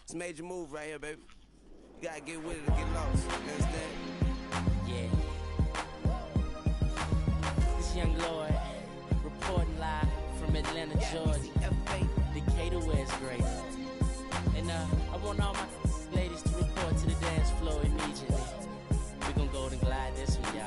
It's a major move right here, baby. You gotta get with it or get lost. You understand? Yeah. This young Lord reporting live from Atlanta, Georgia. Decatur, where it's great. And I want all my ladies to report to the dance floor immediately. We gon' go and glide this one, y'all.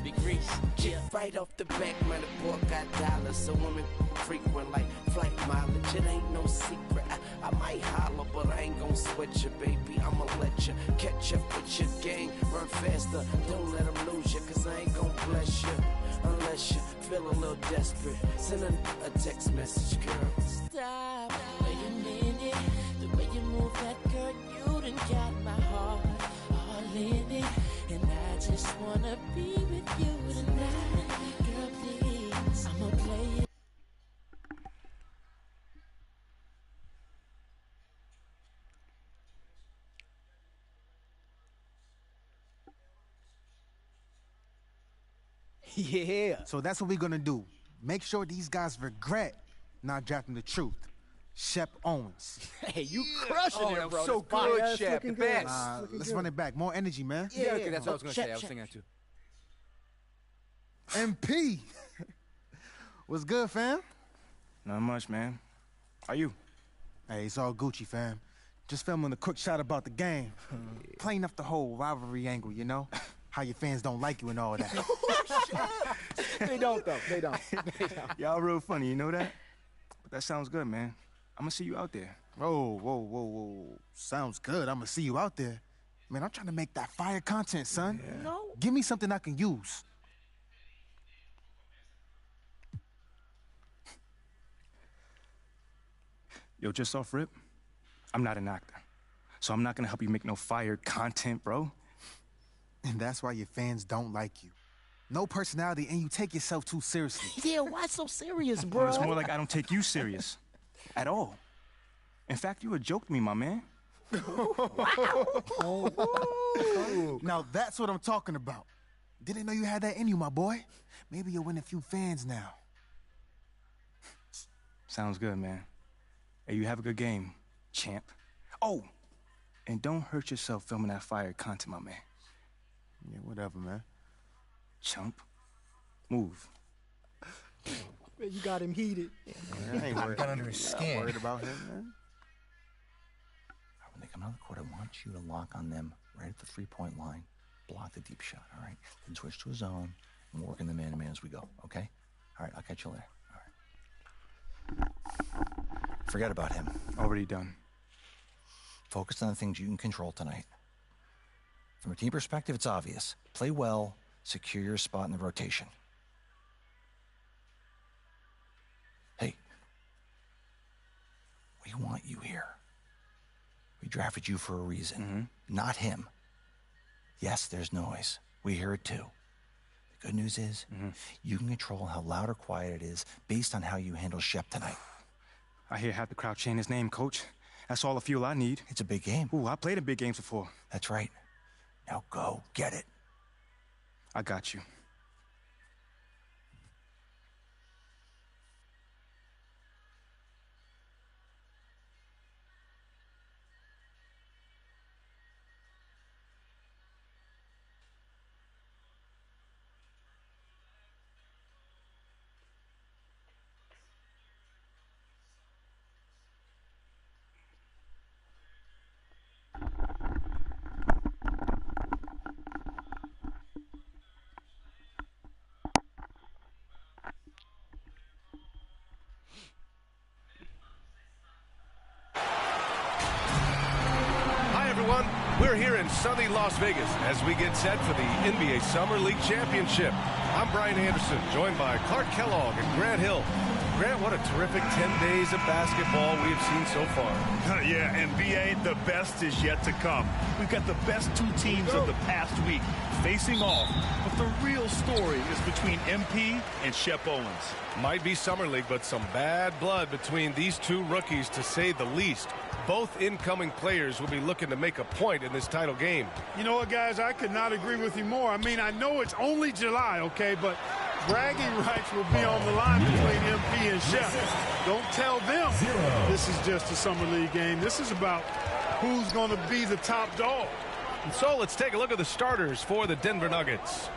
Big Reese. Yeah. Right off the back, man, the boy got dollars. So women frequent like flight mileage. It ain't no secret. I might holler, but I ain't gon' sweat you, baby. I'ma let you catch up with your gang. Run faster, don't let them lose you, cause I ain't gon' bless you unless you feel a little desperate. Send a text message, girl. Stop, wait a minute. The way you move that girl, you done got my heart all in it. And I just wanna be with you tonight. Girl, please, I'ma play it. Yeah. So that's what we're gonna do. Make sure these guys regret not drafting the truth. Shep Owens. Hey, you crushing it, bro. So good, Shep. The best. Let's run it back. More energy, man. Yeah, okay, that's what I was going to say. I was thinking that too. MP. What's good, fam? Not much, man. How you? Hey, it's all Gucci, fam. Just filming a quick shot about the game. Playing up the whole rivalry angle, you know? How your fans don't like you and all that. They don't, though. They don't. Y'all real funny, you know that? But that sounds good, man. I'm gonna see you out there. Whoa. Sounds good. I'm gonna see you out there. Man, I'm trying to make that fire content, son. Yeah. No. Give me something I can use. Yo, just off rip, I'm not an actor. So I'm not gonna help you make no fire content, bro. And that's why your fans don't like you. No personality, and you take yourself too seriously. Yeah, why so serious, Bro, bro? it's more like I don't take you serious. At all. In fact, you a joke to me, my man. Now that's what I'm talking about. Didn't know you had that in you, my boy. Maybe you'll win a few fans now. Sounds good, man. Hey, you have a good game, champ. Oh, and don't hurt yourself filming that fire content, my man. Yeah, whatever, man. Chump. Move. You got him heated. I ain't worried. Got under his skin. Worried about him, man. When they come out of the court, I want you to lock on them right at the three-point line. Block the deep shot, all right? Then switch to a zone and work in the man-to-man as we go, okay? All right, I'll catch you later. All right. Forget about him. Already done. Focus on the things you can control tonight. From a team perspective, it's obvious. Play well, secure your spot in the rotation. Hey, we want you here. We drafted you for a reason, not him. Yes, there's noise. We hear it too. The good news is, you can control how loud or quiet it is based on how you handle Shep tonight. I hear half the crowd chanting his name, coach. That's all the fuel I need. It's a big game. Ooh, I played in big games before. That's right. Now go get it. I got you. We're here in sunny Las Vegas as we get set for the NBA Summer League Championship. I'm Brian Anderson, joined by Clark Kellogg and Grant Hill. Grant, what a terrific 10 days of basketball we have seen so far. Yeah, and BA, the best is yet to come. We've got the best two teams of the past week facing off. But the real story is between MP and Shep Owens. Might be Summer League, but some bad blood between these two rookies, to say the least. Both incoming players will be looking to make a point in this title game. You know what, guys? I could not agree with you more. I mean, I know it's only July, okay, but bragging rights will be on the line between MP and Shep. Don't tell them this is just a Summer League game. This is about who's going to be the top dog. And so let's take a look at the starters for the Denver Nuggets.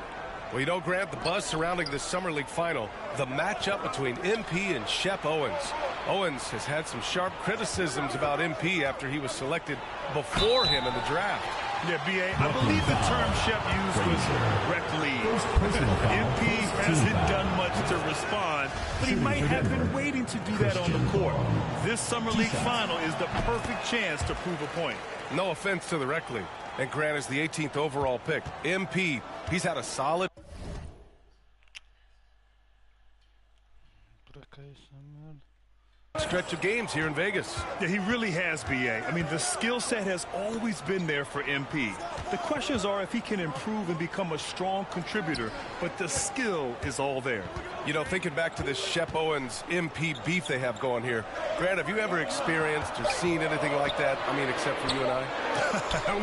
Well, you know, Grant, the buzz surrounding this Summer League final, the matchup between MP and Shep Owens. Owens has had some sharp criticisms about MP after he was selected before him in the draft. Yeah, B.A., I believe the term Shep used was rec league. MP hasn't done much to respond, but he might have been waiting to do that on the court. This Summer League final is the perfect chance to prove a point. No offense to the rec league. And Grant is the 18th overall pick. MP, he's had a solid stretch of games here in Vegas. Yeah, he really has, B.A. I mean, the skill set has always been there for MP. The questions are if he can improve and become a strong contributor, but the skill is all there. You know, thinking back to this Shep Owens MP beef they have going here, Grant, have you ever experienced or seen anything like that? I mean, except for you and I?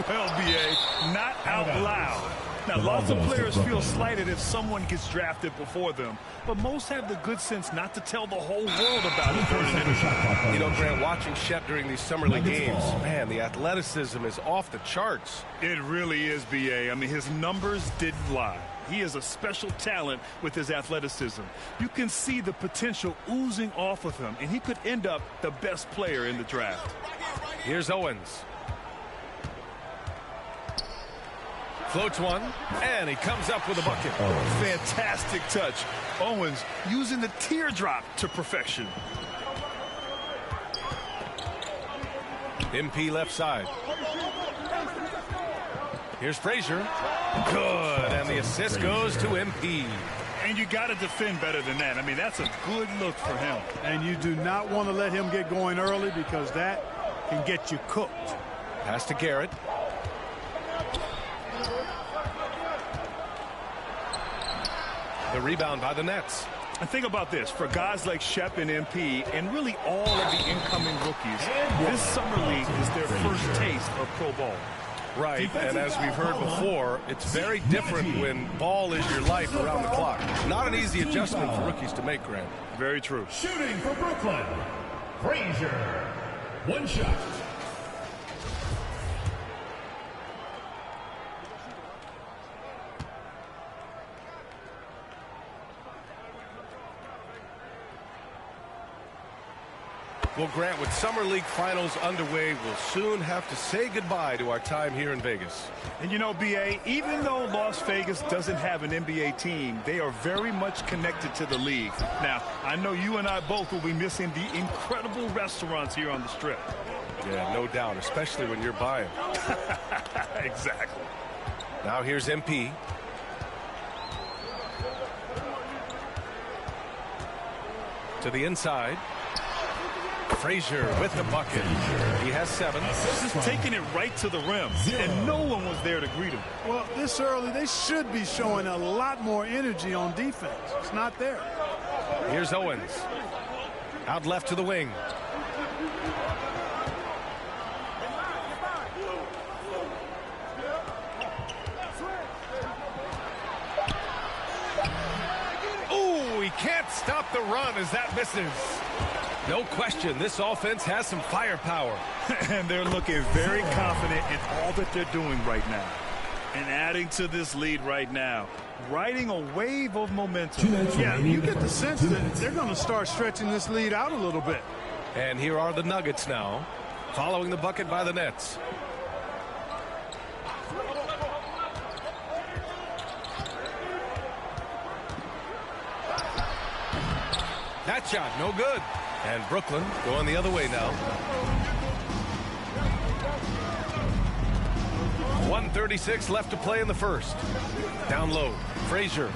Well, B.A., not out loud. Now, lots of players feel slighted if someone gets drafted before them, but most have the good sense not to tell the whole world about it during an interview. You know, Grant, watching Shep during these Summer League games, man, the athleticism is off the charts. It really is, B.A. I mean, his numbers didn't lie. He is a special talent with his athleticism. You can see the potential oozing off of him, and he could end up the best player in the draft. Here's Owens. Floats one, and he comes up with a bucket. Fantastic touch. Owens using the teardrop to perfection. MP left side. Here's Frazier. Good, and the assist goes to MP. And you got to defend better than that. I mean, that's a good look for him. And you do not want to let him get going early because that can get you cooked. Pass to Garrett. The rebound by the Nets. And think about this. For guys like Shep and MP, and really all of the incoming rookies, this Summer League is their first taste of pro ball. Right, and as we've heard before, it's very different when ball is your life around the clock. Not an easy adjustment for rookies to make, Grant. Very true. Shooting for Brooklyn, Frazier. One shot. Well, Grant, with Summer League finals underway, we'll soon have to say goodbye to our time here in Vegas. And you know, B.A., even though Las Vegas doesn't have an NBA team, they are very much connected to the league. Now, I know you and I both will be missing the incredible restaurants here on the Strip. Yeah, no doubt, especially when you're buying. Exactly. Now here's MP. To the inside. Frazier with the bucket. He has 7. Just taking it right to the rim, and no one was there to greet him. Well, this early, they should be showing a lot more energy on defense. It's not there. Here's Owens. Out left to the wing. Ooh, he can't stop the run as that misses. No question, this offense has some firepower. And they're looking very confident in all that they're doing right now. And adding to this lead right now, riding a wave of momentum. Yeah, you get the sense that they're going to start stretching this lead out a little bit. And here are the Nuggets now, following the bucket by the Nets. That shot, no good. And Brooklyn going the other way now. 1:36 left to play in the first. Down low, Frazier.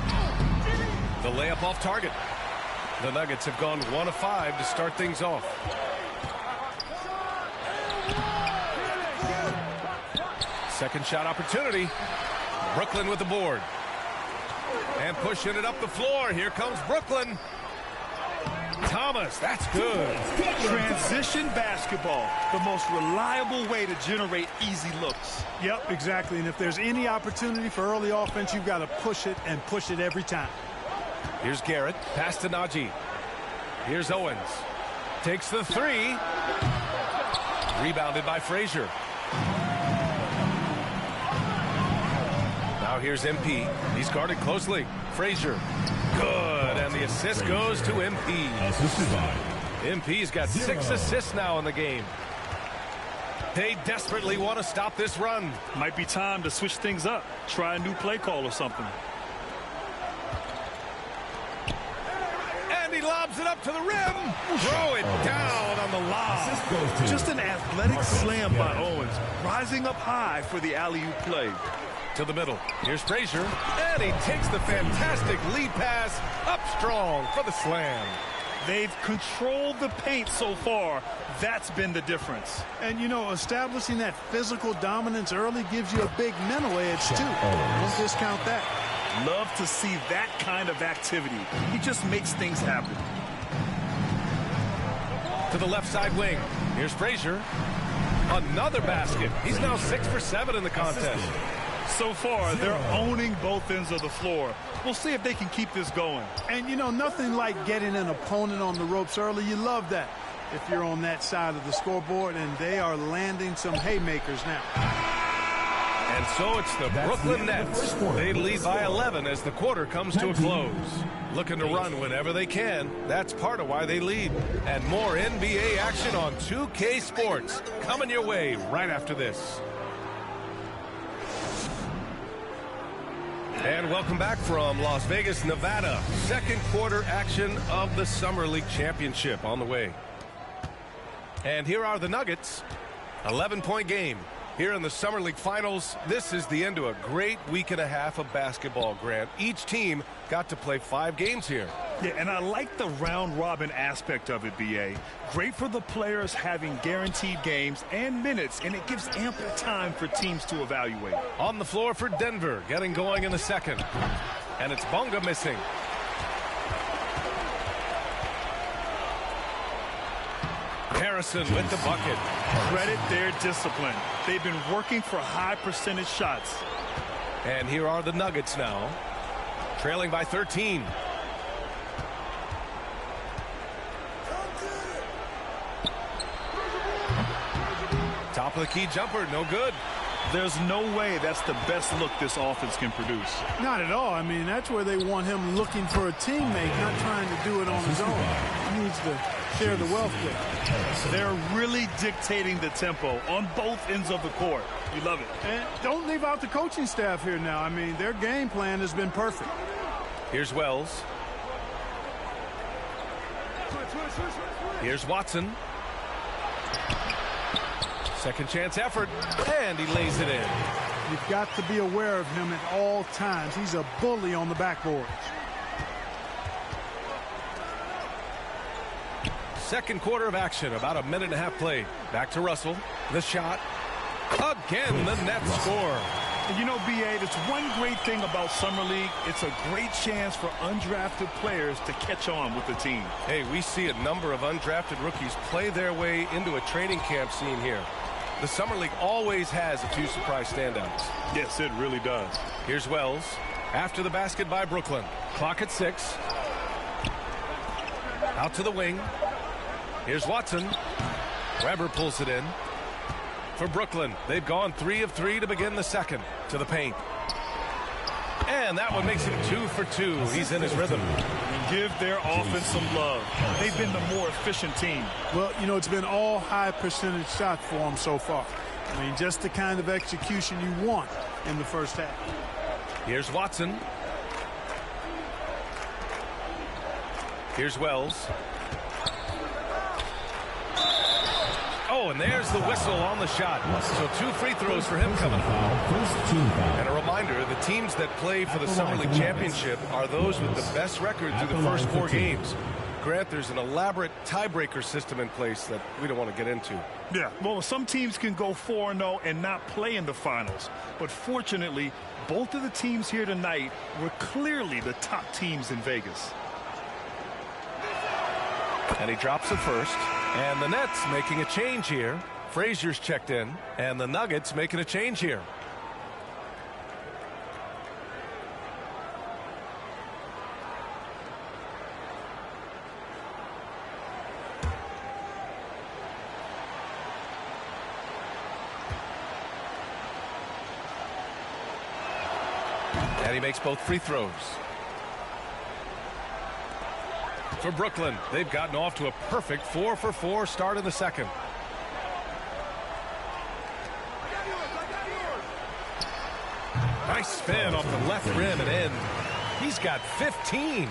The layup off target. The Nuggets have gone 1 of 5 to start things off. Second shot opportunity. Brooklyn with the board. And pushing it up the floor. Here comes Brooklyn. Thomas, that's good. Transition basketball, the most reliable way to generate easy looks. Yep, exactly. And if there's any opportunity for early offense, you've got to push it and push it every time. Here's Garrett, pass to Najee. Here's Owens. Takes the 3. Rebounded by Frazier. Now here's MP. He's guarded closely. Frazier. Good. And the assist goes to MP. Assisted by MP's got 6 assists now in the game. They desperately want to stop this run. Might be time to switch things up. Try a new play call or something. And he lobs it up to the rim. Throw it down on the lob. Just an athletic slam by Owens. Rising up high for the alley-oop play. To the middle. Here's Frazier. And he takes the fantastic lead pass up strong for the slam. They've controlled the paint so far. That's been the difference. And, you know, establishing that physical dominance early gives you a big mental edge, too. Don't discount that. Love to see that kind of activity. He just makes things happen. To the left side wing. Here's Frazier. Another basket. He's now 6 for 7 in the contest. So far, they're owning both ends of the floor. We'll see if they can keep this going. And, you know, nothing like getting an opponent on the ropes early. You love that if you're on that side of the scoreboard, and they are landing some haymakers now. And so it's the Brooklyn Nets. They lead by 11 as the quarter comes to a close. Looking to run whenever they can. That's part of why they lead. And more NBA action on 2K Sports coming your way right after this. And welcome back from Las Vegas, Nevada. Second quarter action of the Summer League Championship on the way. And here are the Nuggets. 11-point game. Here in the Summer League Finals, this is the end to a great week and a half of basketball, Grant. Each team got to play 5 games here. Yeah, and I like the round-robin aspect of it, B.A. Great for the players having guaranteed games and minutes, and it gives ample time for teams to evaluate. On the floor for Denver, getting going in the second. And it's Bonga missing. Harrison with the bucket. Credit their discipline. They've been working for high percentage shots. And here are the Nuggets now, trailing by 13. Top of the key jumper, no good. There's no way that's the best look this offense can produce. Not at all. I mean, that's where they want him looking for a teammate, not trying to do it on his own. He needs to share the wealth there. They're really dictating the tempo on both ends of the court. You love it. And don't leave out the coaching staff here now. I mean, their game plan has been perfect. Here's Wells. Here's Watson. Second chance effort, and he lays it in. You've got to be aware of him at all times. He's a bully on the backboard. Second quarter of action, about a minute and a half played. Back to Russell. The shot. Again, the Nets score. And you know, B.A., that's one great thing about Summer League. It's a great chance for undrafted players to catch on with the team. Hey, we see a number of undrafted rookies play their way into a training camp scene here. The Summer League always has a few surprise standouts. Yes, it really does. Here's Wells. After the basket by Brooklyn. Clock at 6. Out to the wing. Here's Watson. Weber pulls it in. For Brooklyn, they've gone 3 of 3 to begin the second. To the paint. And that one makes it 2 for 2. He's in his rhythm. Give their offense some love. They've been the more efficient team. Well, you know, it's been all high percentage shots for them so far. I mean, just the kind of execution you want in the first half. Here's Watson. Here's Wells. Oh, and there's the whistle on the shot. So 2 free throws for him coming up. And a reminder, the teams that play for the Summer League Championship are those with the best record through the first 4 games. Grant, there's an elaborate tiebreaker system in place that we don't want to get into. Yeah, well, some teams can go 4-0 and not play in the finals. But fortunately, both of the teams here tonight were clearly the top teams in Vegas. And he drops it first. And the Nets making a change here. Frazier's checked in. And the Nuggets making a change here. And he makes both free throws. For Brooklyn, they've gotten off to a perfect 4-for-4 start in the second. Nice spin off the left rim and in. He's got 15.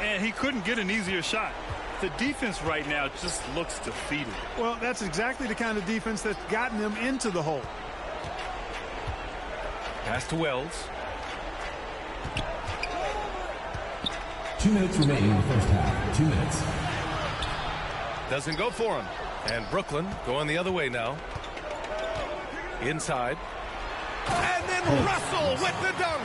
And he couldn't get an easier shot. The defense right now just looks defeated. Well, that's exactly the kind of defense that's gotten them into the hole. Pass to Wells. 2 minutes remaining in the first half. 2 minutes. Doesn't go for him. And Brooklyn going the other way now. Inside. And then Russell with the dunk.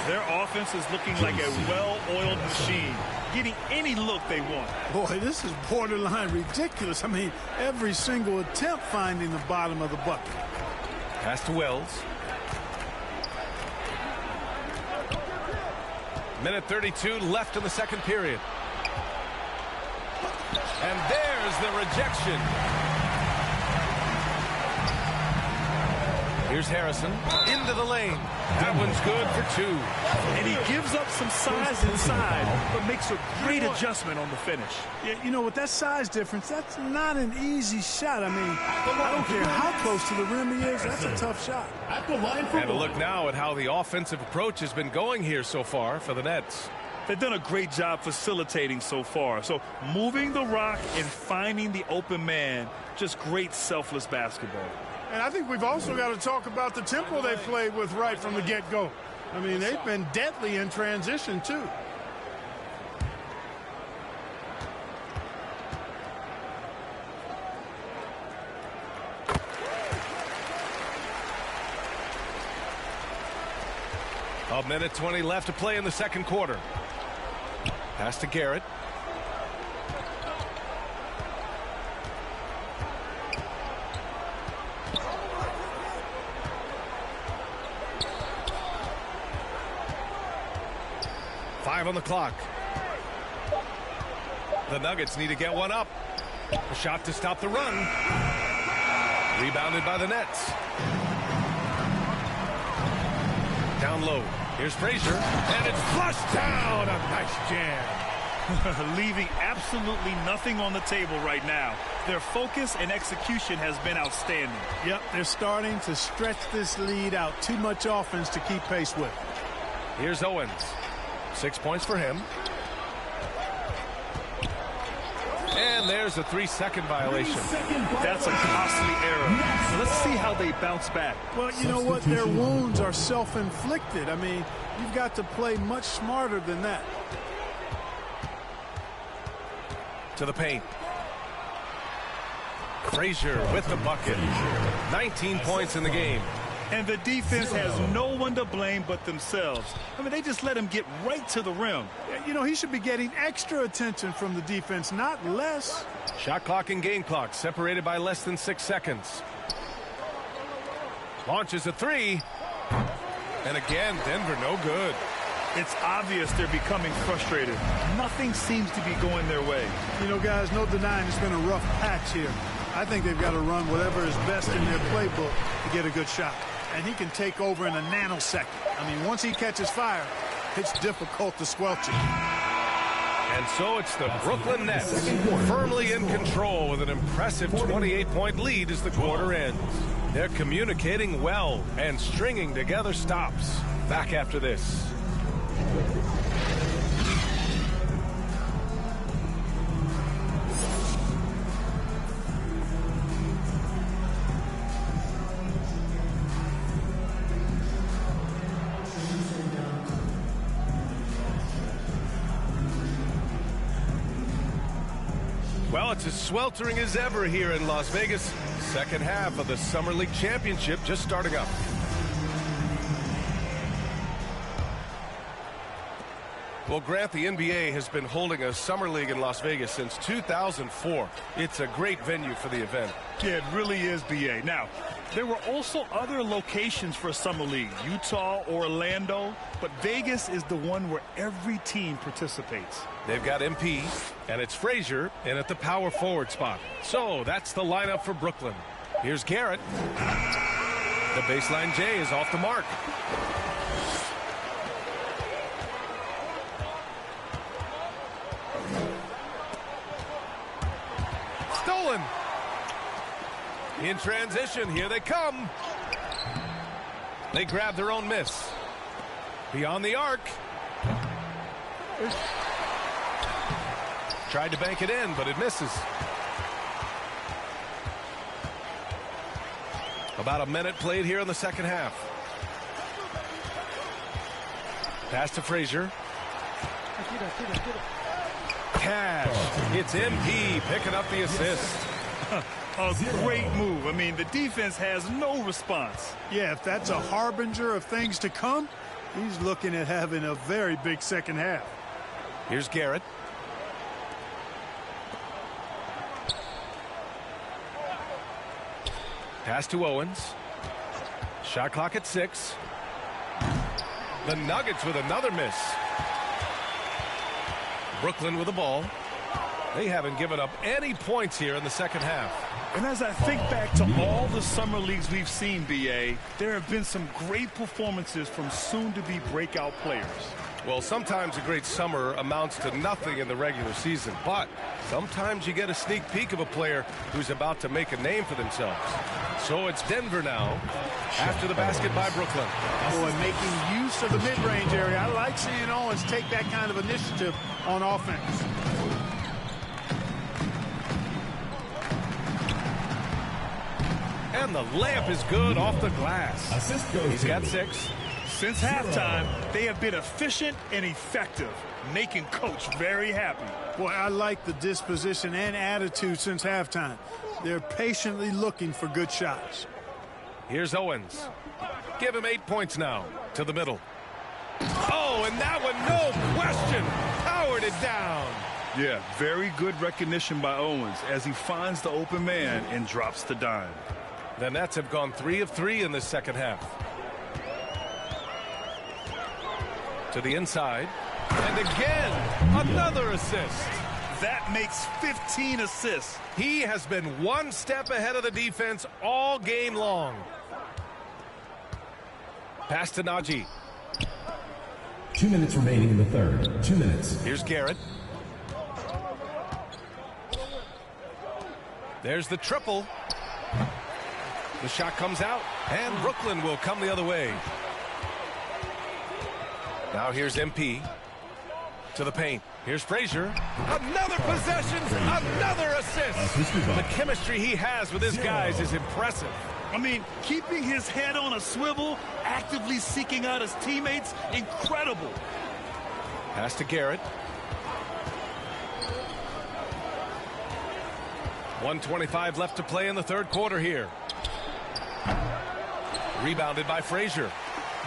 Their offense is looking like a well-oiled machine, getting any look they want. Boy, this is borderline ridiculous. I mean, every single attempt finding the bottom of the bucket. Pass to Wells. Minute 32 left in the second period. And there's the rejection. Here's Harrison into the lane. That one's good for 2. And he gives up some size inside, but makes a great adjustment on the finish. Yeah, you know, with that size difference, that's not an easy shot. I mean, I don't care how close to the rim he is, that's a tough shot. And a look now at how the offensive approach has been going here so far for the Nets. They've done a great job facilitating so far. So moving the rock and finding the open man, just great selfless basketball. And I think we've also got to talk about the tempo they played with right from the get-go. I mean, they've been deadly in transition, too. A minute 20 left to play in the second quarter. Pass to Garrett. Five on the clock. The Nuggets need to get one up. A shot to stop the run. Rebounded by the Nets. Down low. Here's Frazier. And it's flushed down. A nice jam. Leaving absolutely nothing on the table right now. Their focus and execution has been outstanding. Yep, they're starting to stretch this lead out. Too much offense to keep pace with. Here's Owens. 6 points for him. And there's a 3-second violation. That's a costly error. So let's see how they bounce back. Well, you know what? Their wounds are self-inflicted. I mean, you've got to play much smarter than that. To the paint. Frazier with the bucket. 19 points in the game. And the defense has no one to blame but themselves. I mean, they just let him get right to the rim. You know, he should be getting extra attention from the defense, not less. Shot clock and game clock separated by less than 6 seconds. Launches a 3. And again, Denver no good. It's obvious they're becoming frustrated. Nothing seems to be going their way. You know, guys, no denying it's been a rough patch here. I think they've got to run whatever is best in their playbook to get a good shot. And he can take over in a nanosecond. I mean, once he catches fire, it's difficult to squelch it. And so it's the Brooklyn Nets firmly in control with an impressive 28-point lead as the quarter ends. They're communicating well and stringing together stops. Back after this. Well, it's as sweltering as ever here in Las Vegas. Second half of the Summer League Championship just starting up. Well, Grant, the NBA has been holding a Summer League in Las Vegas since 2004. It's a great venue for the event. Yeah, it really is, BA. Now, there were also other locations for Summer League, Utah, Orlando, but Vegas is the one where every team participates. They've got MP, and it's Frazier in at the power forward spot. So that's the lineup for Brooklyn. Here's Garrett. The baseline J is off the mark. Brooklyn. In transition, here they come. They grab their own miss. Beyond the arc. Tried to bank it in, but it misses. About a minute played here in the second half. Pass to Frazier. Cash. It's MP picking up the assist. A great move. I mean, the defense has no response. Yeah, if that's a harbinger of things to come, he's looking at having a very big second half. Here's Garrett. Pass to Owens. Shot clock at 6. The Nuggets with another miss. Brooklyn with the ball. They haven't given up any points here in the second half. And as I think back to all the summer leagues we've seen, B.A., there have been some great performances from soon-to-be breakout players. Well, sometimes a great summer amounts to nothing in the regular season, but sometimes you get a sneak peek of a player who's about to make a name for themselves. So it's Denver now after the basket by Brooklyn. Boy, making use of the mid-range area. I like seeing Owens take that kind of initiative on offense. And the layup is good off the glass. He's got 6. Since halftime, they have been efficient and effective, making Coach very happy. Boy, I like the disposition and attitude since halftime. They're patiently looking for good shots. Here's Owens. Give him 8 points now to the middle. Oh, and that one, no question, powered it down. Yeah, very good recognition by Owens as he finds the open man and drops the dime. The Nets have gone 3 of 3 in this second half. To the inside. And again, another assist. That makes 15 assists. He has been one step ahead of the defense all game long. Pass to Najee. 2 minutes remaining in the third. 2 minutes. Here's Garrett. There's the triple. The shot comes out, and Brooklyn will come the other way. Now here's MP to the paint. Here's Frazier. Another possession, another assist. The chemistry he has with his guys is impressive. I mean, keeping his head on a swivel, actively seeking out his teammates, incredible. Pass to Garrett. 1:25 left to play in the third quarter here. Rebounded by Frazier.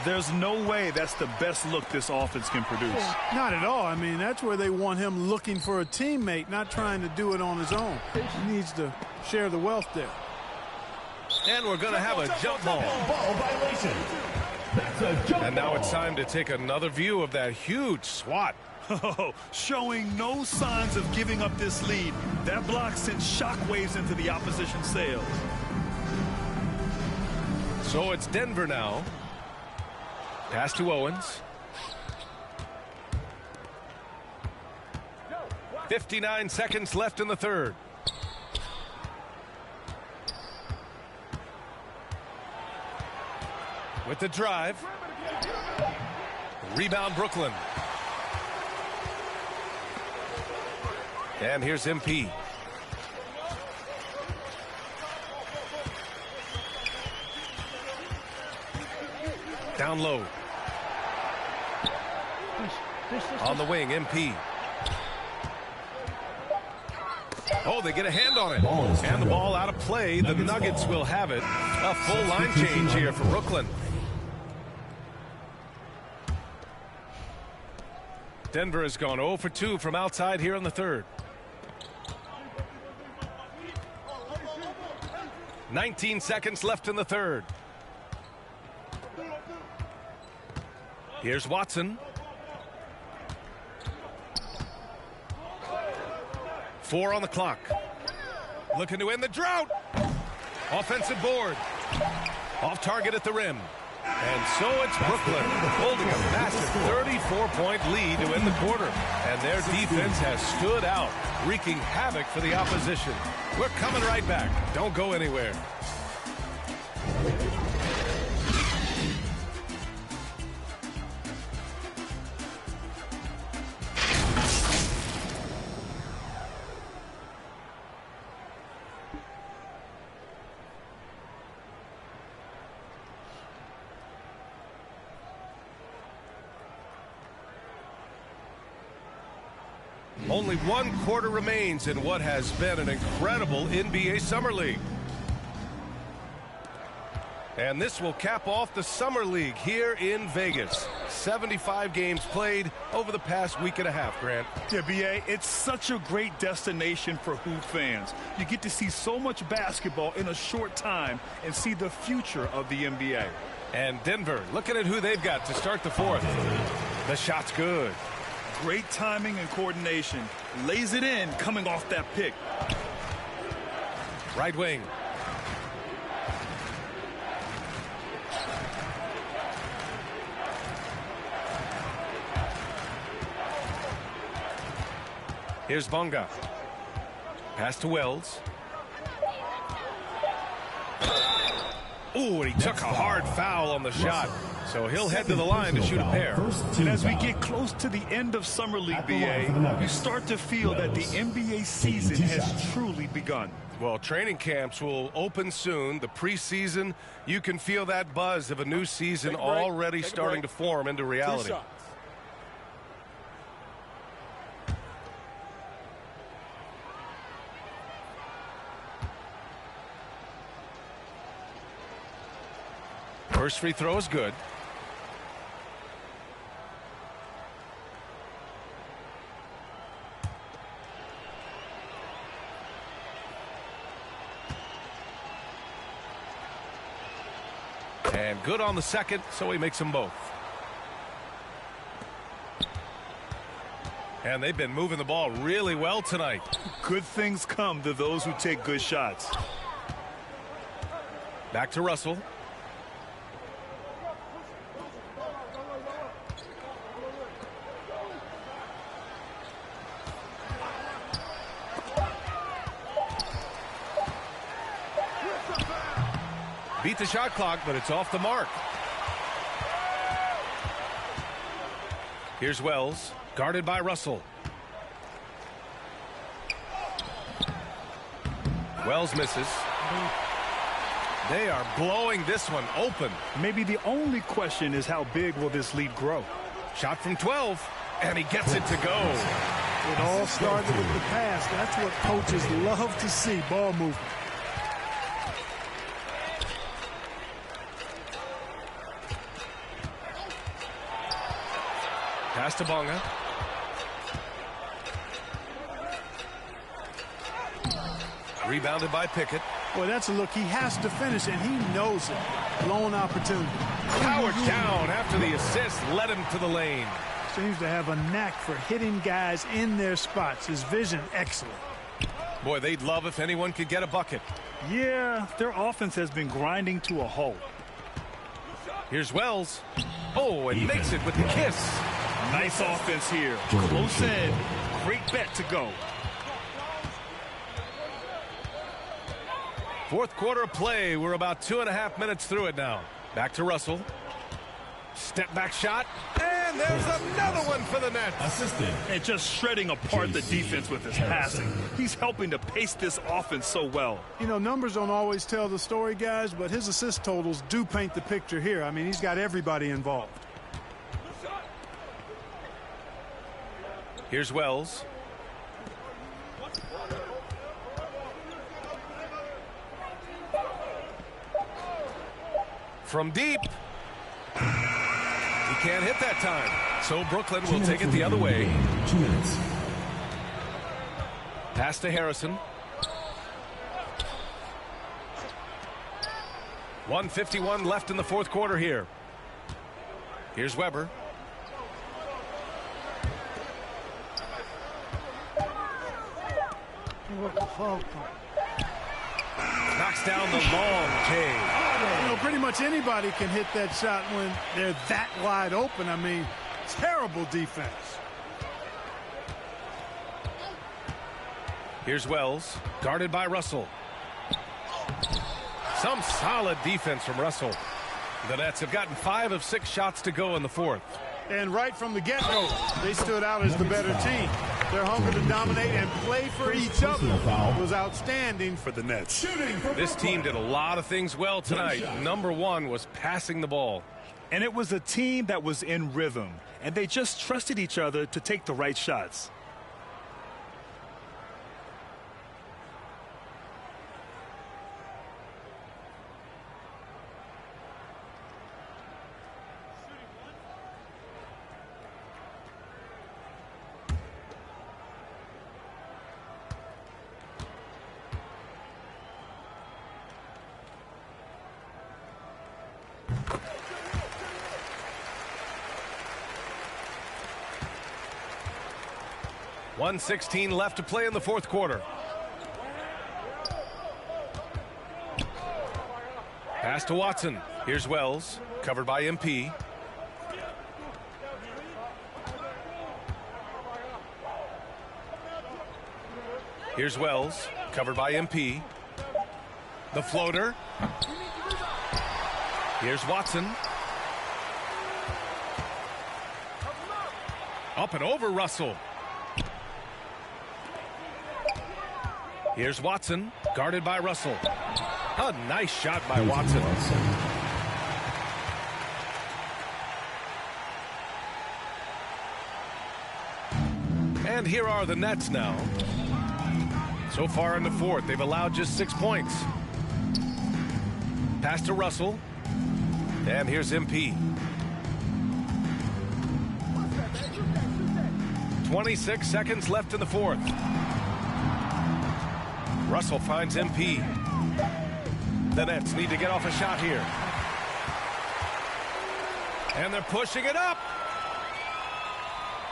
There's no way that's the best look this offense can produce. Not at all. I mean, that's where they want him looking for a teammate, not trying to do it on his own. He needs to share the wealth there. And we're going to have a jump ball. Ball violation. That's a jump And now ball. it's time to take another view of that huge swat. Showing no signs of giving up this lead. That block sent shockwaves into the opposition sails. So it's Denver now. Pass to Owens. 59 seconds left in the third. With the drive. Rebound Brooklyn. And here's MP. Down low. On the wing, MP. Oh, they get a hand on it. And the ball out of play. The Nuggets will have it. A full line change here for Brooklyn. Denver has gone 0 for 2 from outside here in the third. 19 seconds left in the third. Here's Watson. 4 on the clock. Looking to end the drought. Offensive board. Off target at the rim. And so it's Brooklyn holding a massive 34-point lead to end the quarter. And their defense has stood out, wreaking havoc for the opposition. We're coming right back. Don't go anywhere. Only one quarter remains in what has been an incredible NBA Summer League. And this will cap off the Summer League here in Vegas. 75 games played over the past week and a half, Grant. Yeah, B.A., it's such a great destination for hoop fans. You get to see so much basketball in a short time and see the future of the NBA. And Denver, looking at who they've got to start the fourth. The shot's good. Great timing and coordination. Lays it in coming off that pick. Right wing. Here's Bonga. Pass to Wells. Ooh, and he took a hard foul on the shot. So he'll head to the line to shoot a pair. And as we get close to the end of Summer League, BA, you start to feel that the NBA season has truly begun. Well, training camps will open soon. The preseason, you can feel that buzz of a new season already starting to form into reality. First free throw is good. And good on the second, so he makes them both. And they've been moving the ball really well tonight. Good things come to those who take good shots. Back to Russell. Beat the shot clock, but it's off the mark. Here's Wells, guarded by Russell. Wells misses. They are blowing this one open. Maybe the only question is how big will this lead grow? Shot from 12, and he gets it to go. It all started with the pass. That's what coaches love to see, ball movement. Pass to Bonga. Rebounded by Pickett. Boy, that's a look he has to finish, and he knows it. Blown opportunity. Howard down after the assist led him to the lane. Seems to have a knack for hitting guys in their spots. His vision, excellent. Boy, they'd love if anyone could get a bucket. Yeah, their offense has been grinding to a halt. Here's Wells. Oh, and makes it with the kiss. Nice offense here. Close in. Great bet to go. Fourth quarter of play. We're about 2.5 minutes through it now. Back to Russell. Step back shot. And there's another one for the net. And just shredding apart the defense with his passing. He's helping to pace this offense so well. You know, numbers don't always tell the story, guys, but his assist totals do paint the picture here. I mean, he's got everybody involved. Here's Wells. From deep. He can't hit that time. So Brooklyn will take it the other way. 2 minutes. Pass to Harrison. 1:51 left in the fourth quarter here. Here's Weber. What the fuck? Knocks down the long K. You know, pretty much anybody can hit that shot when they're that wide open. I mean, terrible defense. Here's Wells, guarded by Russell. Some solid defense from Russell. The Nets have gotten 5 of 6 shots to go in the fourth. And right from the get-go, they stood out as the better team. Their hunger to dominate and play for each other was outstanding for the Nets. This team did a lot of things well tonight. Number one was passing the ball. And it was a team that was in rhythm, and they just trusted each other to take the right shots. .116 left to play in the fourth quarter. Pass to Watson. Here's Wells, covered by MP. Here's Wells, covered by MP. The floater. Here's Watson. Up and over Russell. Here's Watson, guarded by Russell. A nice shot by Watson. And here are the Nets now. So far in the fourth, they've allowed just 6 points. Pass to Russell. And here's MP. 26 seconds left in the fourth. Russell finds MP. The Nets need to get off a shot here. And they're pushing it up.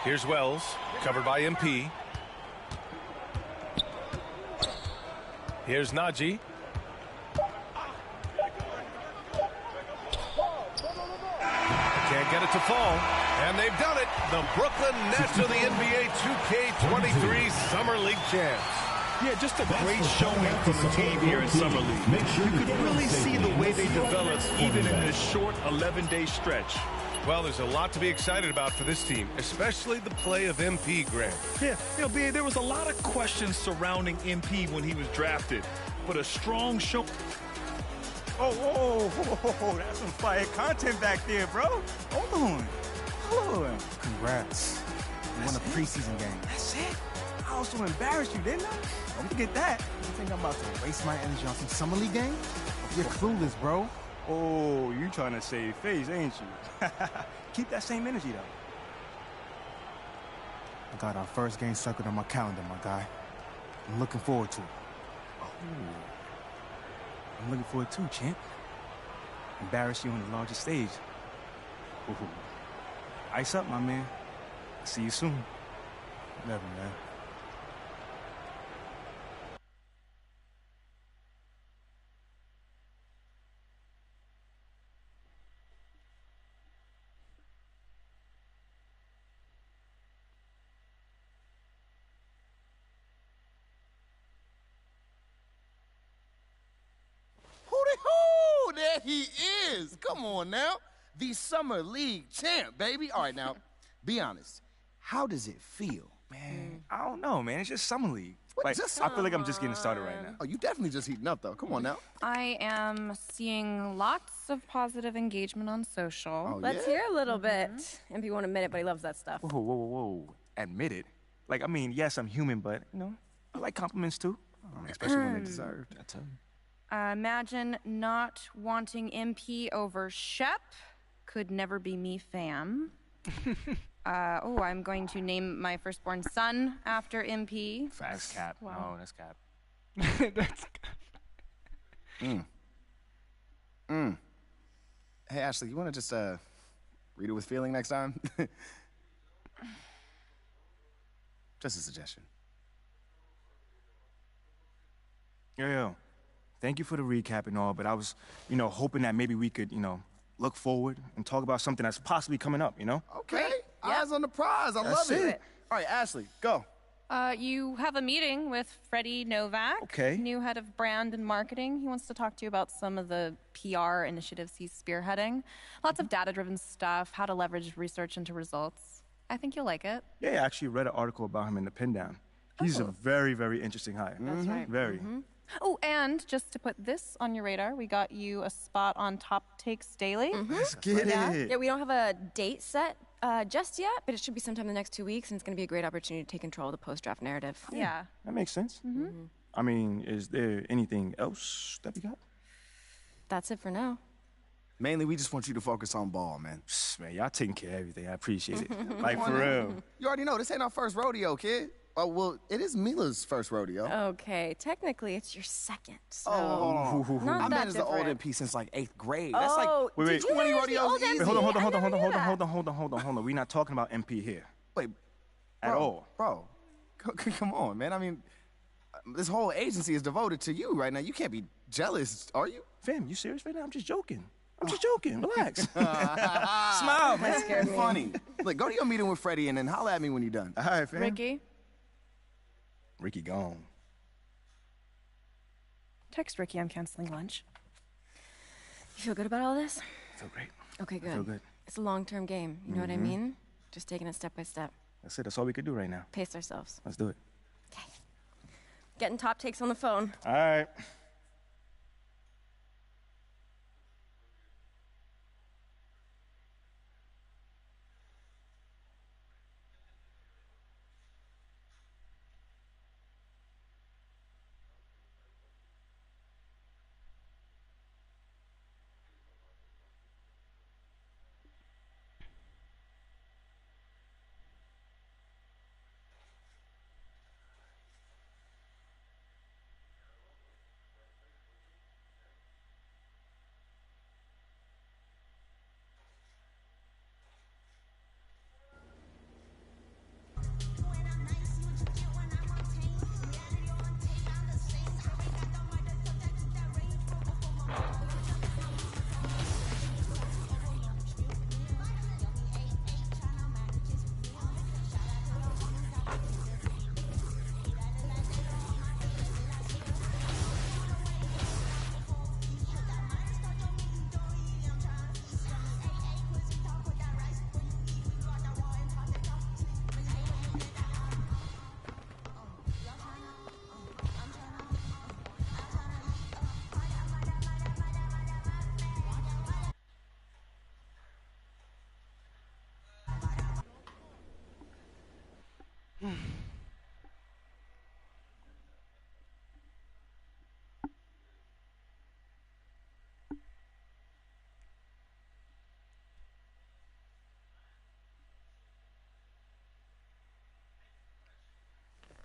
Here's Wells, covered by MP. Here's Najee. Can't get it to fall. And they've done it. The Brooklyn Nets are the NBA 2K23 Summer League champs. Yeah, just a great showing from the team here in Summer League. You could really see the way they developed even in this short 11-day stretch. Well, there's a lot to be excited about for this team, especially the play of MP, Grant. Yeah, you know, B, there was a lot of questions surrounding MP when he was drafted, but a strong show. Oh, that's some fire content back there, bro. Hold on. Congrats. You won a preseason game. That's it? I also embarrassed you, didn't I? Don't forget that. You think I'm about to waste my energy on some summer league game? You're clueless, bro. Oh, you trying to save face, ain't you? Keep that same energy, though. I got our first game circled on my calendar, my guy. I'm looking forward to it. Oh, I'm looking forward too, champ. Embarrass you on the largest stage. Ooh. Ice up, my man. See you soon. Never, man. Hooty-hoo! There he is. Come on now. The Summer League champ, baby. All right, now, be honest. How does it feel? Man, I don't know, man. It's just summer league. What, Like, just I feel like I'm just getting started right now. Oh, you definitely just heating up, though. Come on now. I am seeing lots of positive engagement on social. Oh, Let's yeah? hear a little bit. MP won't admit it, but he loves that stuff. Whoa. Admit it. Like, I mean, yes, I'm human, but, you know, I like compliments too. Especially when they're deserved. I tell you. Imagine not wanting MP over Shep. Could never be me, fam. I'm going to name my firstborn son after MP. That's cap. Wow. No, that's cap. That's Hey, Ashley, you want to just read it with feeling next time? Just a suggestion. Yo. Thank you for the recap and all, but I was, hoping that maybe we could, look forward and talk about something that's possibly coming up, Okay. Eyes on the prize. I love it. All right, Ashley, go. You have a meeting with Freddie Novak, Okay. new head of brand and marketing. He wants to talk to you about some of the PR initiatives he's spearheading. Lots of data-driven stuff, how to leverage research into results. I think you'll like it. Yeah, I actually read an article about him in the Pin Down. He's a very, very interesting hire. That's right. Very. Oh, and just to put this on your radar, we got you a spot on Top Takes Daily. Let's get it. Yeah, we don't have a date set just yet, but it should be sometime in the next 2 weeks, and it's going to be a great opportunity to take control of the post-draft narrative. Yeah. That makes sense. I mean, is there anything else that we got? That's it for now. Mainly, we just want you to focus on ball, man. Man, y'all taking care of everything. I appreciate it. Like, for real. You already know, this ain't our first rodeo, kid. Oh, well, it is Mila's first rodeo. Okay, technically it's your second. So I met as the old different. MP since like 8th grade. That's like Wait, did you 20 manage the rodeos old easy. Wait, MP? hold on. We're not talking about MP here. Wait, At all. Bro, come on, man. I mean, this whole agency is devoted to you right now. You can't be jealous, are you? Fam, you serious right now? I'm just joking. Relax. Smile, man. That scared me. Funny. Look, go to your meeting with Freddie and then holla at me when you're done. All right, fam. Ricky, gone. text Ricky I'm canceling lunch. You feel good about all this? I feel great. Okay, good. I feel good. It's a long-term game. You know what I mean? Just taking it step by step. That's it. That's all we could do right now. Pace ourselves. Let's do it. Okay. Getting Top Takes on the phone. All right.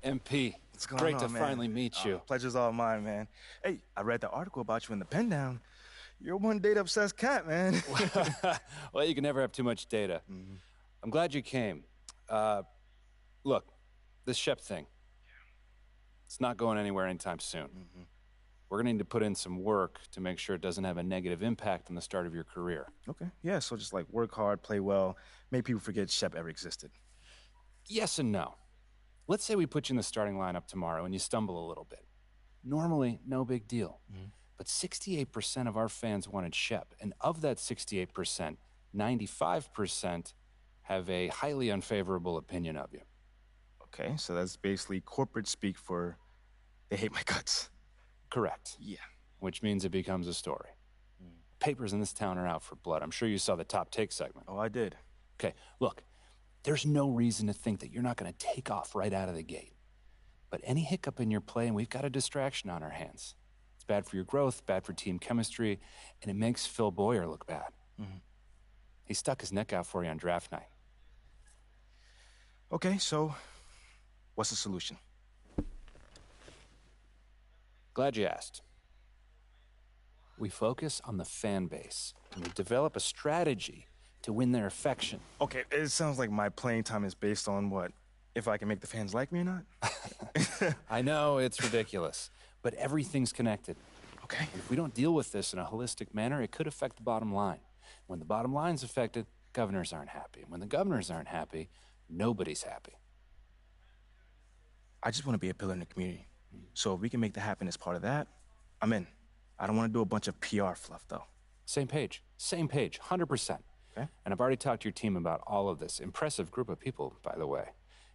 MP, What's going great on, to man? finally meet you. Pleasure's all mine, man. Hey, I read the article about you in the Pen Down. You're one data-obsessed cat, man. Well, you can never have too much data. I'm glad you came. Look, this Shep thing, it's not going anywhere anytime soon. We're gonna need to put in some work to make sure it doesn't have a negative impact on the start of your career. Okay, yeah, so just like work hard, play well, make people forget Shep ever existed. Yes and no. Let's say we put you in the starting lineup tomorrow and you stumble a little bit. Normally, no big deal. But 68% of our fans wanted Shep, and of that 68%, 95% have a highly unfavorable opinion of you. Okay, so that's basically corporate speak for they hate my guts. Correct. Yeah. Which means it becomes a story. Papers in this town are out for blood. I'm sure you saw the Top Take segment. Oh, I did. Okay, look, there's no reason to think that you're not going to take off right out of the gate. But any hiccup in your play, and we've got a distraction on our hands. It's bad for your growth, bad for team chemistry, and it makes Phil Boyer look bad. He stuck his neck out for you on draft night. Okay, so what's the solution? Glad you asked. We focus on the fan base, and we develop a strategy to win their affection. Okay, it sounds like my playing time is based on what? If I can make the fans like me or not? I know, it's ridiculous, but everything's connected. Okay. If we don't deal with this in a holistic manner, it could affect the bottom line. When the bottom line's affected, governors aren't happy. When the governors aren't happy, nobody's happy. I just want to be a pillar in the community. So if we can make that happen as part of that, I'm in. I don't want to do a bunch of PR fluff, though. Same page, 100%. Okay. And I've already talked to your team about all of this. Impressive group of people, by the way.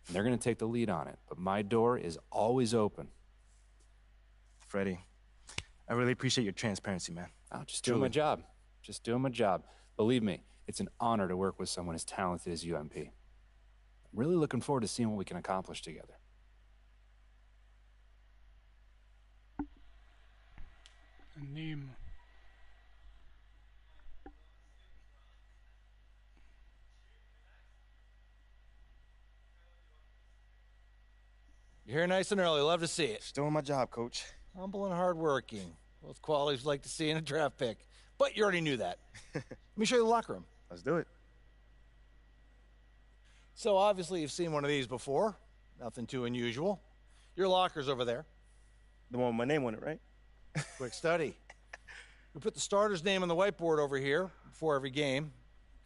And they're going to take the lead on it. But my door is always open. Freddie, I really appreciate your transparency, man. I'm just doing my job. Just doing my job. Believe me, it's an honor to work with someone as talented as UMP. I'm really looking forward to seeing what we can accomplish together. Name. You're here nice and early. Love to see it. Just doing my job, Coach. Humble and hardworking. Both qualities like to see in a draft pick. But you already knew that. Let me show you the locker room. Let's do it. So obviously you've seen one of these before. Nothing too unusual. Your locker's over there. The one with my name on it, right? Quick study. We put the starter's name on the whiteboard over here before every game.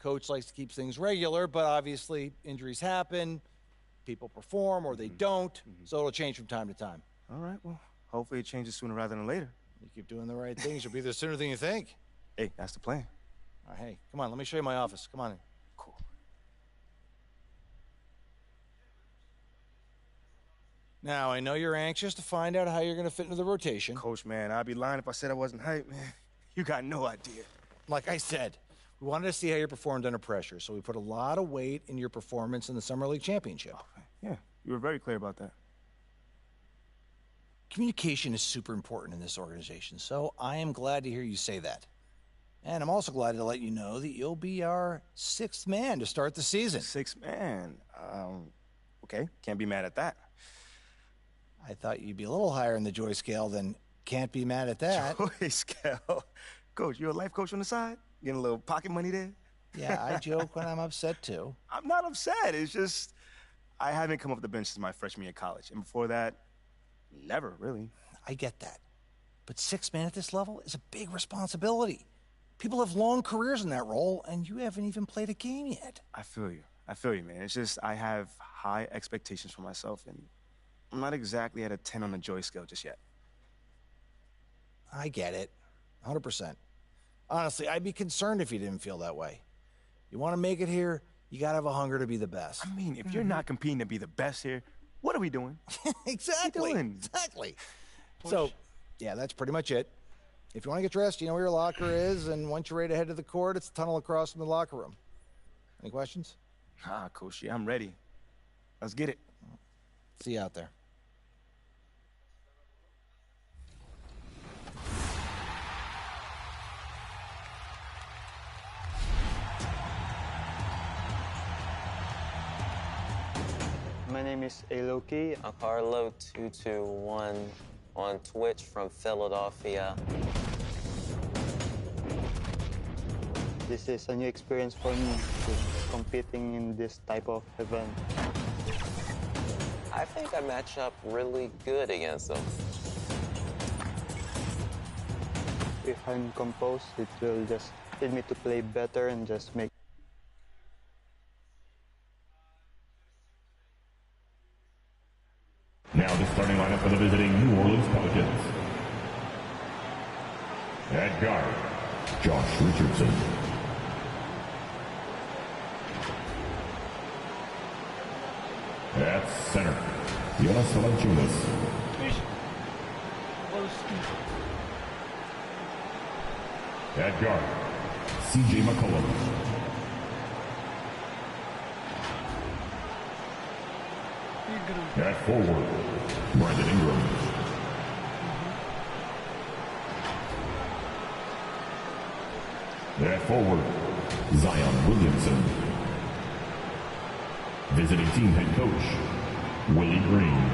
Coach likes to keep things regular, but obviously injuries happen. People perform or they don't, so it'll change from time to time. All right, well, hopefully it changes sooner rather than later. You keep doing the right things, you'll be there sooner than you think. Hey, that's the plan. All right, hey, come on, let me show you my office. Come on in. Cool. Now, I know you're anxious to find out how you're going to fit into the rotation. Coach, man, I'd be lying if I said I wasn't hyped, man. You got no idea. Like I said, we wanted to see how you performed under pressure, so we put a lot of weight in your performance in the Summer League Championship. Yeah, you were very clear about that. Communication is super important in this organization, so I am glad to hear you say that. And I'm also glad to let you know that you'll be our 6th man to start the season. 6th man? Okay, can't be mad at that. I thought you'd be a little higher in the joy scale than can't be mad at that. Joy scale? Coach, you a life coach on the side? Getting a little pocket money there? Yeah, I joke when I'm upset, too. I'm not upset. It's just I haven't come off the bench since my freshman year of college. And before that, never, really. I get that. But 6th man at this level is a big responsibility. People have long careers in that role, and you haven't even played a game yet. I feel you, man. It's just I have high expectations for myself, and I'm not exactly at a 10 on the joy scale just yet. I get it. 100%. Honestly, I'd be concerned if you didn't feel that way. You want to make it here, you got to have a hunger to be the best. I mean, if you're not competing to be the best here, what are we doing? Exactly. Exactly. So, yeah, that's pretty much it. If you want to get dressed, you know where your locker is, and once you're ready to head to the court, it's the tunnel across from the locker room. Any questions? Ah, Coach, yeah, I'm ready. Let's get it. See you out there. My name is Aloki. I'm Carlo221 on Twitch from Philadelphia. This is a new experience for me, competing in this type of event. I think I match up really good against them. If I'm composed, it will just lead me to play better and just make. Now the starting lineup for the visiting New Orleans Pelicans. At guard, Josh Richardson. At center, Jonas Valanciunas. At guard, CJ McCollum. At forward, Brandon Ingram. At forward, Zion Williamson. Visiting team head coach, Willie Green.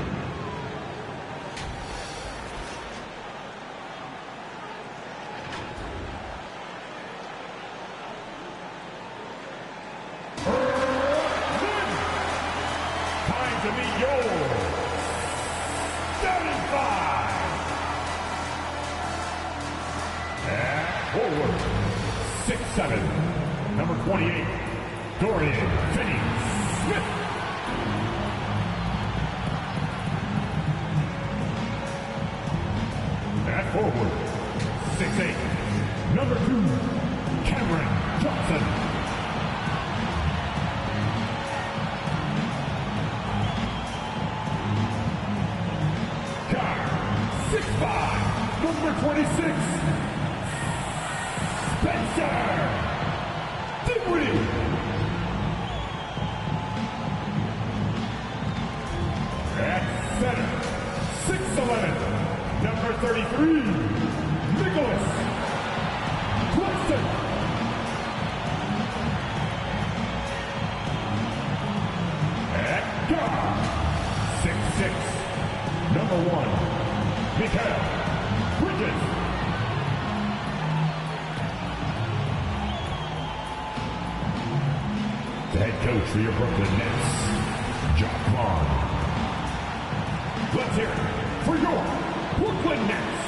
Time to meet your starting five. forward, 6'7", number 28, Dorian Finney-Smith. At forward, 6'8", number 2, Cameron Johnson. Guard, 6'5", number 26, Spencer Dinwiddie. At center, 6'11", number 33, Nicholas Claxton. At guard, 6'6", number 1, Mikael Bridges. The head coach for your Brooklyn Nets, John Vaughn. Let's hear it for your Brooklyn Nets.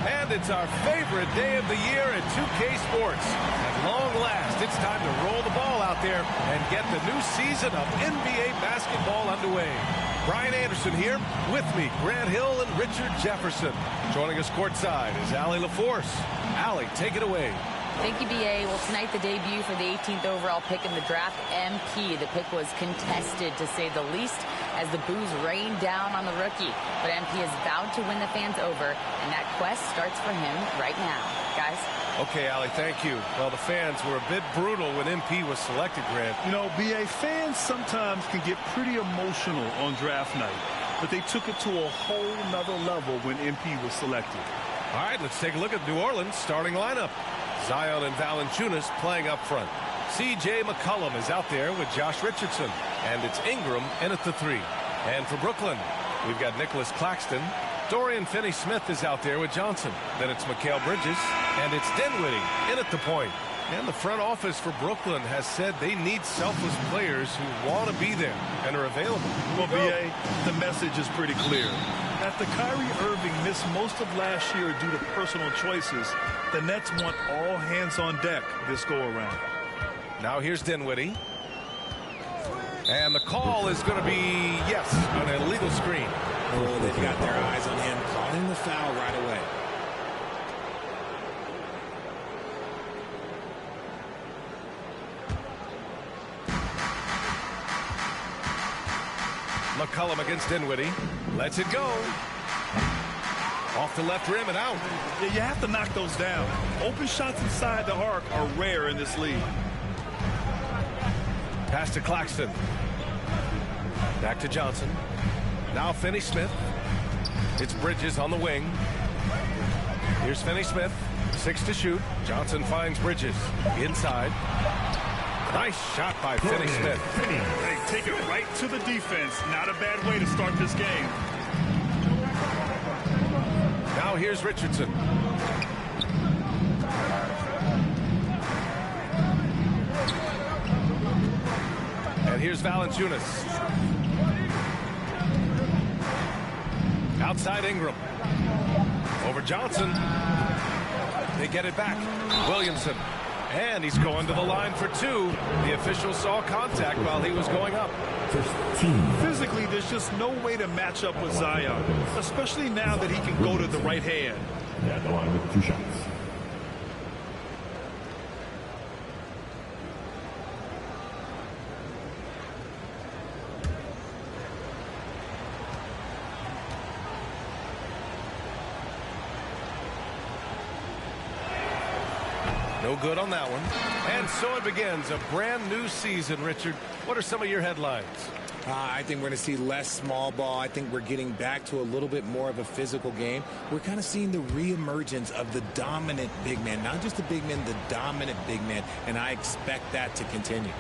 And it's our favorite day of the year at 2K Sports. At long last, it's time to roll the ball out there and get the new season of NBA basketball underway. Brian Anderson here. With me, Grant Hill and Richard Jefferson. Joining us courtside is Allie LaForce. Allie, take it away. Thank you, B.A. Well, tonight the debut for the 18th overall pick in the draft, MP. The pick was contested, to say the least, as the boos rained down on the rookie. But MP is vowed to win the fans over, and that quest starts for him right now. Guys? Okay, Allie, thank you. Well, the fans were a bit brutal when MP was selected, Grant. You know, B.A., fans sometimes can get pretty emotional on draft night, but they took it to a whole nother level when MP was selected. All right, let's take a look at New Orleans' starting lineup. Zion and Valanciunas playing up front. C.J. McCollum is out there with Josh Richardson. And it's Ingram in at the 3. And for Brooklyn, we've got Nicholas Claxton. Dorian Finney-Smith is out there with Johnson. Then it's Mikael Bridges. And it's Dinwiddie in at the point. And the front office for Brooklyn has said they need selfless players who want to be there and are available. Well, B.A., the message is pretty clear. After Kyrie Irving missed most of last year due to personal choices, the Nets want all hands on deck this go-around. Now here's Dinwiddie. And the call is going to be, yes, an illegal screen. Oh, they've got their eyes on him, calling the foul right away. McCollum against Dinwiddie. Lets it go. Off the left rim and out. Yeah, you have to knock those down. Open shots inside the arc are rare in this league. Pass to Claxton. Back to Johnson. Now Finney-Smith. It's Bridges on the wing. Here's Finney-Smith. 6 to shoot. Johnson finds Bridges. Inside. Nice shot by Finney-Smith. Hey, take it right to the defense. Not a bad way to start this game. Now here's Richardson. And here's Valanciunas. Outside Ingram. Over Johnson. They get it back. Williamson. And he's going to the line for 2. The official saw contact while he was going up. Physically, there's just no way to match up with Zion, especially now that he can go to the right hand. At the line with 2 shots. No good on that one. And so it begins, a brand new season, Richard. What are some of your headlines? I think we're going to see less small ball. I think we're getting back to a little bit more of a physical game. We're kind of seeing the reemergence of the dominant big man. Not just the big man, the dominant big man. And I expect that to continue.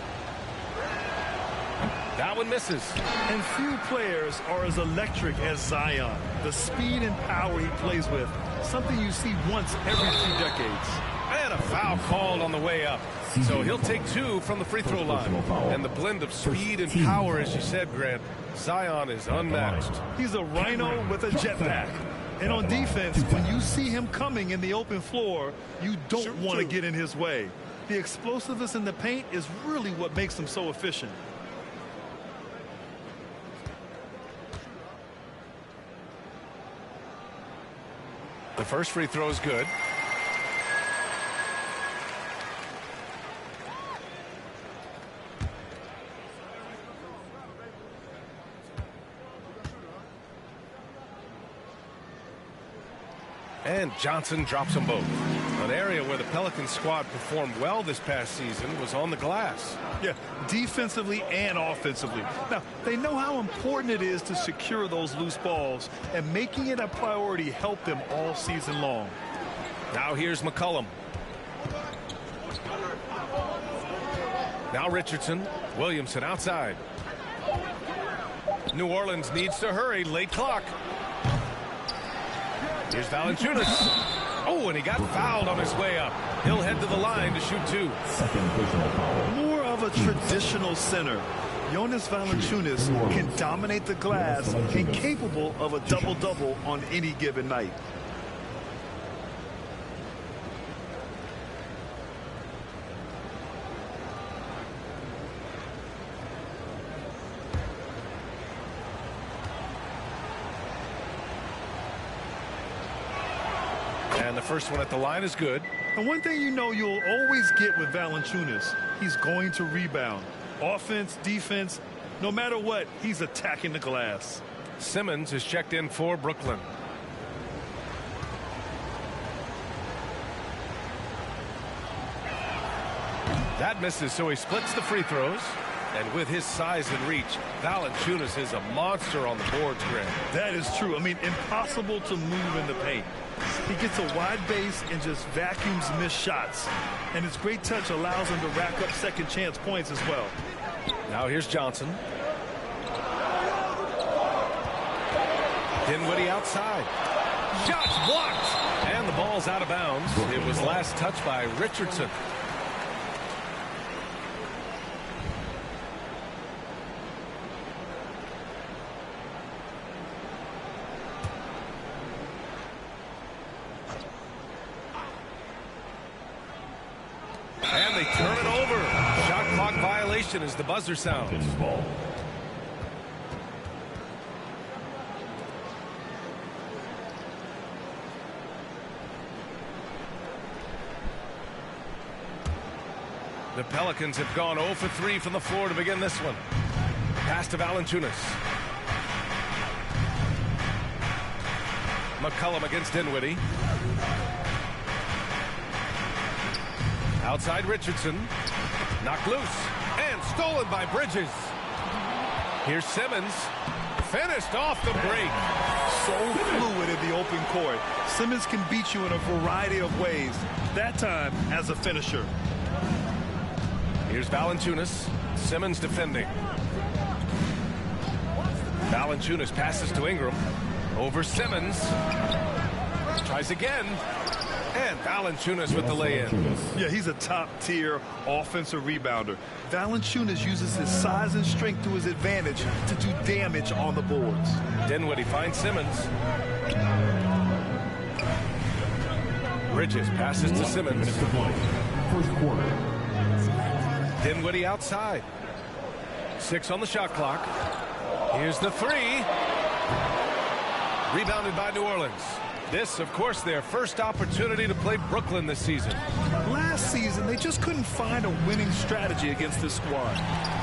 That one misses. And few players are as electric as Zion. The speed and power he plays with, something you see once every few decades. And a foul called on the way up. So he'll take 2 from the free throw line. And the blend of speed and power, as you said, Grant, Zion is unmatched. He's a rhino with a jetpack. And on defense, when you see him coming in the open floor, you don't want to get in his way. The explosiveness in the paint is really what makes him so efficient. The first free throw is good. And Johnson drops them both. An area where the Pelicans squad performed well this past season was on the glass. Yeah, defensively and offensively. Now, they know how important it is to secure those loose balls, and making it a priority helped them all season long. Now here's McCollum. Now Richardson. Williamson outside. New Orleans needs to hurry. Late clock. Here's Valanciunas. Oh, and he got fouled on his way up. He'll head to the line to shoot two. More of a traditional center. Jonas Valanciunas can dominate the glass and capable of a double-double on any given night. And the first one at the line is good. And one thing you know you'll always get with Valanciunas, he's going to rebound. Offense, defense, no matter what, he's attacking the glass. Simmons is checked in for Brooklyn. That misses, so he splits the free throws. And with his size and reach, Valanciunas is a monster on the boards, Grant. That is true. I mean, impossible to move in the paint. He gets a wide base and just vacuums missed shots. And his great touch allows him to rack up second chance points as well. Now here's Johnson. Dinwiddie outside. Shots blocked. And the ball's out of bounds. It was last touched by Richardson. And they turn it over. Shot clock violation as the buzzer sounds. The Pelicans have gone 0 for 3 from the floor to begin this one. Pass to Valanciunas. McCollum against Dinwiddie. Outside Richardson. Knocked loose. And stolen by Bridges. Here's Simmons. Finished off the break. So fluid in the open court. Simmons can beat you in a variety of ways. That time as a finisher. Here's Valanciunas. Simmons defending. Valanciunas passes to Ingram. Over Simmons. Tries again. And Valanciunas with the lay-in. Yeah, he's a top-tier offensive rebounder. Valanciunas uses his size and strength to his advantage to do damage on the boards. Dinwiddie finds Simmons. Bridges passes to Simmons. First quarter. Dinwiddie outside. 6 on the shot clock. Here's the three. Rebounded by New Orleans. This, of course, their first opportunity to play Brooklyn this season. Last season, they just couldn't find a winning strategy against this squad.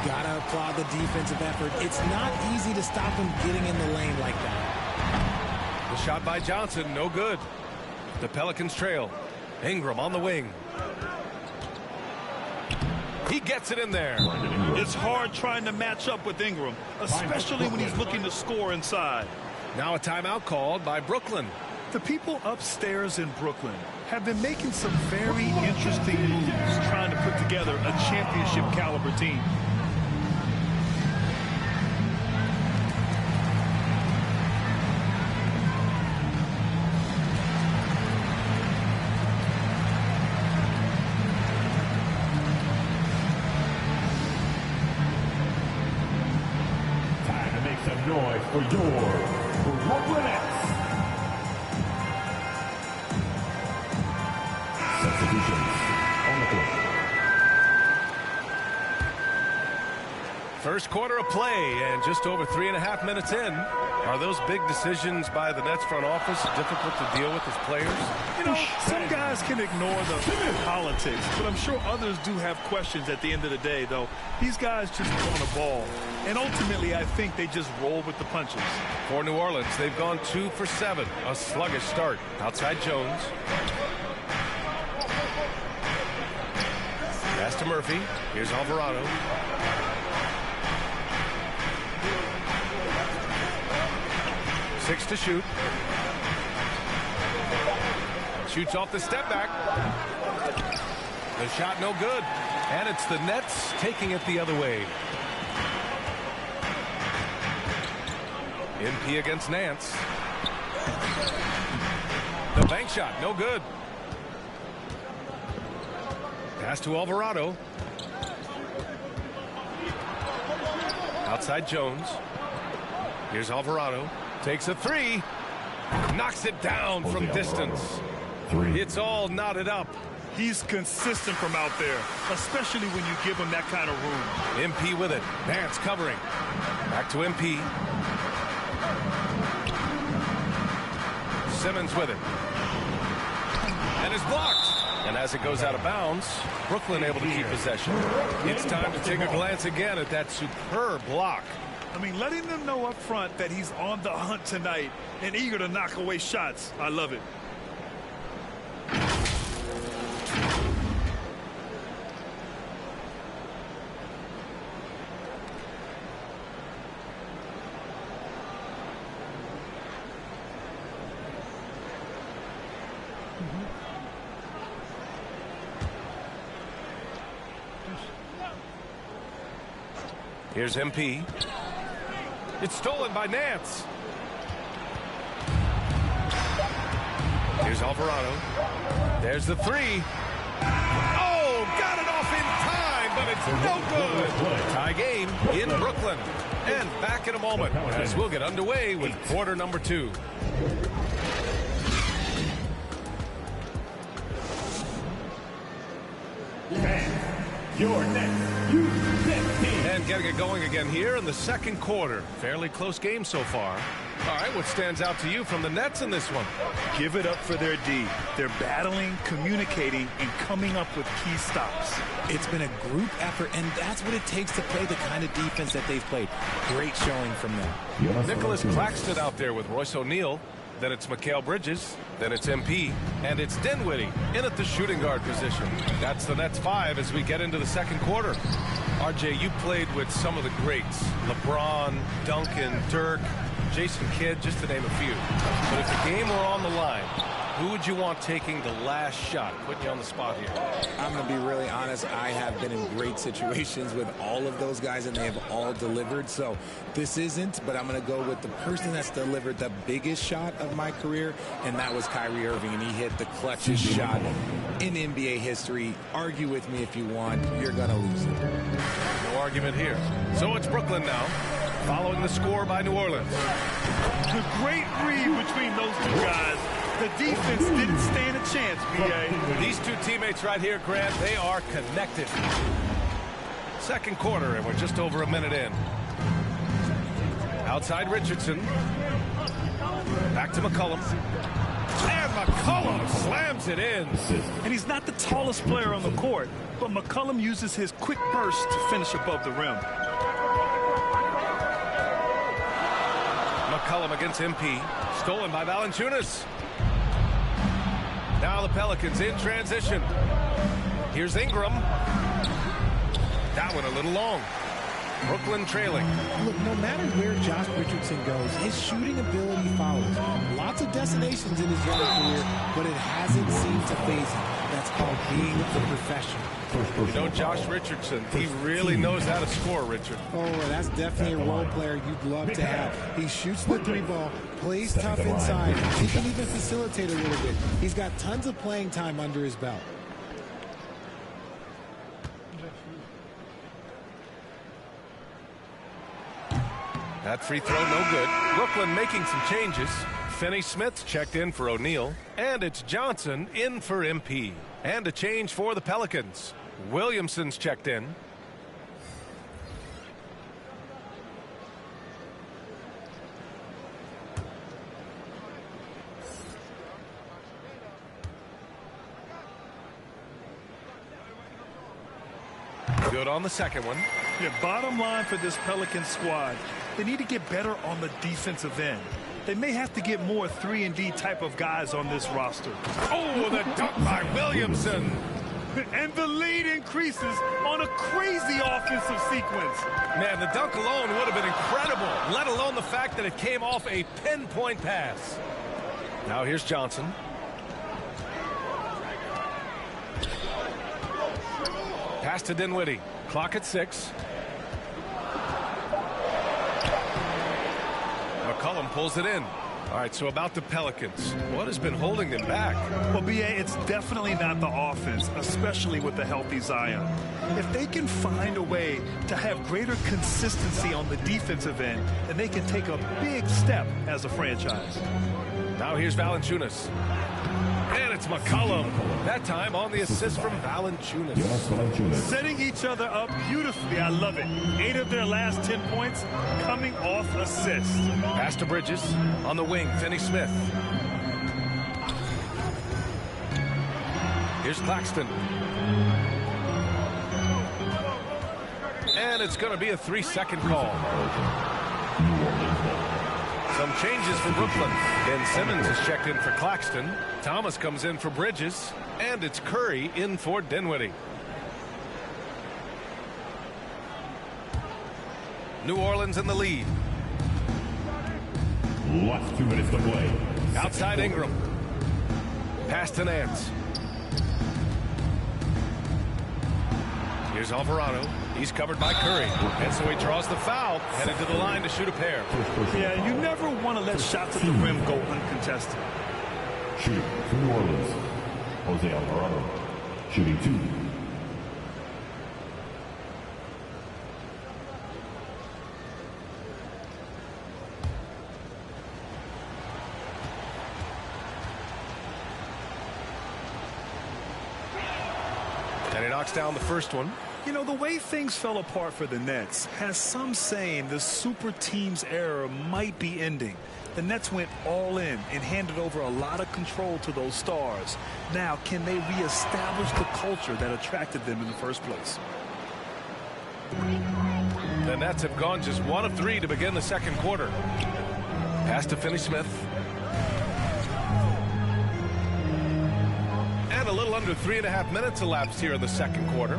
Gotta applaud the defensive effort. It's not easy to stop them getting in the lane like that. The shot by Johnson, no good. The Pelicans trail. Ingram on the wing. He gets it in there. It's hard trying to match up with Ingram, especially when he's looking to score inside. Now a timeout called by Brooklyn. The people upstairs in Brooklyn have been making some very interesting moves trying to put together a championship caliber team. Time to make some noise for your Brooklyn Nets. substitutions on the court. First quarter of play, and just over 3.5 minutes in. Are those big decisions by the Nets front office difficult to deal with as players? You know, some guys can ignore the politics, but I'm sure others do have questions at the end of the day, though. These guys just want a ball. And ultimately, I think they just roll with the punches. For New Orleans, they've gone 2 for 7. A sluggish start. Outside Jones. Pass to Murphy. Here's Alvarado. Six to shoot. Shoots off the step back. The shot no good. And it's the Nets taking it the other way. MP against Nance. The bank shot, no good. Pass to Alvarado. Outside Jones. Here's Alvarado. Takes a three. Knocks it down from distance. It's all knotted up. He's consistent from out there, especially when you give him that kind of room. MP with it. Nance covering. Back to MP. Simmons with it. And is blocked. And as it goes out of bounds, Brooklyn able to keep possession. It's time to take a glance again at that superb block. I mean, letting them know up front that he's on the hunt tonight and eager to knock away shots. I love it. Here's MP. It's stolen by Nance. Here's Alvarado. There's the three. Oh, got it off in time, but it's no good. Tie game in Brooklyn. And back in a moment as we'll get underway with quarter number 2. Your next U15. And getting it going again here in the second quarter. Fairly close game so far. All right, what stands out to you from the Nets in this one? Give it up for their D. They're battling, communicating, and coming up with key stops. It's been a group effort, and that's what it takes to play the kind of defense that they've played. Great showing from them. Nicholas Claxton out there with Royce O'Neal. Then it's Mikal Bridges. Then it's MP. And it's Dinwiddie in at the shooting guard position. That's the Nets 5 as we get into the second quarter. RJ, you played with some of the greats. LeBron, Duncan, Dirk, Jason Kidd, just to name a few. But if the game were on the line, who would you want taking the last shot? Putting you on the spot here. I'm going to be really honest. I have been in great situations with all of those guys, and they have all delivered. So this isn't, but I'm going to go with the person that's delivered the biggest shot of my career, and that was Kyrie Irving, and he hit the clutchest shot in NBA history. Argue with me if you want. You're going to lose it. No argument here. So it's Brooklyn now, following the score by New Orleans. The great read between those two guys. The defense didn't stand a chance, B.A. These two teammates right here, Grant, they are connected. Second quarter, and we're just over a minute in. Outside Richardson. Back to McCollum. And McCollum slams it in. And he's not the tallest player on the court, but McCollum uses his quick burst to finish above the rim. McCollum against MP. Stolen by Valanciunas. Now the Pelicans in transition. Here's Ingram. That one a little long. Brooklyn trailing. Look, no matter where Josh Richardson goes, his shooting ability follows. Lots of destinations in his young career, but it hasn't seemed to phase him. That's called being a professional. You know, Josh Richardson, he really knows how to score, Richard. Oh, that's definitely a role player you'd love to have. He shoots the three ball, plays tough inside. He can even facilitate a little bit. He's got tons of playing time under his belt. That free throw no good. Brooklyn making some changes. Finney Smith's checked in for O'Neal, and it's Johnson in for MP. And a change for the Pelicans. Williamson's checked in. Good on the second one. Yeah, bottom line for this Pelicans squad, they need to get better on the defensive end. They may have to get more 3-and-D type of guys on this roster. Oh, the dunk by Williamson. And the lead increases on a crazy offensive sequence. Man, the dunk alone would have been incredible, let alone the fact that it came off a pinpoint pass. Now here's Johnson. Pass to Dinwiddie. Clock at 6. McCollum pulls it in. All right, so about the Pelicans, what has been holding them back? Well, B.A., it's definitely not the offense, especially with the healthy Zion. If they can find a way to have greater consistency on the defensive end, then they can take a big step as a franchise. Now here's Valanciunas. And it's McCollum. That time on the assist from Valanciunas. Setting each other up beautifully. I love it. 8 of their last 10 points coming off assists. Pass to Bridges. On the wing, Finney Smith. Here's Claxton. And it's going to be a 3-second call. Some changes for Brooklyn. Ben Simmons is checked in for Claxton. Thomas comes in for Bridges. And it's Curry in for Dinwiddie. New Orleans in the lead. Last 2 minutes to play. Outside Ingram. Pass to Nance. Here's Alvarado. He's covered by Curry. And so he draws the foul, headed to the line to shoot a pair. Yeah, you never want to let shots at the rim go uncontested. Shooting for New Orleans, Jose Alvarado. Shooting 2. And he knocks down the first one. You know, the way things fell apart for the Nets has some saying the super team's era might be ending. The Nets went all in and handed over a lot of control to those stars. Now, can they reestablish the culture that attracted them in the first place? The Nets have gone just 1 of 3 to begin the second quarter. Pass to Finney Smith. And a little under 3.5 minutes elapsed here in the second quarter.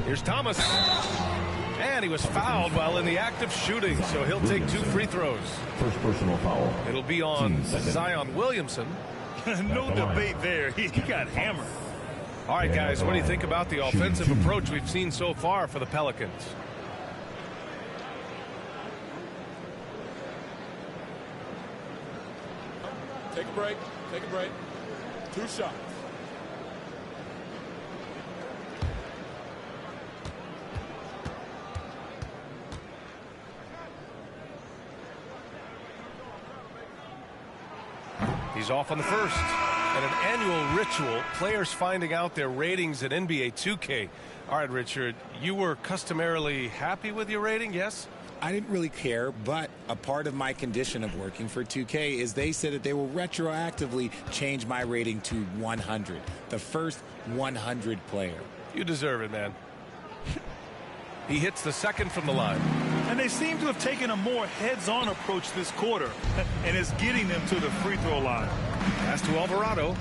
Here's Thomas. And he was fouled while in the act of shooting, so he'll take 2 free throws. First personal foul. It'll be on Zion Williamson. No debate there. He got hammered. All right, guys, what do you think about the offensive approach we've seen so far for the Pelicans? Take a break. Take a break. 2 shots. He's off on the first. And an annual ritual, players finding out their ratings at NBA 2K. All right, Richard, you were customarily happy with your rating, yes? I didn't really care, but a part of my condition of working for 2K is they said that they will retroactively change my rating to 100, the first 100 player. You deserve it, man. He hits the second from the line. And they seem to have taken a more heads-on approach this quarter, and it's getting them to the free throw line. Pass to Alvarado.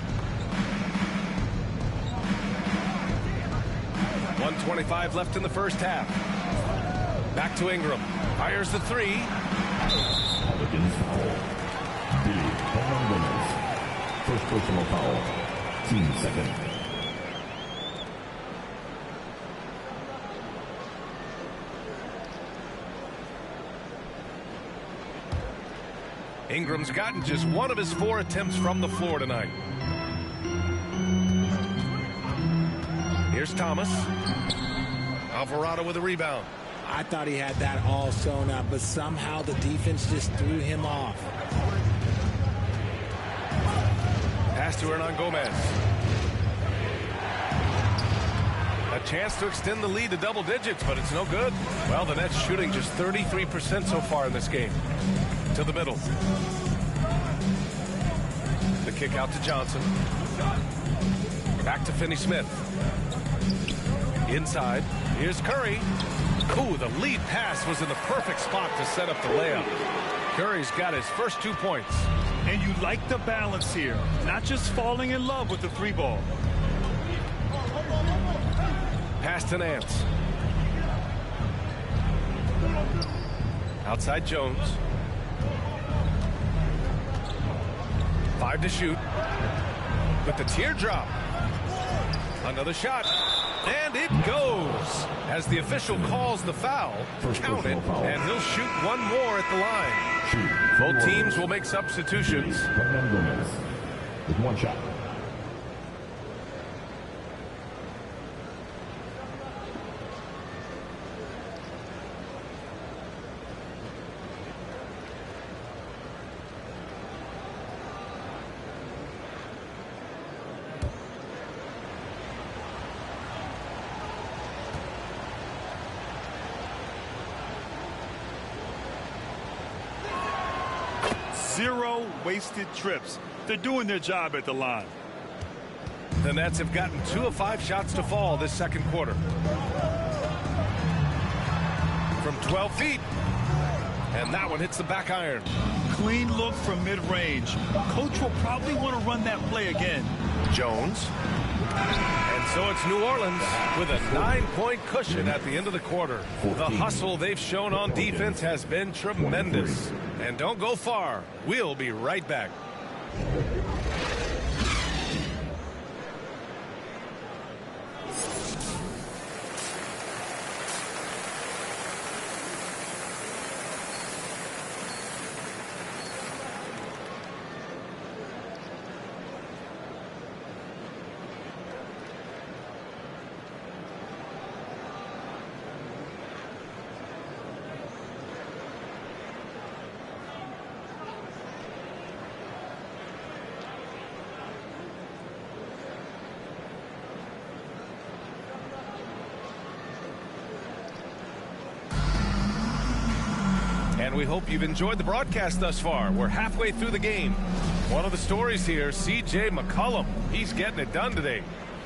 1:25 left in the first half. Back to Ingram. Fires the 3. Pelicans foul. Billy Hernandez. First personal foul. Team second. Ingram's gotten just 1 of his 4 attempts from the floor tonight. Here's Thomas. Alvarado with a rebound. I thought he had that all sewn up, but somehow the defense just threw him off. Pass to Hernan Gomez. A chance to extend the lead to double digits, but it's no good. Well, the Nets shooting just 33% so far in this game. To the middle. The kick out to Johnson. Back to Finney-Smith. Inside. Here's Curry. Ooh, the lead pass was in the perfect spot to set up the layup. Curry's got his first 2 points. And you like the balance here. Not just falling in love with the 3-ball. Pass to Nance. Outside Jones. 5 to shoot. With the teardrop. Another shot. And it goes. As the official calls the foul, count it, and he'll shoot one more at the line. Both teams will make substitutions. With one shot. Zero wasted trips. They're doing their job at the line. The Nets have gotten 2 of 5 shots to fall this second quarter. From 12 feet. And that one hits the back iron. Clean look from mid-range. Coach will probably want to run that play again. Jones. And so it's New Orleans with a 9-point cushion at the end of the quarter. The hustle they've shown on defense has been tremendous. And don't go far. We'll be right back. And we hope you've enjoyed the broadcast thus far. We're halfway through the game. One of the stories here, C.J. McCollum. He's getting it done today.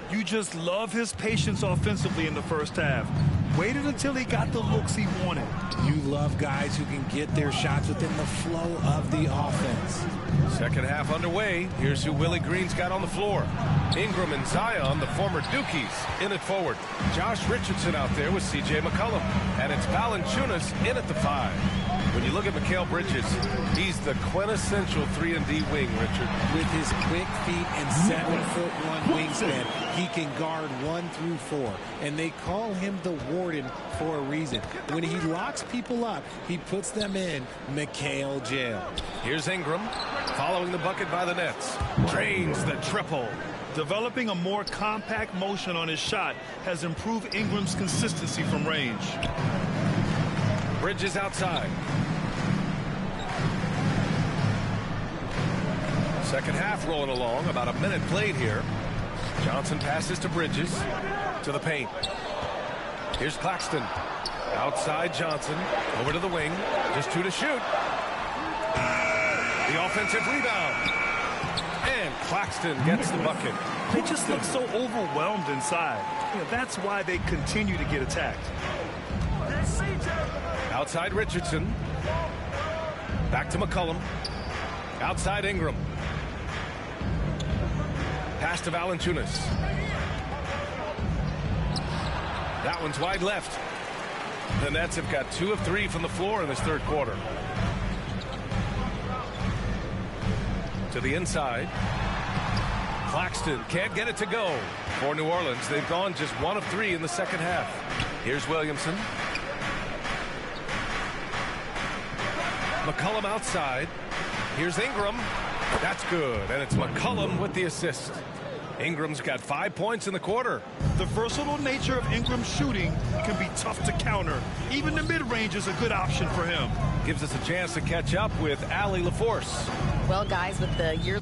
You just love his patience offensively in the first half. Waited until he got the looks he wanted. You love guys who can get their shots within the flow of the offense. Second half underway. Here's who Willie Green's got on the floor. Ingram and Zion, the former Dukies, in at forward. Josh Richardson out there with C.J. McCollum. And it's Valanciunas in at the 5. When you look at Mikal Bridges, he's the quintessential 3-and-D wing, Richard. With his quick feet and 7'1" wingspan, he can guard 1 through 4. And they call him the Warden for a reason. When he locks people up, he puts them in Mikal jail. Here's Ingram, following the bucket by the Nets. Drains the triple. Developing a more compact motion on his shot has improved Ingram's consistency from range. Bridges outside. Second half rolling along. About a minute played here. Johnson passes to Bridges. To the paint. Here's Claxton. Outside Johnson. Over to the wing. Just 2 to shoot. The offensive rebound. And Claxton gets the bucket. They just look so overwhelmed inside. That's why they continue to get attacked. Outside Richardson. Back to McCollum. Outside Ingram. Pass to Valanciunas. That one's wide left. The Nets have got 2 of 3 from the floor in this third quarter. To the inside. Claxton can't get it to go. For New Orleans, they've gone just 1 of 3 in the second half. Here's Williamson. McCollum outside. Here's Ingram. That's good. And it's McCollum with the assist. Ingram's got 5 points in the quarter. The versatile nature of Ingram's shooting can be tough to counter. Even the mid-range is a good option for him. Gives us a chance to catch up with Allie LaForce. Well, guys, with the year.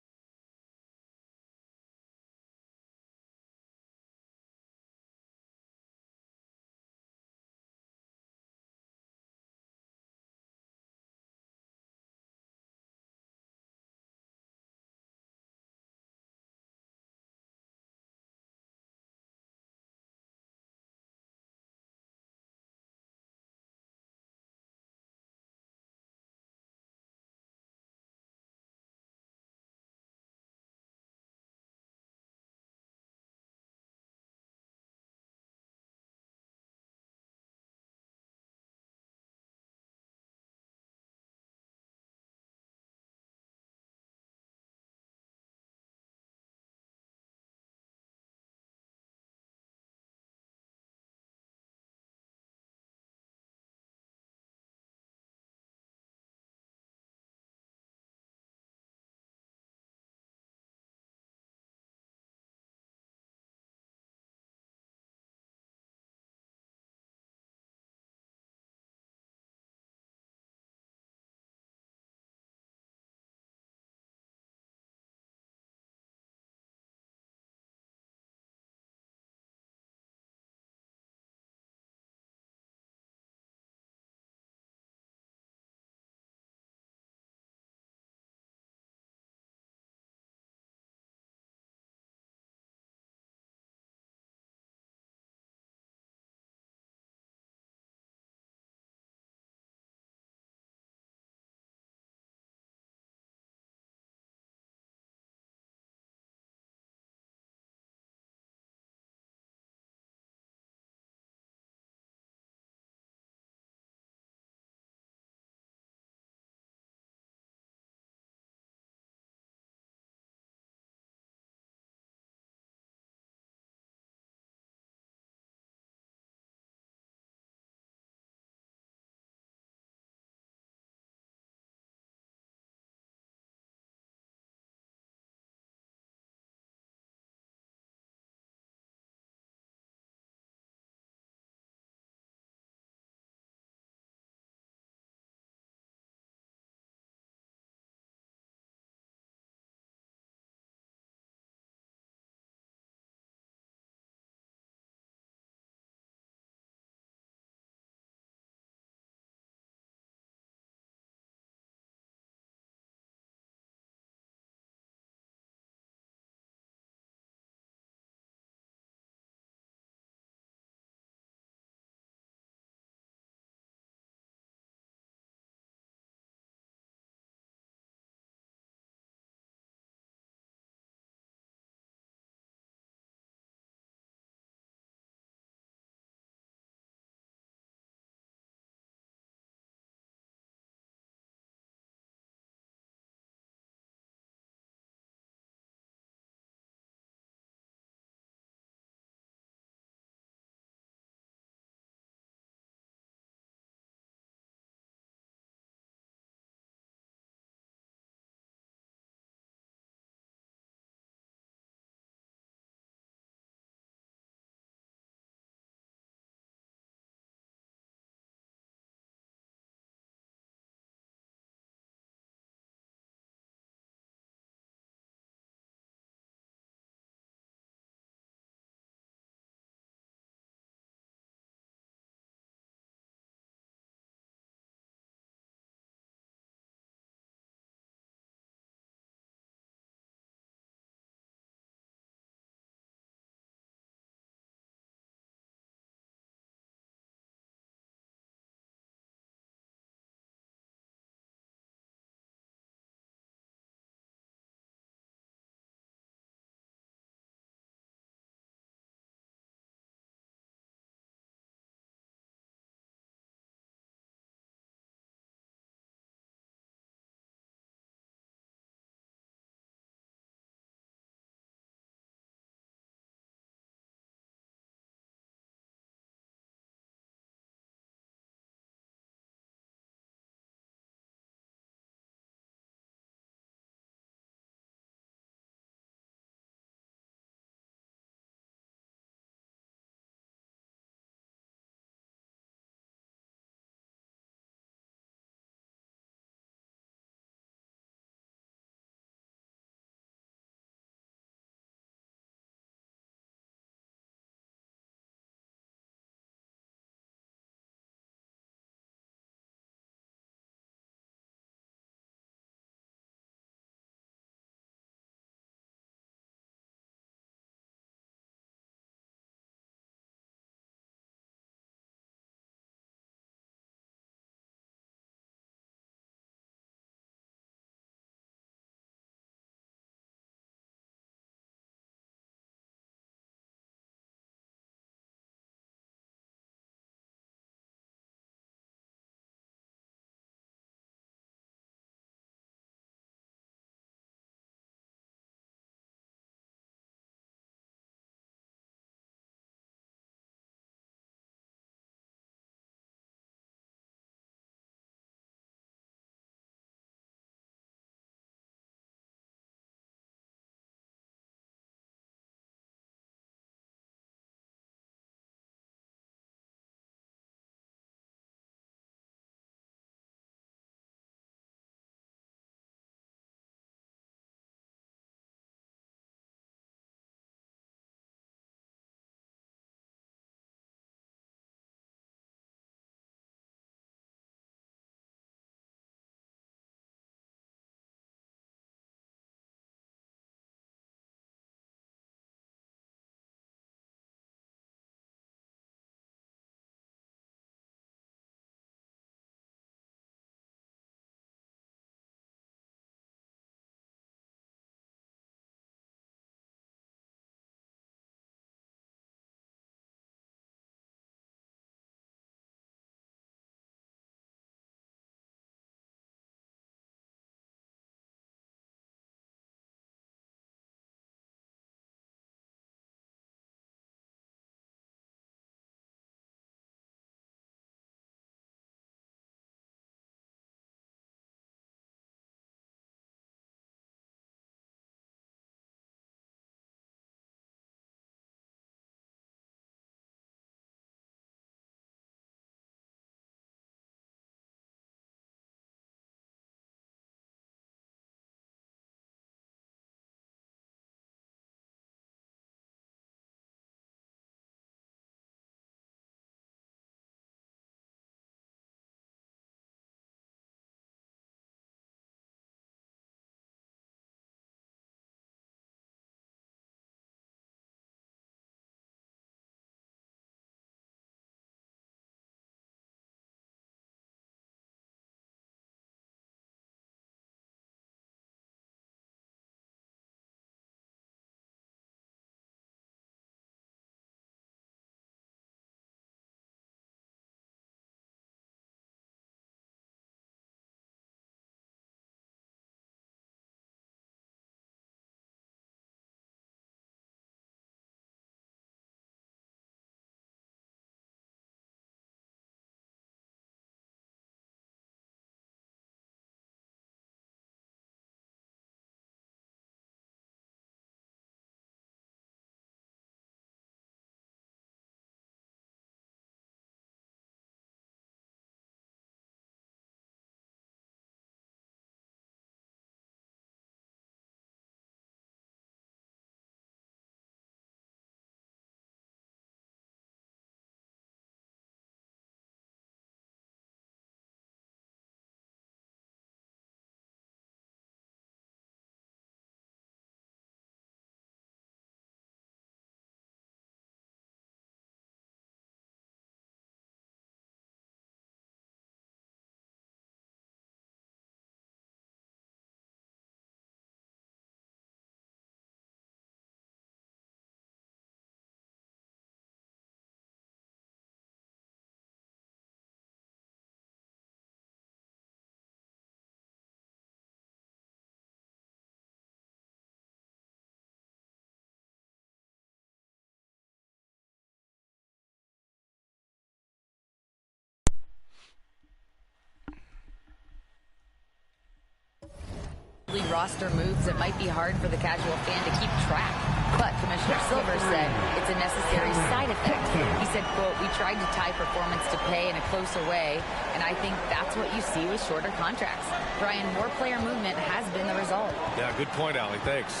roster moves that might be hard for the casual fan to keep track. But Commissioner Silver said it's a necessary side effect. He said, quote, "We tried to tie performance to pay in a closer way, and I think that's what you see with shorter contracts." Brian, more player movement has been the result. Yeah, good point, Allie. Thanks.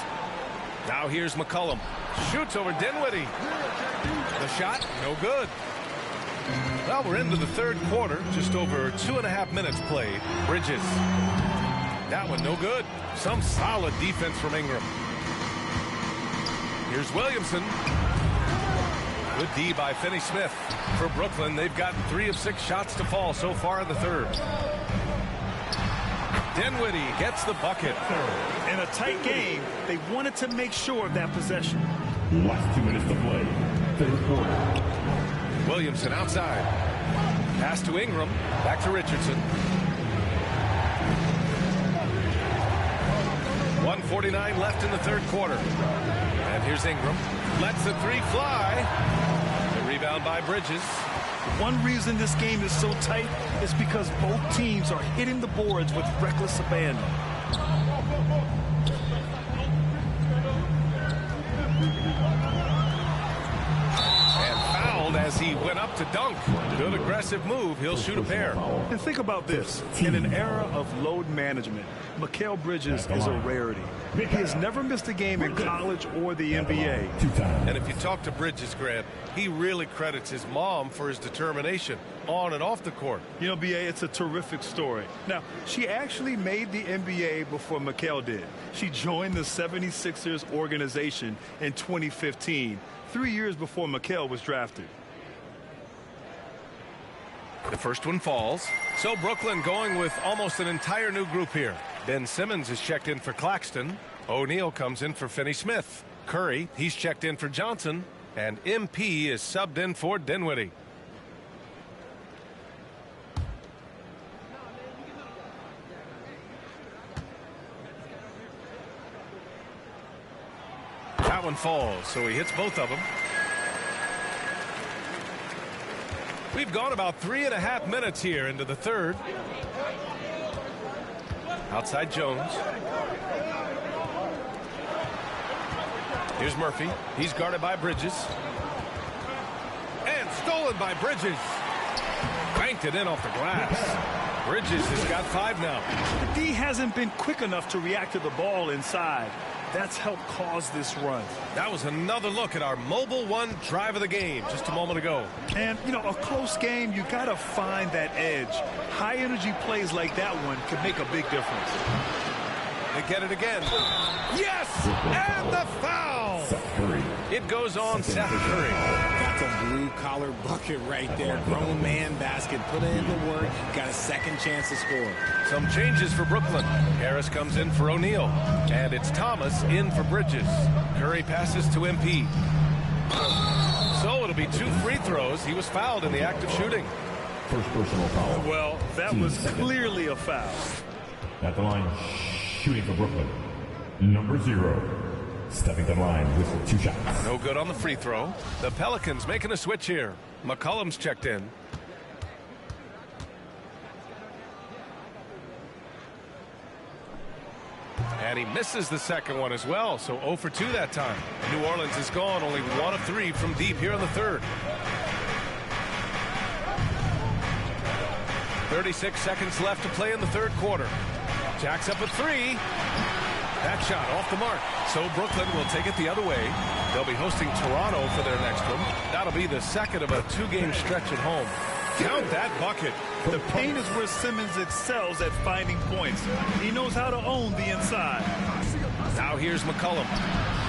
Now here's McCollum. Shoots over Dinwiddie. The shot, no good. Well, we're into the third quarter. Just over 2.5 minutes played. Bridges. That one, no good. Some solid defense from Ingram. Here's Williamson. Good D by Finney-Smith. For Brooklyn, they've gotten 3 of 6 shots to fall so far in the third. Dinwiddie gets the bucket. In a tight game, they wanted to make sure of that possession. Last 2 minutes to play. Third quarter. Williamson outside. Pass to Ingram. Back to Richardson. 1:49 left in the third quarter. And here's Ingram. Lets the three fly. The rebound by Bridges. One reason this game is so tight is because both teams are hitting the boards with reckless abandon. As he went up to dunk. Good aggressive move. He'll shoot a pair. And think about this. In an era of load management, Mikal Bridges is a rarity. He has never missed a game in college or the NBA. And if you talk to Bridges, Grant, he really credits his mom for his determination on and off the court. You know, B.A., it's a terrific story. Now, she actually made the NBA before Mikal did. She joined the 76ers organization in 2015, 3 years before Mikal was drafted. The first one falls. So Brooklyn going with almost an entire new group here. Ben Simmons is checked in for Claxton. O'Neal comes in for Finney-Smith. Curry, he's checked in for Johnson. And MP is subbed in for Dinwiddie. That one falls, so he hits both of them. We've gone about 3.5 minutes here into the third. Outside Jones. Here's Murphy. He's guarded by Bridges. And stolen by Bridges. Banked it in off the glass. Bridges has got 5 now. The D hasn't been quick enough to react to the ball inside. That's helped cause this run. That was another look at our Mobile One drive of the game just a moment ago. And, you know, a close game, you got to find that edge. High-energy plays like that one can make a big difference. They get it again. Yes! And the foul! It goes on Seth Curry. That's a blue-collar bucket right there. Grown man basket. Put in the work. Got a second chance to score. Some changes for Brooklyn. Harris comes in for O'Neal. And it's Thomas in for Bridges. Curry passes to MP. So it'll be 2 free throws. He was fouled in the act of shooting. First personal foul. Well, that was clearly a foul. At the line, shooting for Brooklyn, number 0. Stepping to the line with 2 shots. No good on the free throw. The Pelicans making a switch here. McCollum's checked in. And he misses the second one as well, so 0 for 2 that time. New Orleans is gone, only 1 of 3 from deep here in the third. 36 seconds left to play in the third quarter. Jacks up a 3. That shot off the mark. So Brooklyn will take it the other way. They'll be hosting Toronto for their next one. That'll be the second of a 2-game stretch at home. Count that bucket. The paint is where Simmons excels at finding points. He knows how to own the inside. Now here's McCollum.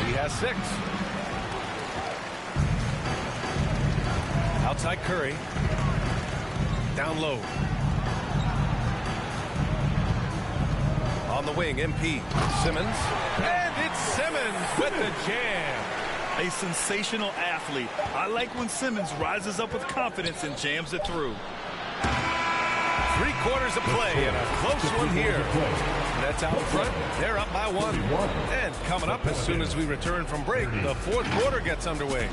He has 6. Outside Curry. Down low. On the wing, MP. Simmons. And it's Simmons with the jam. A sensational athlete. I like when Simmons rises up with confidence and jams it through. 3 quarters of play and a close one here. That's out front. They're up by 1. And coming up as soon as we return from break, the fourth quarter gets underway.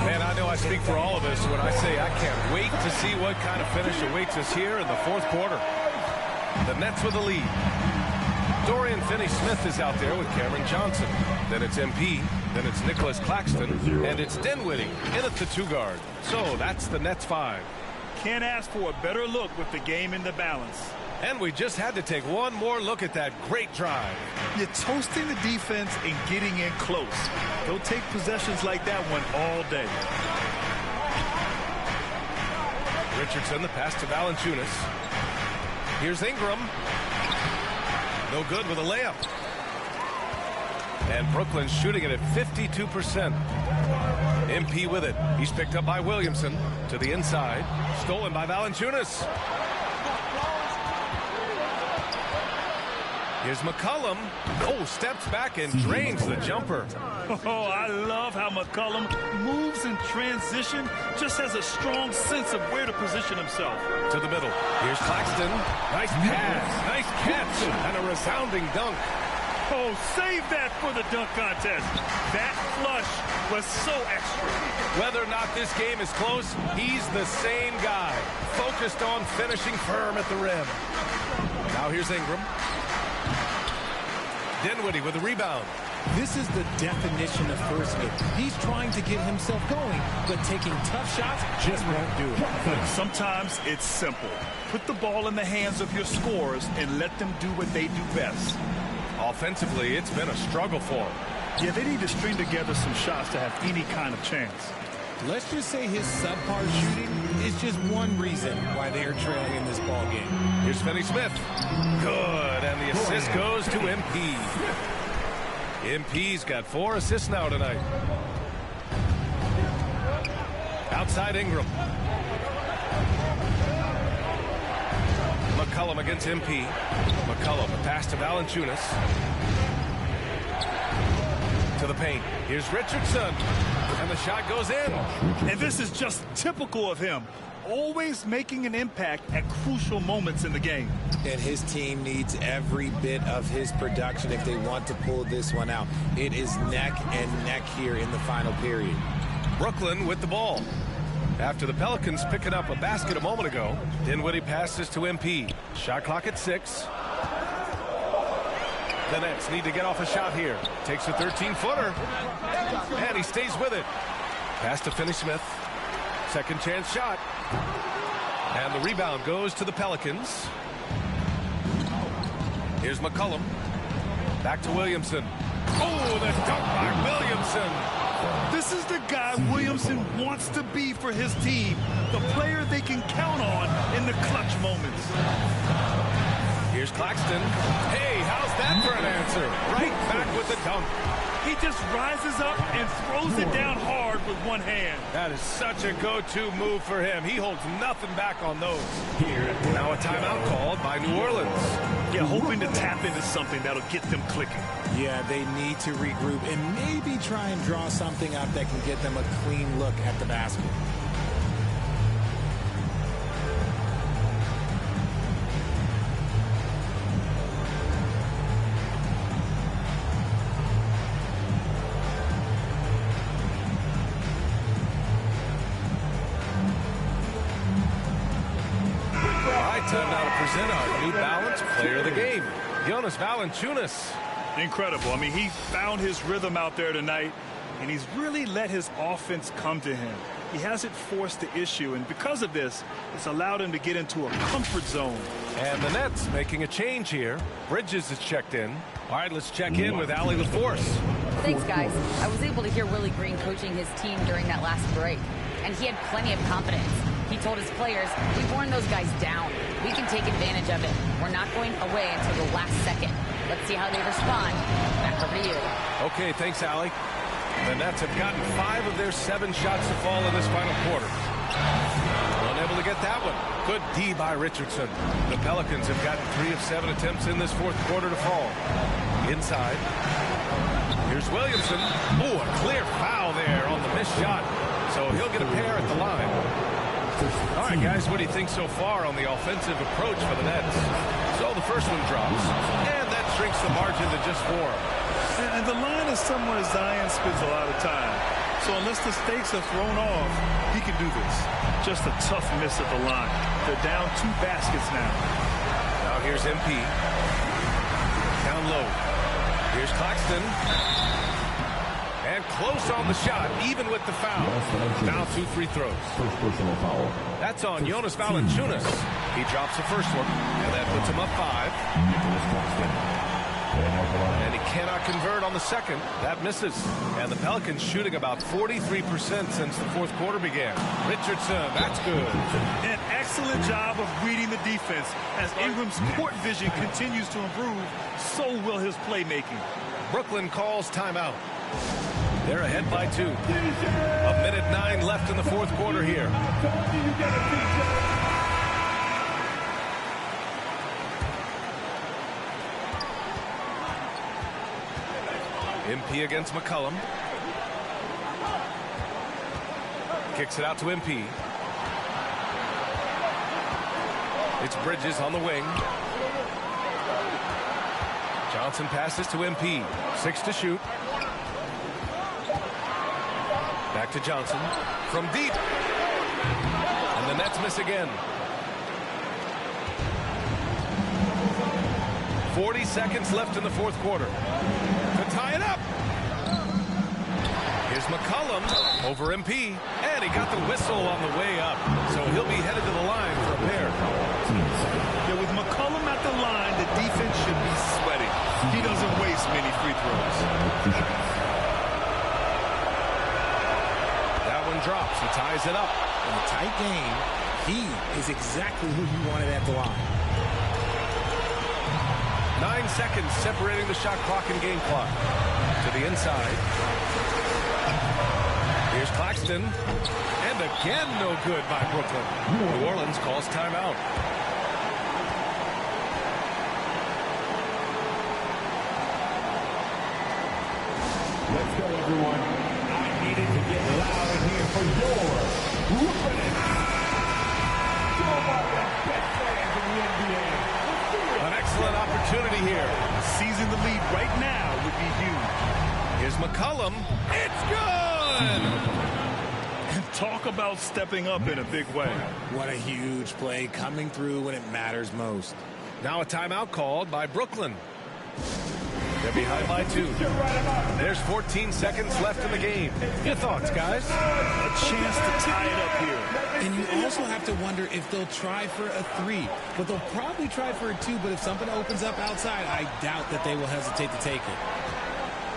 Man, I know I speak for all of us when I say I can't wait to see what kind of finish awaits us here in the fourth quarter. The Nets with the lead. Dorian Finney-Smith is out there with Cameron Johnson. Then it's MP. Then it's Nicholas Claxton. And it's Dinwiddie in at the 2 guard. So that's the Nets 5. Can't ask for a better look with the game in the balance. And we just had to take one more look at that great drive. You're toasting the defense and getting in close. They'll take possessions like that one all day. Richardson, the pass to Valanciunas. Here's Ingram. No good with a layup. And Brooklyn's shooting it at 52%. MP with it. He's picked up by Williamson to the inside. Stolen by Valanciunas. Here's McCollum. Oh, steps back and drains the jumper. Oh, I love how McCollum moves in transition, just has a strong sense of where to position himself. To the middle. Here's Claxton. Nice pass. Nice catch. And a resounding dunk. Oh, save that for the dunk contest. That flush was so extra. Whether or not this game is close, he's the same guy. Focused on finishing firm at the rim. Now here's Ingram. Dinwiddie with the rebound. This is the definition of first hit. He's trying to get himself going, but taking tough shots just won't do it. Sometimes it's simple. Put the ball in the hands of your scorers and let them do what they do best. Offensively, it's been a struggle for him. Yeah, they need to string together some shots to have any kind of chance. Let's just say his subpar shooting is just one reason why they are trailing in this ball game. Here's Finney-Smith. Good, and the assist goes to MP. MP's got 4 assists now tonight. Outside Ingram. McCollum against MP. McCollum, a pass to Valanciunas. To the paint. Here's Richardson. And the shot goes in. And this is just typical of him. Always making an impact at crucial moments in the game. And his team needs every bit of his production if they want to pull this one out. It is neck and neck here in the final period. Brooklyn with the ball. After the Pelicans picking up a basket a moment ago, Dinwiddie passes to MP. Shot clock at 6. The Nets need to get off a shot here. Takes a 13-footer. And he stays with it. Pass to Finney-Smith. Second chance shot. And the rebound goes to the Pelicans. Here's McCollum. Back to Williamson. Oh, the dunk by Williamson. This is the guy Williamson wants to be for his team. The player they can count on in the clutch moments. Here's Claxton. Hey, how's that for an answer? Right back with the dunk. He just rises up and throws it down hard with one hand. That is such a go-to move for him. He holds nothing back on those. Now a timeout called by New Orleans. Yeah, hoping to tap into something that'll get them clicking. Yeah, they need to regroup and maybe try and draw something up that can get them a clean look at the basket. Time now to present our New Balance Player of the Game, Jonas Valanciunas. Incredible. I mean, he found his rhythm out there tonight, and he's really let his offense come to him. He hasn't forced the issue, and because of this, it's allowed him to get into a comfort zone. And the Nets making a change here. Bridges is checked in. All right, let's check in with Allie LaForce. Thanks, guys. I was able to hear Willie Green coaching his team during that last break, and he had plenty of confidence. He told his players, we've worn those guys down. We can take advantage of it. We're not going away until the last second. Let's see how they respond. Back over to you. Okay, thanks, Allie. The Nets have gotten 5 of their 7 shots to fall in this final quarter. Unable to get that one. Good D by Richardson. The Pelicans have gotten 3 of 7 attempts in this fourth quarter to fall. Inside. Here's Williamson. Oh, a clear foul there on the missed shot. So he'll get a pair at the line. All right, guys, what do you think so far on the offensive approach for the Nets? So the first one drops, and that shrinks the margin to just 4. And the line is somewhere Zion spends a lot of time. So unless the stakes are thrown off, he can do this. Just a tough miss at the line. They're down 2 baskets now. Now here's MP. Down low. Here's Claxton. And close on the shot, even with the foul. Now 2 free throws. First personal foul. That's on Jonas Valanciunas. He drops the first one, and that puts him up 5. And he cannot convert on the second. That misses. And the Pelicans shooting about 43% since the fourth quarter began. Richardson, that's good. An excellent job of reading the defense. As Ingram's court vision continues to improve, so will his playmaking. Brooklyn calls timeout. They're ahead by 2. 1:09 left in the fourth quarter here. MP against McCollum. Kicks it out to MP. It's Bridges on the wing. Johnson passes to MP. 6 to shoot. Back to Johnson. From deep. And the Nets miss again. 40 seconds left in the fourth quarter. To tie it up. Here's McCollum over MP. And he got the whistle on the way up. So he'll be headed to the line for a pair. Yeah, with McCollum at the line, the defense should be sweating. He doesn't waste many free throws. That one drops. He ties it up. In a tight game, he is exactly who you wanted at the line. 9 seconds separating the shot clock and game clock. To the inside. Here's Claxton. And again, no good by Brooklyn. New Orleans calls timeout. Let's go, everyone. I needed to get loud in here for your Brooklyn Nets. Joe Biden, best fans in the NBA. An excellent opportunity here. Seizing the lead right now would be huge. Here's McCollum. It's good! And talk about stepping up in a big way. What a huge play, coming through when it matters most. Now a timeout called by Brooklyn. They're behind by 2. There's 14 seconds left in the game. Your thoughts, guys? A chance to tie it up here. And you also have to wonder if they'll try for a 3. But they'll probably try for a 2. But if something opens up outside, I doubt that they will hesitate to take it.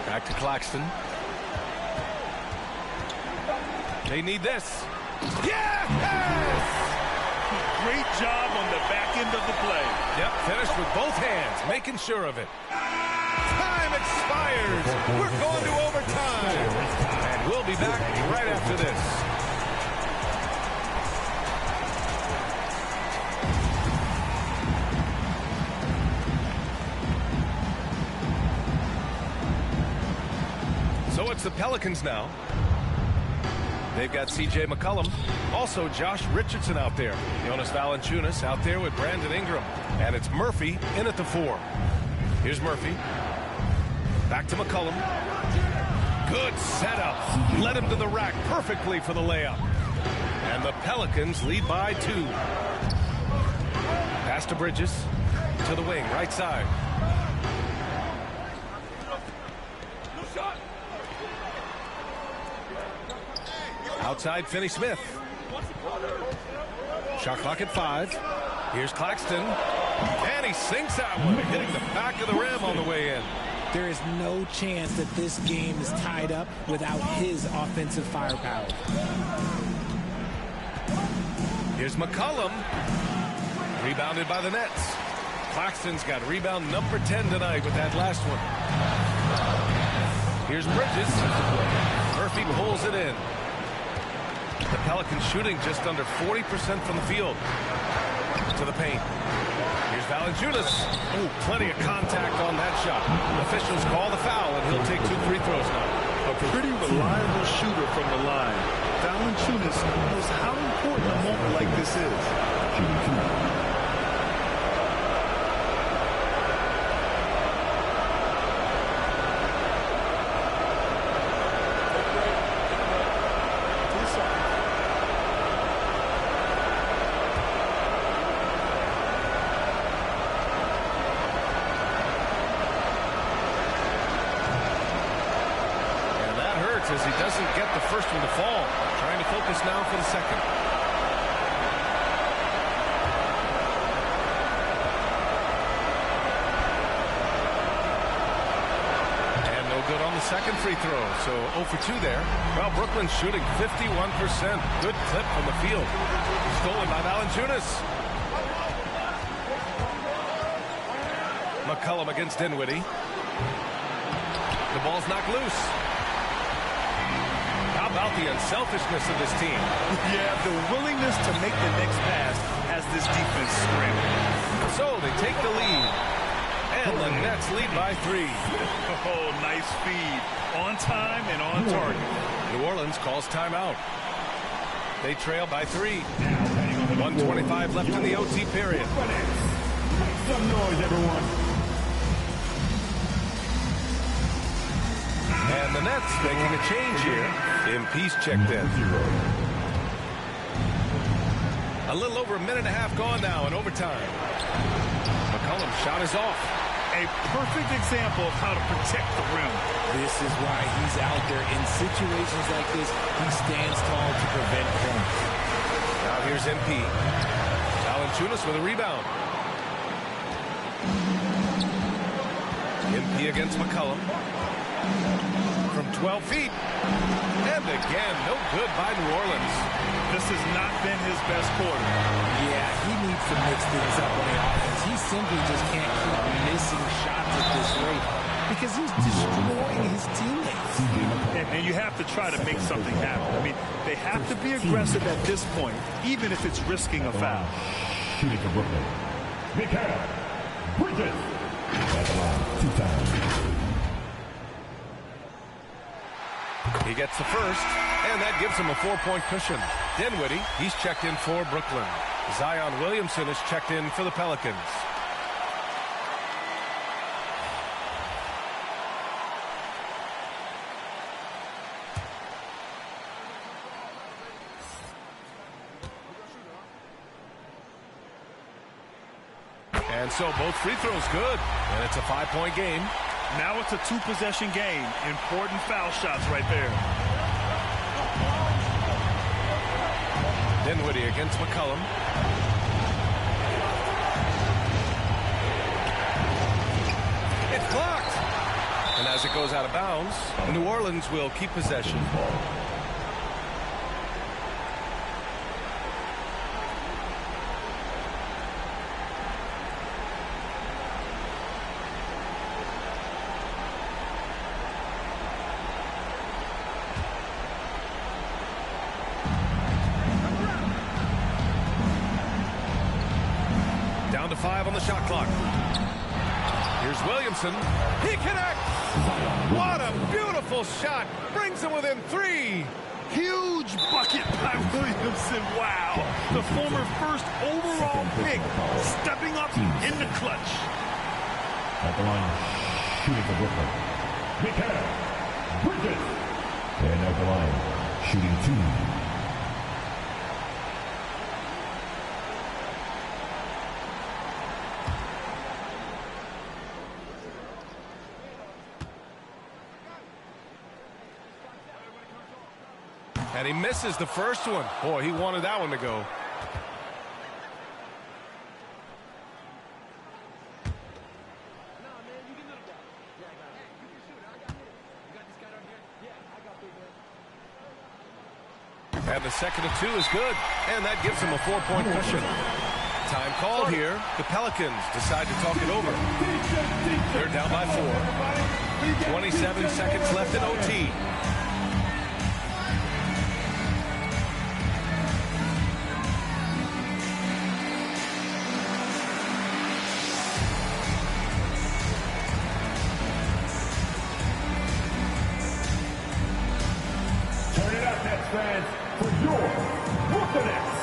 Back to Claxton. They need this. Yes! Great job on the back end of the play. Yep, finished with both hands, making sure of it. Time expires. We're going to overtime. And we'll be back right after this. So it's the Pelicans now. They've got C.J. McCollum, also Josh Richardson out there. Jonas Valanciunas out there with Brandon Ingram. And it's Murphy in at the 4. Here's Murphy. Back to McCollum. Good setup. Led him to the rack perfectly for the layup. And the Pelicans lead by 2. Pass to Bridges. To the wing, right side. Outside, Finney-Smith. Shot clock at 5. Here's Claxton. And he sinks that one, hitting the back of the rim on the way in. There is no chance that this game is tied up without his offensive firepower. Here's McCollum. Rebounded by the Nets. Claxton's got rebound number 10 tonight with that last one. Here's Bridges. Murphy pulls it in. The Pelicans shooting just under 40% from the field. To the paint. Here's Valanciunas. Ooh, plenty of contact on that shot. Officials call the foul, and he'll take 2 free throws now. A pretty reliable shooter from the line. Valanciunas knows how important a moment like this is. as he doesn't get the first one to fall. Trying to focus now for the second. And no good on the second free throw, so 0 for 2 there. Well, Brooklyn's shooting 51%. Good clip from the field. Stolen by Valanciunas. McCollum against Dinwiddie. The ball's knocked loose. How about the unselfishness of this team? Yeah, the willingness to make the next pass has this defense scrambling. So they take the lead. And the Nets lead by 3. Oh, nice feed. On time and on target. New Orleans calls timeout. They trail by 3. 1:25 left in the OT period. Make some noise, everyone. And the Nets making a change here. MP's checked in. A little over a minute and a half gone now in overtime. McCollum's shot is off. A perfect example of how to protect the rim. This is why he's out there in situations like this. He stands tall to prevent points. Now here's MP. Valanciunas with a rebound. MP against McCollum. From 12 feet. And again, no good by New Orleans. This has not been his best quarter. Yeah, he needs to mix things up on the offense. He simply just can't keep missing shots at this rate because he's destroying his teammates. And you have to try to make something happen. I mean, they have to be aggressive at this point, even if it's risking a foul. Shooting for Brooklyn. MyCareer. Bridges. At the line, 2 times. He gets the first, and that gives him a 4-point cushion. Dinwiddie, he's checked in for Brooklyn. Zion Williamson is checked in for the Pelicans. And so both free throws good, and it's a 5-point game. Now it's a 2-possession game. Important foul shots right there. Dinwiddie against McCollum. It's blocked. And as it goes out of bounds, New Orleans will keep possession. Down to 5 on the shot clock. Here's Williamson. He connects. What a beautiful shot. Brings him within 3. Huge bucket by Williamson. Wow. The former first overall pick stepping up in the clutch. At the line, shooting for Brooklyn. MyCareer. Bridges. And at the line, shooting 2. And he misses the first one. Boy, he wanted that one to go. And the second of 2 is good. And that gives him a 4-point cushion. Time called here. The Pelicans decide to talk it over. They're down by 4. 27 seconds left in OT. Turn it up, Nets fans, for your Brooklyn Nets.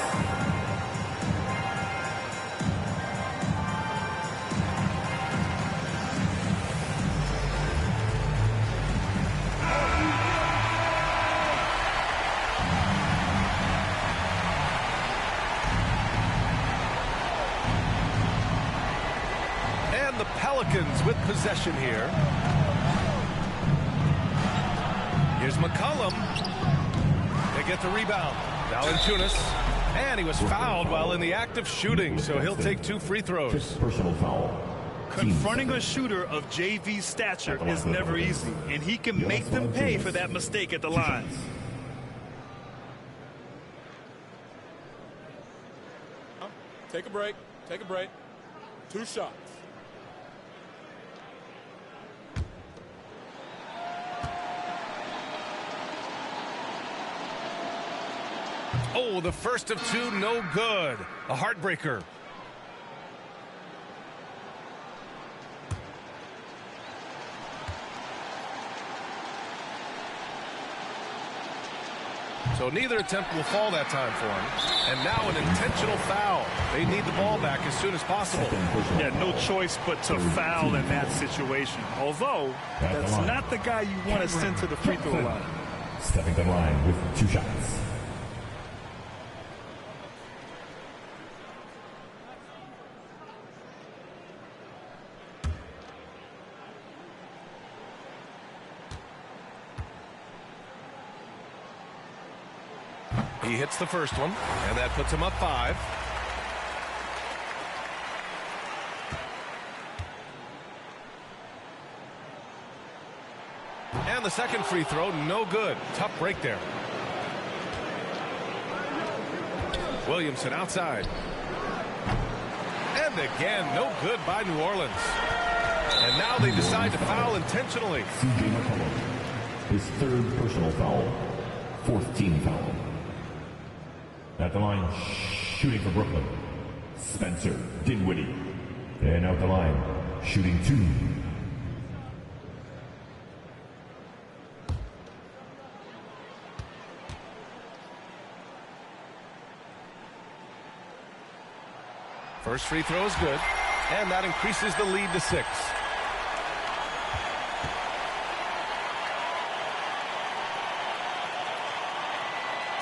And the Pelicans with possession here. Here's McCollum. They get the rebound. Valanciunas. And he was fouled while in the act of shooting, so he'll take 2 free throws. Personal foul. Confronting a shooter of JV stature is never easy, and he can make them pay for that mistake at the line. Take a break. Take a break. 2 shots. Oh, the first of 2, no good. A heartbreaker. So neither attempt will fall that time for him. And now an intentional foul. They need the ball back as soon as possible. Yeah, no choice but to foul in that situation. Although, that's not the guy you want to send to the free throw line. Stepping to the line with 2 shots. He hits the first one, and that puts him up 5. And the second free throw, no good. Tough break there. Williamson outside. And again, no good by New Orleans. And now they decide to foul intentionally. C.J. McCollum, his 3rd personal foul, 4th team foul. At the line, shooting for Brooklyn, Spencer Dinwiddie. And out the line, shooting 2. First free throw is good, and that increases the lead to 6.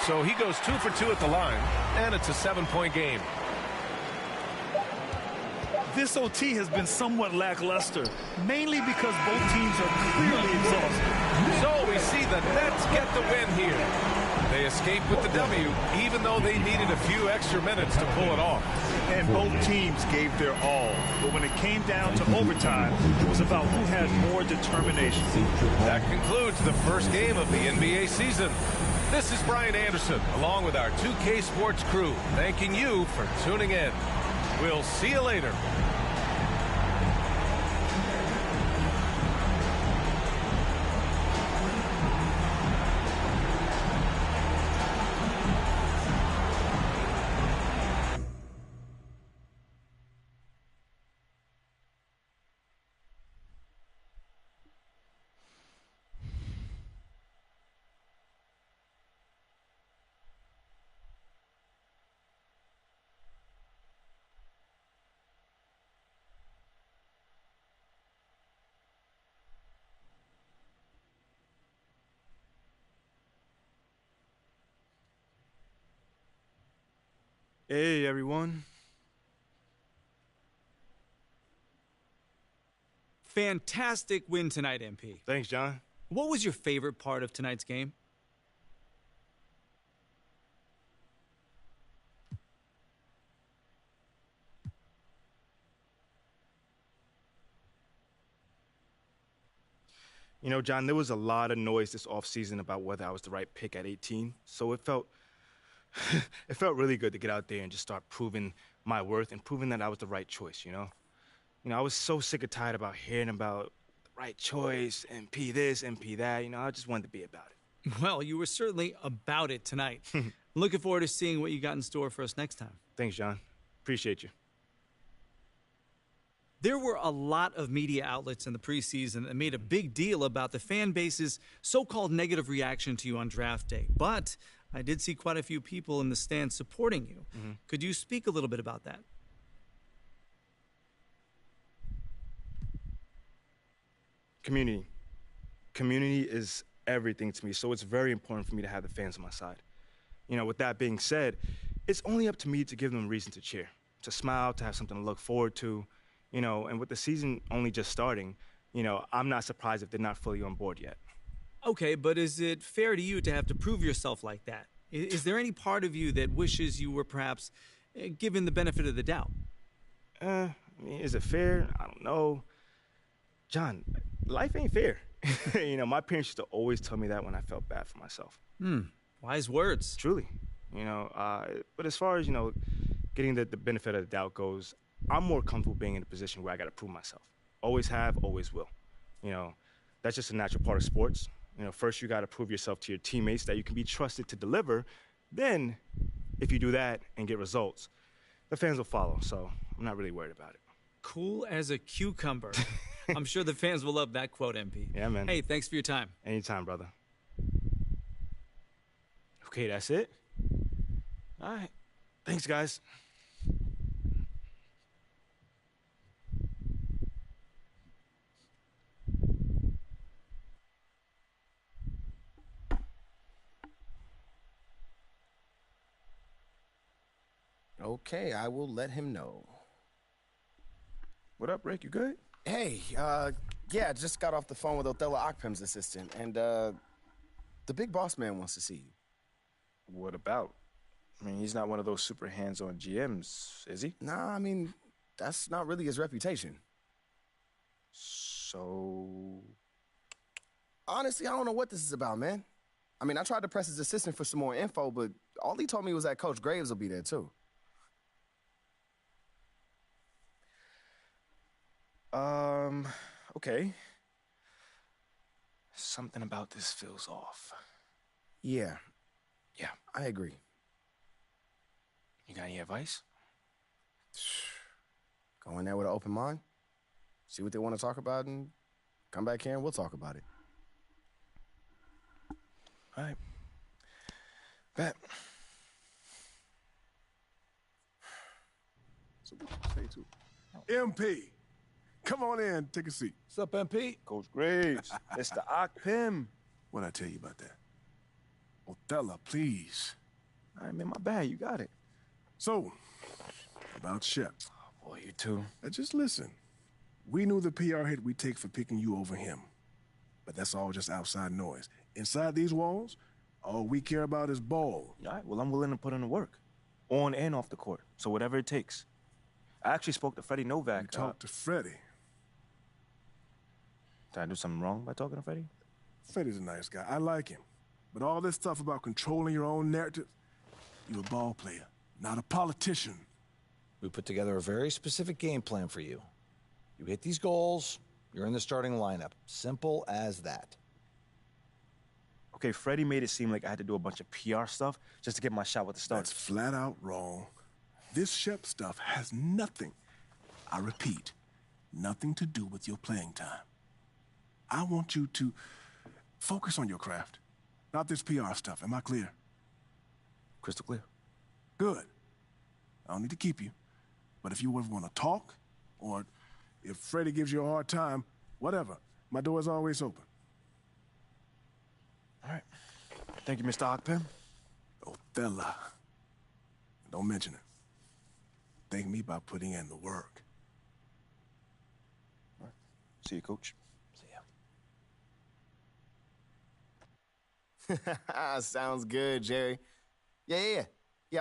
So he goes 2 for 2 at the line, and it's a 7-point game. This OT has been somewhat lackluster, mainly because both teams are clearly exhausted. So we see the Nets get the win here. They escape with the W, even though they needed a few extra minutes to pull it off. And both teams gave their all. But when it came down to overtime, it was about who had more determination. That concludes the first game of the NBA season. This is Brian Anderson, along with our 2K Sports crew, thanking you for tuning in. We'll see you later. Hey, everyone. Fantastic win tonight, MP. Thanks, John. What was your favorite part of tonight's game? You know, John, there was a lot of noise this offseason about whether I was the right pick at 18, so it felt it felt really good to get out there and just start proving my worth and proving that I was the right choice, you know? You know, I was so sick and tired about hearing about the right choice, MP this, MP that, you know, I just wanted to be about it. Well, you were certainly about it tonight. Looking forward to seeing what you got in store for us next time. Thanks, John. Appreciate you. There were a lot of media outlets in the preseason that made a big deal about the fan base's so-called negative reaction to you on draft day. But I did see quite a few people in the stands supporting you. Could you speak a little bit about that? Community. Community is everything to me, so it's very important for me to have the fans on my side. You know, with that being said, it's only up to me to give them a reason to cheer, to smile, to have something to look forward to. You know, and with the season only just starting, you know, I'm not surprised if they're not fully on board yet. Okay, but is it fair to you to have to prove yourself like that? Is there any part of you that wishes you were perhaps given the benefit of the doubt? I mean, is it fair? I don't know. John, life ain't fair. You know, my parents used to always tell me that when I felt bad for myself. Wise words. Truly. You know, but as far as, you know, getting the benefit of the doubt goes, I'm more comfortable being in a position where I got to prove myself. Always have, always will. You know, that's just a natural part of sports. You know, first you got to prove yourself to your teammates that you can be trusted to deliver. Then, if you do that and get results, the fans will follow. So I'm not really worried about it. Cool as a cucumber. I'm sure the fans will love that quote, MP. Yeah, man. Hey, thanks for your time. Anytime, brother. Okay, that's it. All right. Thanks, guys. Okay, I will let him know. What up, Rick? You good? Hey, yeah, just got off the phone with Othello Akpem's assistant, and, the big boss man wants to see you. What about? I mean, he's not one of those super hands-on GMs, is he? Nah, I mean, that's not really his reputation. So... Honestly, I don't know what this is about, man. I mean, I tried to press his assistant for some more info, but all he told me was that Coach Graves will be there, too. Okay. Something about this feels off. Yeah. Yeah. I agree. You got any advice? Go in there with an open mind, see what they want to talk about, and come back here and we'll talk about it. All right. Bet. So what you say to MP, come on in, take a seat. What's up, MP? Coach Graves, it's the Akpem. What'd I tell you about that? Othello, please. All right, man, my bad. You got it. So, about Shep. Oh, boy, you too. Now just listen. We knew the PR hit we'd take for picking you over him. But that's all just outside noise. Inside these walls, all we care about is ball. All right, well, I'm willing to put in the work. On and off the court. So whatever it takes. I actually spoke to Freddie Novak. You talked to Freddie? Did I do something wrong by talking to Freddie? Freddie's a nice guy. I like him. But all this stuff about controlling your own narrative, you're a ball player, not a politician. We put together a very specific game plan for you. You hit these goals, you're in the starting lineup. Simple as that. Okay, Freddie made it seem like I had to do a bunch of PR stuff just to get my shot with the Stars. That's flat out wrong. This Shep stuff has nothing, I repeat, nothing to do with your playing time. I want you to focus on your craft, not this PR stuff. Am I clear? Crystal clear. Good. I don't need to keep you. But if you ever want to talk, or if Freddie gives you a hard time, whatever, my door is always open. All right. Thank you, Mr. Akpem. Othello. Don't mention it. Thank me by putting in the work. All right. See you, Coach. See ya. Sounds good, Jerry. Yeah,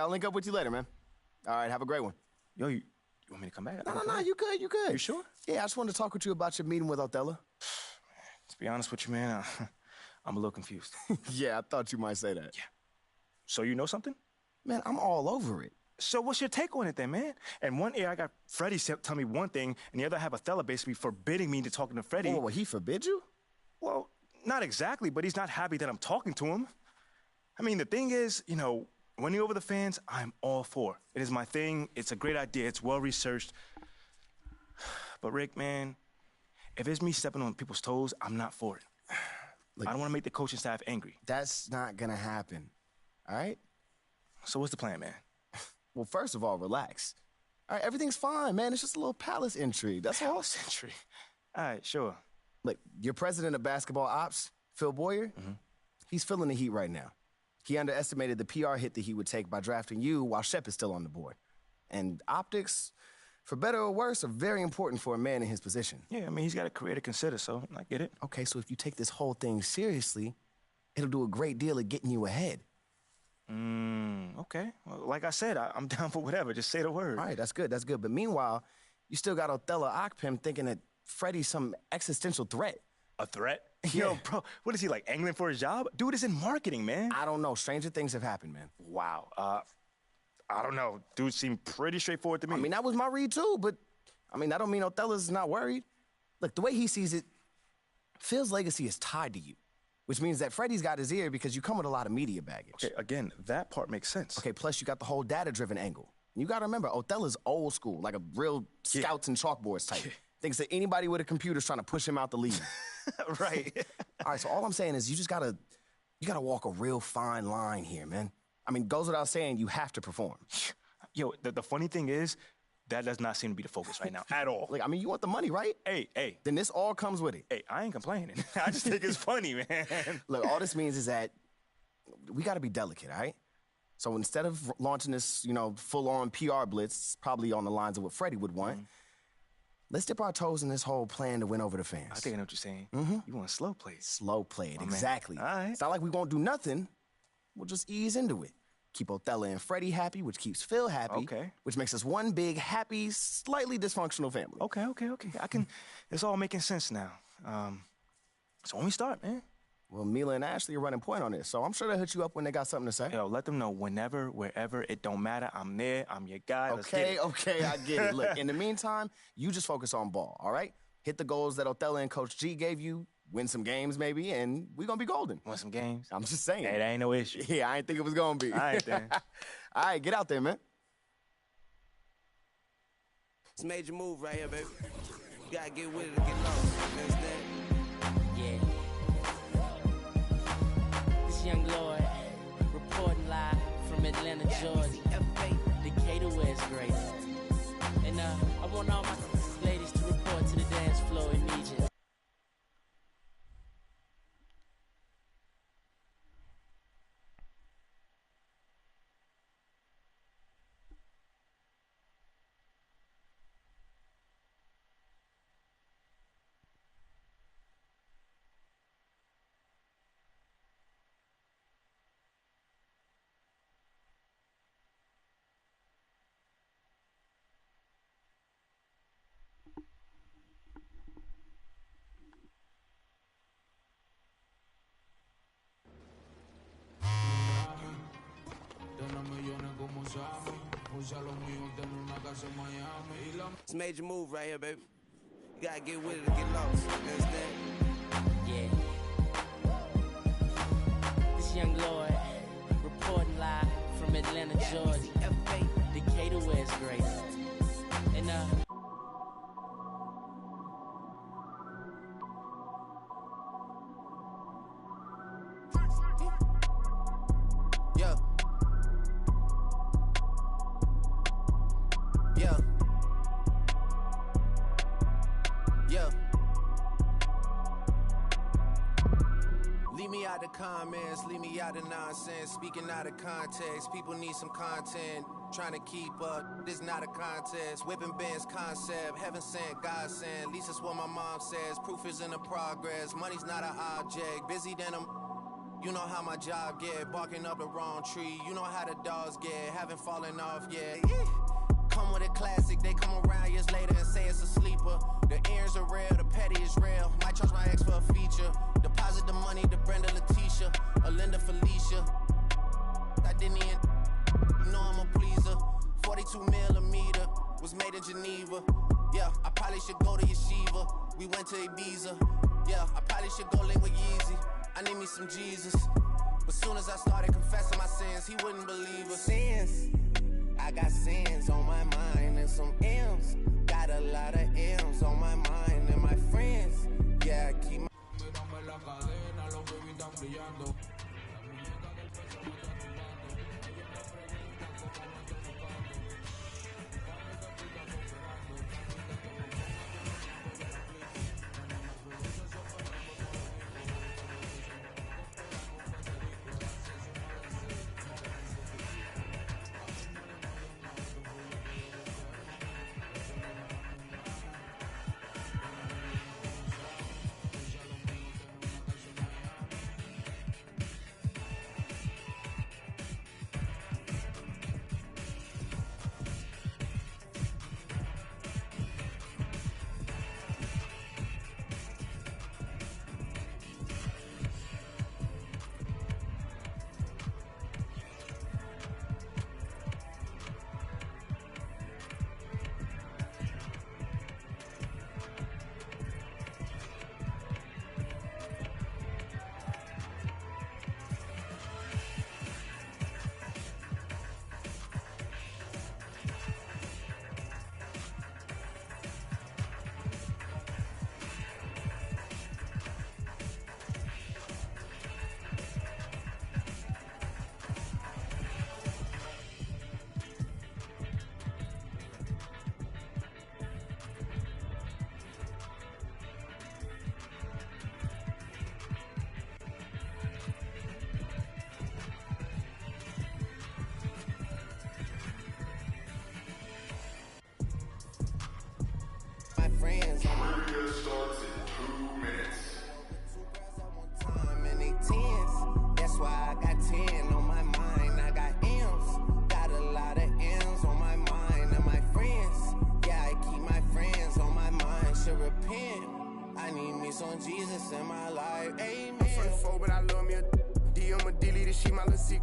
I'll link up with you later, man. All right, have a great one. Yo, you want me to come back? No, you good. You sure? Yeah, I just wanted to talk with you about your meeting with Othello. To be honest with you, man, I'm a little confused. Yeah, I thought you might say that. Yeah. So you know something? Man, I'm all over it. So what's your take on it then, man? And one ear I got Freddie tell me one thing, and the other I have Othello basically forbidding me to talking to Freddie. Oh, well, he forbid you? Well, not exactly, but he's not happy that I'm talking to him. I mean, the thing is, you know, winning over the fans, I'm all for. It is my thing. It's a great idea. It's well-researched. But, Rick, man, if it's me stepping on people's toes, I'm not for it. Look, I don't want to make the coaching staff angry. That's not going to happen, all right? So what's the plan, man? Well, first of all, relax. All right, everything's fine, man. It's just a little palace intrigue. That's all. Palace intrigue? All right, sure. Look, your president of basketball ops, Phil Boyer, he's feeling the heat right now. He underestimated the PR hit that he would take by drafting you while Shep is still on the board. And optics, for better or worse, are very important for a man in his position. Yeah, I mean, he's got a career to consider, so I get it. Okay, so if you take this whole thing seriously, it'll do a great deal of getting you ahead. Okay. Well, like I said, I'm down for whatever. Just say the word. All right, that's good, that's good. But meanwhile, you still got Othello Akpem thinking that Freddie's some existential threat. A threat? Yeah. Yo, bro, what is he, like, angling for his job? Dude is in marketing, man. I don't know. Stranger things have happened, man. Wow. I don't know. Dude seemed pretty straightforward to me. I mean, that was my read, too, but, I mean, that don't mean Othello's not worried. Look, the way he sees it, Phil's legacy is tied to you, which means that Freddie's got his ear because you come with a lot of media baggage. Okay, again, that part makes sense. Okay, plus you got the whole data-driven angle. You got to remember, Othello's old school, like a real scouts and chalkboards type. Thinks that anybody with a computer's trying to push him out the league. Right. All right, so all I'm saying is you gotta walk a real fine line here, man. I mean, goes without saying, you have to perform. Yo, the funny thing is, that does not seem to be the focus right now at all. Like, I mean, you want the money, right? Hey. Then this all comes with it. Hey, I ain't complaining. I just think it's funny, man. Look, all this means is that we got to be delicate, all right? So instead of launching this, full-on PR blitz, probably on the lines of what Freddie would want, let's dip our toes in this whole plan to win over the fans. I think I know what you're saying. You want slow play. Slow play it, My man. exactly. All right. It's not like we won't do nothing. We'll just ease into it. Keep Othello and Freddie happy, which keeps Phil happy. Okay. Which makes us one big, happy, slightly dysfunctional family. Okay. It's all making sense now. So when we start, man. Well, Mila and Ashley are running point on this, so I'm sure they'll hit you up when they got something to say. Yo, let them know whenever, wherever, it don't matter. I'm there. I'm your guy. Let's Okay, get it. okay, I get it. Look, in the meantime, you just focus on ball, all right? Hit the goals that Othello and Coach G gave you, win some games maybe, and we're going to be golden. Want some games? I'm just saying. Hey, that ain't no issue. Yeah, I didn't think it was going to be. All right, then. All right, get out there, man. It's a major move right here, baby. You gotta get with it to get lost. You understand? Yeah. This young lord reporting live from Atlanta, Georgia. Decatur, where it's great. And I want all my ladies to report to the dance floor immediately. It's a major move right here, baby. You gotta get with it to get lost. You understand? Yeah. This young lord reporting live from Atlanta, Georgia. Decatur, where it's great. And Yeah. Yeah. Yeah. Leave me out the comments, leave me out the nonsense. Speaking out of context, people need some content. Trying to keep up, this not a contest. Whipping bands concept, heaven sent, God sent. At least that's what my mom says. Proof is in the progress, money's not an object. Busy than I'm. You know how my job get, barking up the wrong tree. You know how the dogs get, haven't fallen off yet. Come with a classic, they come around years later and say it's a sleeper. The earrings are real, the petty is real. Might charge my ex for a feature. Deposit the money to Brenda Letitia, or Linda Felicia. I didn't even, you know I'm a pleaser. 42 millimeter, was made in Geneva. Yeah, I probably should go to Yeshiva. We went to Ibiza. Yeah, I probably should go link with Yeezy. I need me some Jesus. But soon as I started confessing my sins, he wouldn't believe us. Sins. I got sins on my mind and some M's. Got a lot of M's on my mind and my friends. Yeah, I keep my...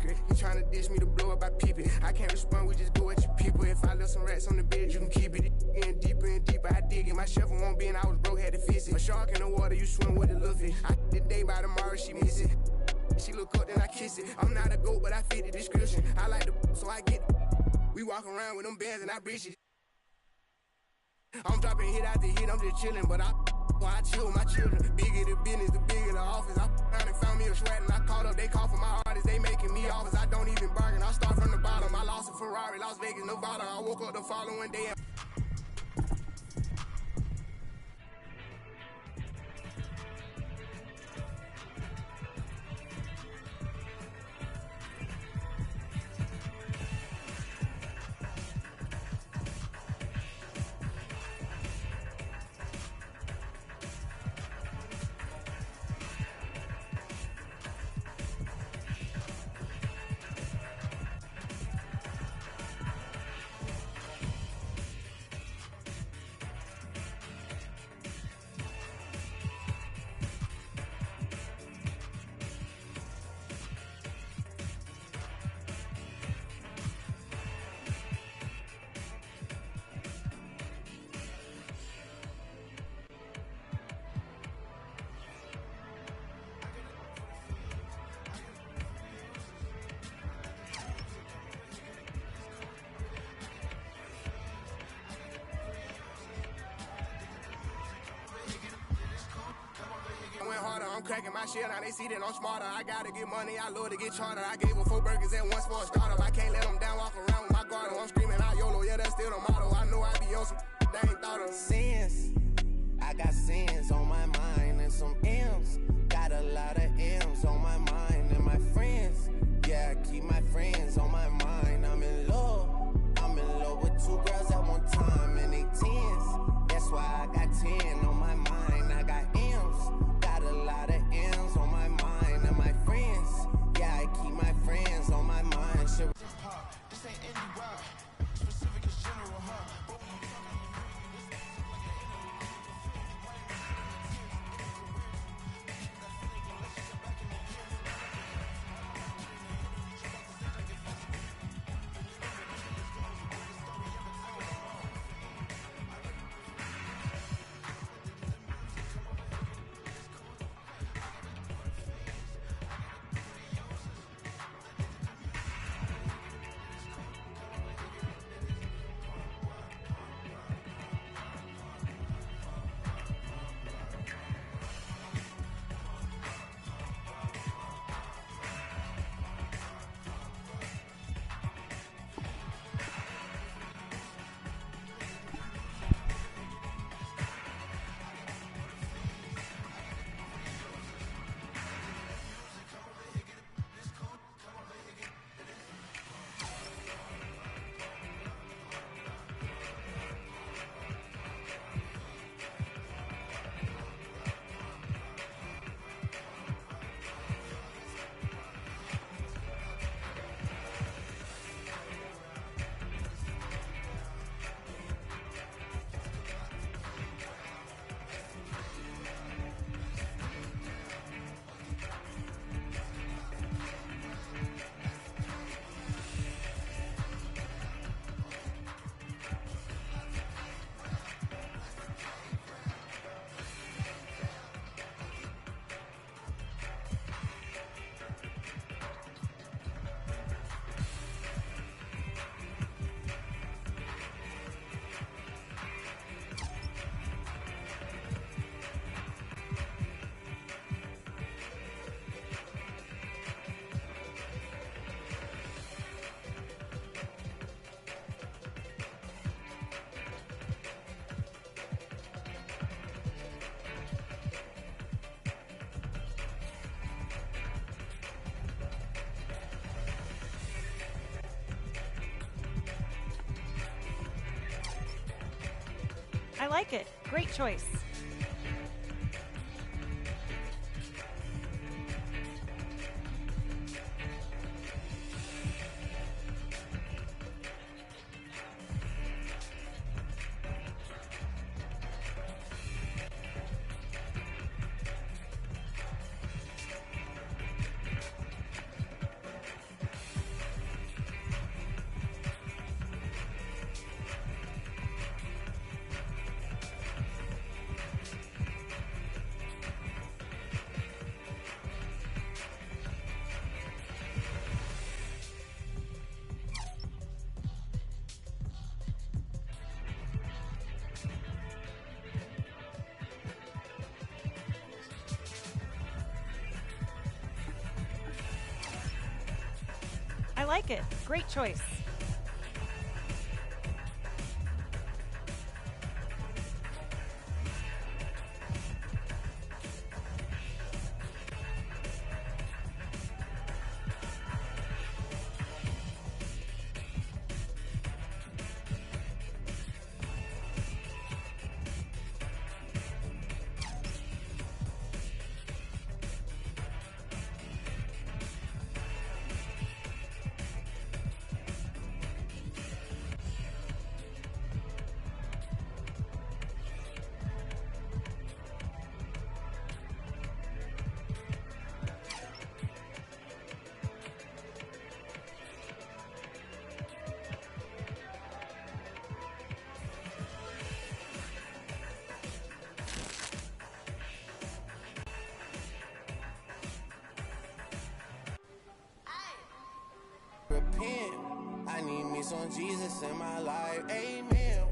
secret. He tryna dish me to blow up, I peep it. I can't respond, we just go at your people. If I left some rats on the bed, you can keep it. Getting deeper and deeper, I dig it. My shovel won't be, and I was broke, had to fix it. A shark in the water, you swim with the little fish. I the day by tomorrow, she miss it. She look up, then I kiss it. I'm not a goat, but I fit the description. I like the so I get it. We walk around with them bands and I breach it. I'm dropping hit after hit, I'm just chilling, but I chill with my children. Bigger the business, the bigger the office. I found and found me a sweat and I called up. They call for my artists, they making me offers. I don't even bargain, I start from the bottom. I lost a Ferrari, Las Vegas, Nevada. I woke up the following day. I'm cracking my shit, now they see that I'm smarter. I gotta get money, I love to get charter. I gave her 4 burgers at once for a startup. I can't let them down, walk around with my guard. I'm screaming out YOLO, yeah, that's still the motto. I know I be on some they ain't thought of. Sins, I got sins on my mind and some M's. Got a lot of M's on my mind and my friends. Yeah, I keep my friends on my mind. I'm in love with 2 girls at one time and they 10s. That's why I got 10 on my mind. I got M's. Got a lot of M's on my mind and my friends. Yeah, I keep my friends on my mind. Shit. This ain't anywhere. Specific is general, huh? I like it. Great choice. like it. Great choice. Repent. I need me some Jesus in my life. Amen.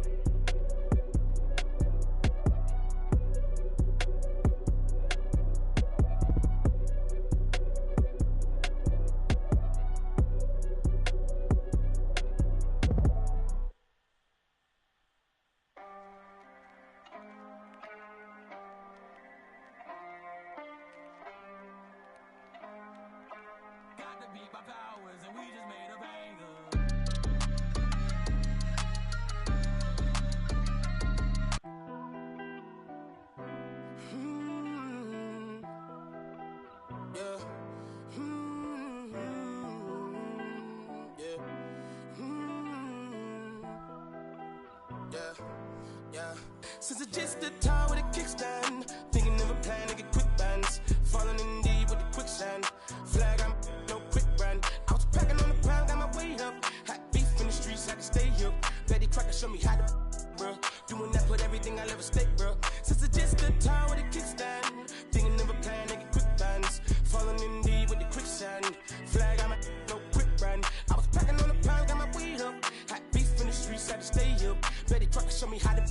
Since it's just the time with a kickstand, thinking of a plan to get quick bands, falling in deep with the quicksand. Flag, I'm no quick brand. I was packing on the pound, got my weight up. Hot beef in the streets, had to stay here. Betty Crocker show me how to, bro. Doing that, put everything I ever stake, bro. Since it's just the time with a kickstand, thinking of a plan to get quick bands, falling in deep with the quicksand. Flag, I'm no quick brand. I was packing on the pound, got my weight up. Hot beef in the streets, had to stay here. Betty Crocker show me how to,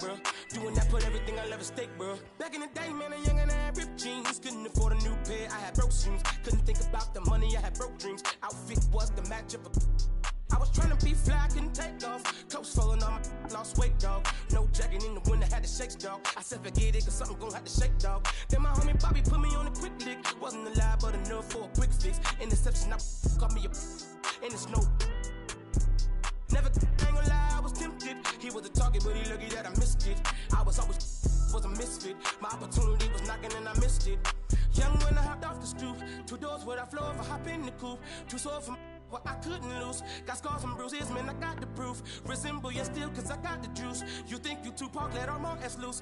bro. Doing that, put everything I ever stake, bro. Back in the day, man, a young and I had ripped jeans. Couldn't afford a new pair, I had broke shoes. Couldn't think about the money, I had broke dreams. Outfit was the match of a. I was trying to be fly, couldn't take off. Clothes falling on my lost weight, dog. No jacket in the winter, had to shake, dog. I said forget it, cause something gon' have to shake, dog. Then my homie Bobby put me on a quick lick. Wasn't alive, but enough for a quick fix. Interception, I caught me a. And it's no. Never, I ain't gonna lie, I was tempted. He was a target, but he lucky that I missed it. I was always was a misfit. My opportunity was knocking and I missed it. Young when I hopped off the stoop. 2 doors where I flow if I hop in the coupe. Too sore from what I couldn't lose. Got scars and bruises, man, I got the proof. Resemble you still, cause I got the juice. You think you Tupac, let all my ass loose.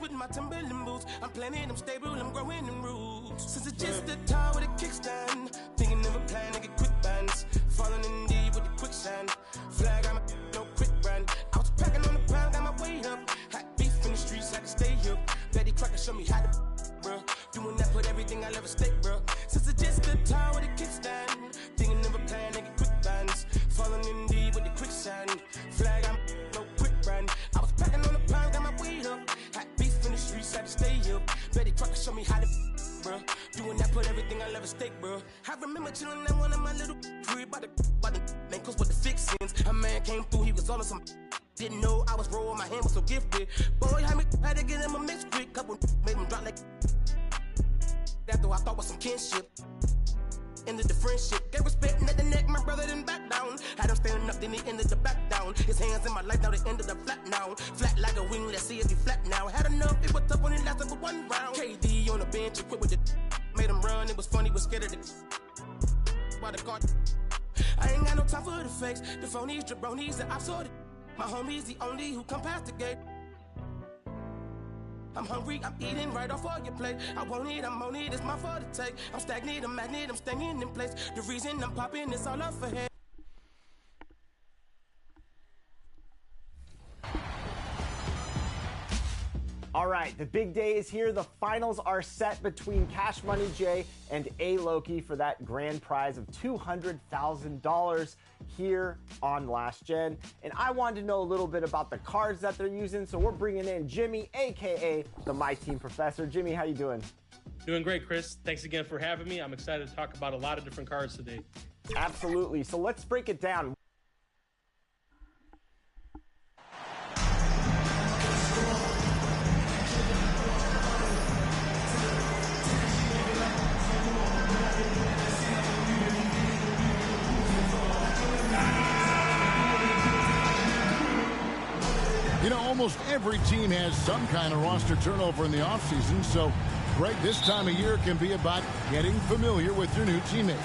With my Timberland boots, I'm planning, I'm stable, I'm growing in roots. Since it's just the time with a kickstand, thinking of a plan to get quick bands, falling in deep with the quicksand. Flag, I'm no quick brand. I was packing on the pound, got my weight up. Hot beef in the streets, had to stay here. Betty Crocker show me how to, bro. Doing that, put everything I ever stake, bro. Since it's just the time with a kickstand, thinking of a plan to get quick bands, falling in deep with the quicksand. Flag, I'm no quick brand. I was packing on the pound, got my weight up. Hot beef in the streets, had to stay here. Betty Crocker show me how to, bro. Doing that, put everything I ever stake, bro. I remember chilling at one of my little crib by the man, cause with the fixins. A man came through, he was on some. Didn't know I was rolling, my hand was so gifted. Boy, had to get him a mix quick. Couple made him drop like. After I thought was some kinship. Ended the friendship, gave respect at the neck, my brother didn't back down. Had him standing up, then he ended the back down. His hands in my life, now they ended up flat now. Flat like a wing, let's see if he flat now. Had enough, it was tough when it lasted for 1 round. KD on the bench, equipped with the made him run, it was funny, was scared of the by the car. I ain't got no time for the fakes, the phonies, jabronis, the ops sorted. My homies, the only who come past the gate. I'm hungry, I'm eating right off all your plate. I won't eat, I'm on it, it's my fault to take. I'm stagnant, I'm magnet, I'm staying in place. The reason I'm popping is all up for head. All right, the big day is here. The finals are set between Cash Money J and A. Loki for that grand prize of $200,000 here on Last Gen. And I wanted to know a little bit about the cards that they're using, so we're bringing in Jimmy, aka the My Team Professor. Jimmy, how you doing? Doing great, Chris. Thanks again for having me. I'm excited to talk about a lot of different cards today. Absolutely. So let's break it down. You know, almost every team has some kind of roster turnover in the offseason, so Greg, this time of year can be about getting familiar with your new teammates.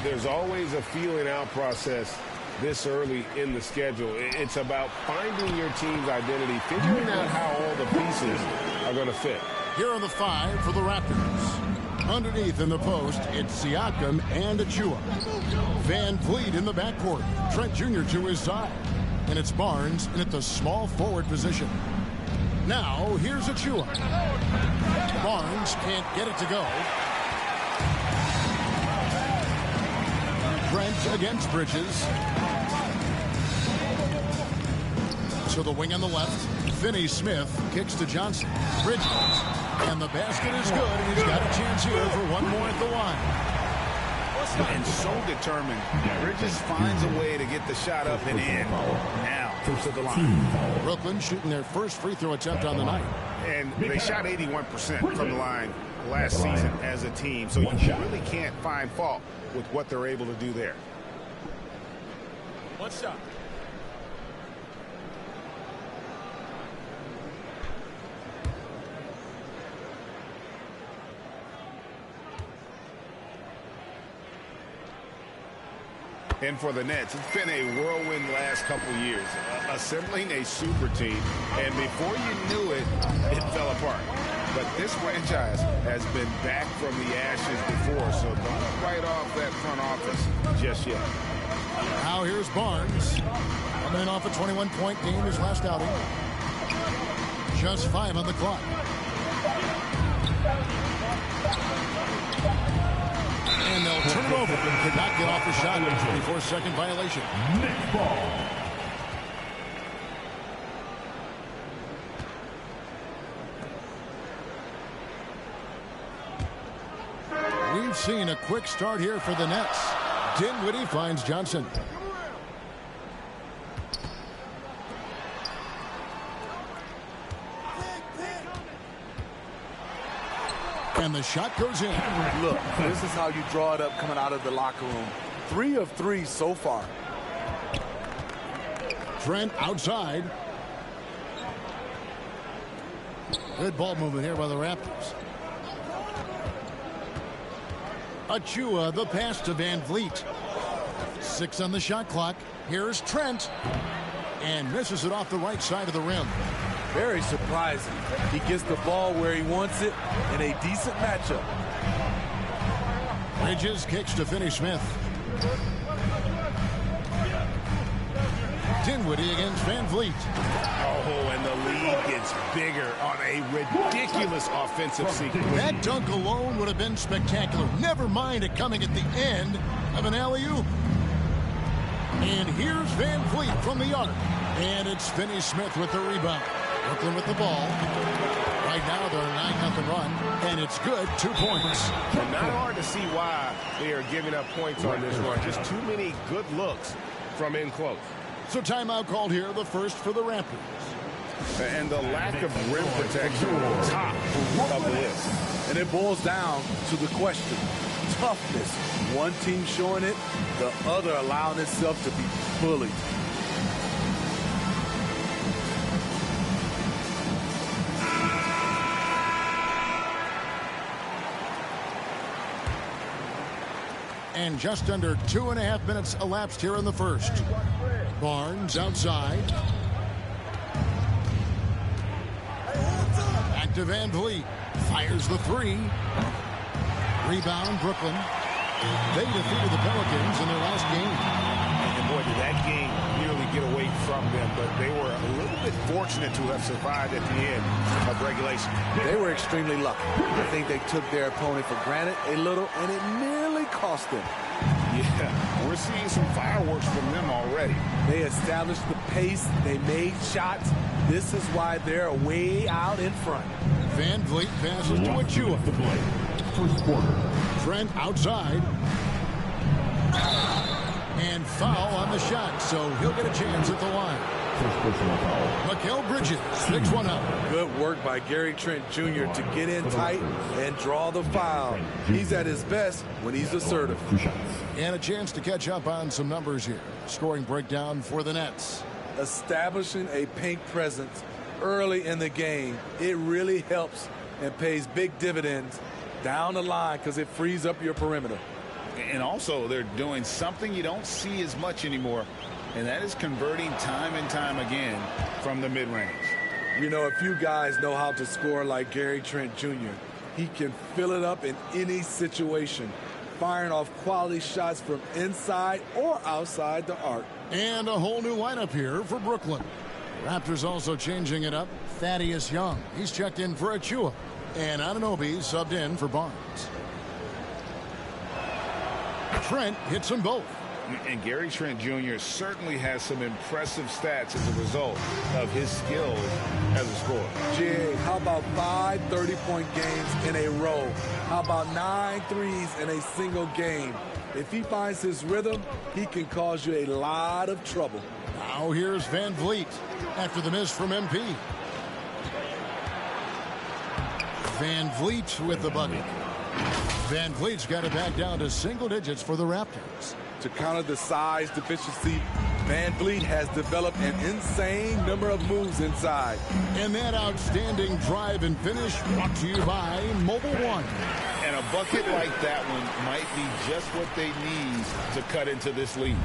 There's always a feeling out process this early in the schedule. It's about finding your team's identity, figuring out how all the pieces are going to fit. Here are the 5 for the Raptors. Underneath in the post, it's Siakam and Achua. Van Vliet in the backcourt. Trent Jr. to his side. And it's Barnes in at the small forward position. Now, here's Achua. Barnes can't get it to go. Trent against Bridges. To the wing on the left. Finney Smith kicks to Johnson. Bridges. And the basket is good, and he's got a chance here for one more at the line. And so determined. Bridges finds a way to get the shot up and in. Now to the line. Brooklyn shooting their first free throw attempt on the night. And they shot 81% from the line last season as a team. So you really can't find fault with what they're able to do there. One shot. And for the Nets, it's been a whirlwind last couple years, assembling a super team, and before you knew it, it fell apart. But this franchise has been back from the ashes before, so don't write off that front office just yet. Now here's Barnes, coming off a 21-point game his last outing. Just 5 on the clock. And they'll turn it over. Could not get off the shot. 24-second violation. Next ball. We've seen a quick start here for the Nets. Dinwiddie finds Johnson. And the shot goes in. Look, this is how you draw it up coming out of the locker room. 3 of 3 so far. Trent outside. Good ball movement here by the Raptors. Achua, the pass to Van Vliet. 6 on the shot clock. Here's Trent. And misses it off the right side of the rim. Very surprising. He gets the ball where he wants it in a decent matchup. Bridges kicks to Finney Smith. Dinwiddie against Van Vliet. Oh, and the lead gets bigger on a ridiculous offensive sequence. That dunk alone would have been spectacular. Never mind it coming at the end of an alley-oop. And here's Van Vliet from the arc. And it's Finney Smith with the rebound. Brooklyn with the ball. Right now they're a 9-0 run, and it's good. 2 points. And not hard to see why they are giving up points on this run. Just too many good looks from in close. So timeout called here, the first for the Raptors. And the lack of rim protection top of the list. And it boils down to the question. Toughness. One team showing it, the other allowing itself to be bullied. And just under 2.5 minutes elapsed here in the first. Barnes outside. Back to Van Vliet. Fires the 3. Rebound, Brooklyn. They defeated the Pelicans in their last game. And boy, did that game nearly get away from them, but they were a little bit fortunate to have survived at the end of regulation. They were extremely lucky. I think they took their opponent for granted a little, and it nearly cost them. Yeah, we're seeing some fireworks from them already. They established the pace. They made shots. This is why they're way out in front. Van Vliet passes to Achua. First quarter. Trent outside. And foul on the shot, so he'll get a chance at the line. First personal foul. Mikal Bridges picks one up. Good work by Gary Trent Jr. to get in tight and draw the foul. He's at his best when he's assertive. And a chance to catch up on some numbers here. Scoring breakdown for the Nets. Establishing a paint presence early in the game, it really helps and pays big dividends down the line because it frees up your perimeter. And also, they're doing something you don't see as much anymore, and that is converting time and time again from the mid-range. You know, if you guys know how to score like Gary Trent Jr., he can fill it up in any situation, firing off quality shots from inside or outside the arc. And a whole new lineup here for Brooklyn. Raptors also changing it up. Thaddeus Young, he's checked in for Achua. And Anunoby subbed in for Barnes. Trent hits them both. And Gary Trent Jr. certainly has some impressive stats as a result of his skills as a scorer. Jay, how about 5 30-point games in a row? How about 9 threes in a single game? If he finds his rhythm, he can cause you a lot of trouble. Now here's Van Vliet after the miss from MP. Van Vliet with the bucket. Van Vliet's got it back down to single digits for the Raptors. To counter the size deficiency, Van Vliet has developed an insane number of moves inside. And that outstanding drive and finish brought to you by Mobile One. And a bucket like that one might be just what they need to cut into this lead.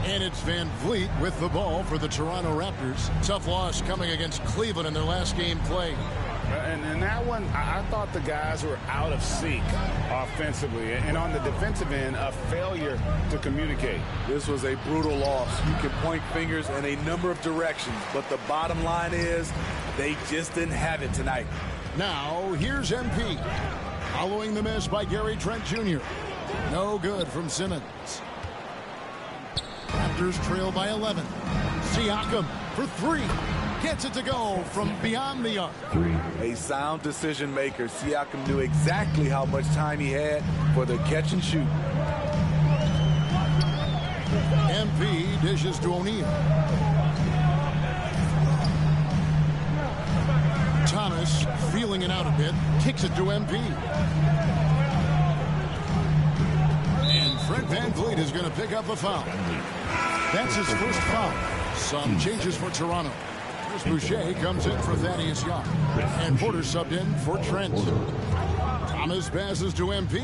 And it's Van Vliet with the ball for the Toronto Raptors. Tough loss coming against Cleveland in their last game played. And in that one, I thought the guys were out of sync offensively. And on the defensive end, a failure to communicate. This was a brutal loss. You can point fingers in a number of directions, but the bottom line is they just didn't have it tonight. Now, here's MP. Following the miss by Gary Trent Jr. No good from Simmons. Raptors trail by 11. Siakam for 3. Gets it to go from beyond the arc. A sound decision maker. Siakam knew exactly how much time he had for the catch and shoot. MP dishes to O'Neal. Thomas feeling it out a bit. Kicks it to MP. And Fred VanVleet is going to pick up a foul. That's his first foul. Some changes for Toronto. Boucher comes in for Thaddeus Young. And Porter subbed in for Trent. Thomas passes to MP.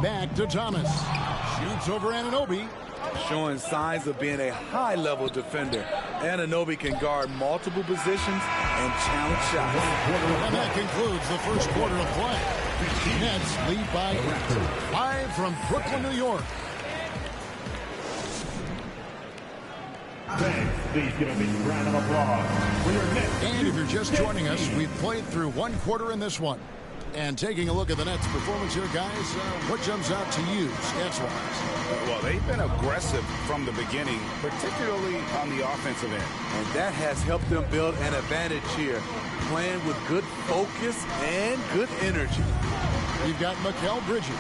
Back to Thomas. Shoots over Anunoby. Showing signs of being a high-level defender. Anunoby can guard multiple positions and challenge shots. And that concludes the first quarter of play. Nets lead by 8. Live from Brooklyn, New York. Please give a big round of applause for your Nets. And if you're just joining us, we've played through one quarter in this one. And taking a look at the Nets' performance here, guys, what jumps out to you, stats-wise? Well, they've been aggressive from the beginning, particularly on the offensive end. And that has helped them build an advantage here, playing with good focus and good energy. You've got Mikal Bridges,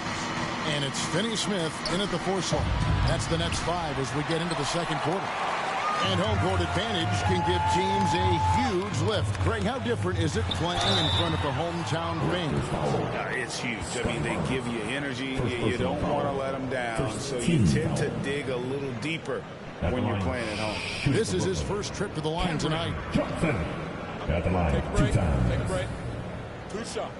and it's Finney Smith in at the 4 slot. That's the Nets 5 as we get into the second quarter. And home court advantage can give teams a huge lift. Greg, how different is it playing in front of the hometown fans? It's huge. I mean, they give you energy. You don't want to let them down, so you tend to dig a little deeper when you're playing at home. This is his first trip to the line tonight. Johnson at the line. Take a break. 2 times. Take a break. 2 shots.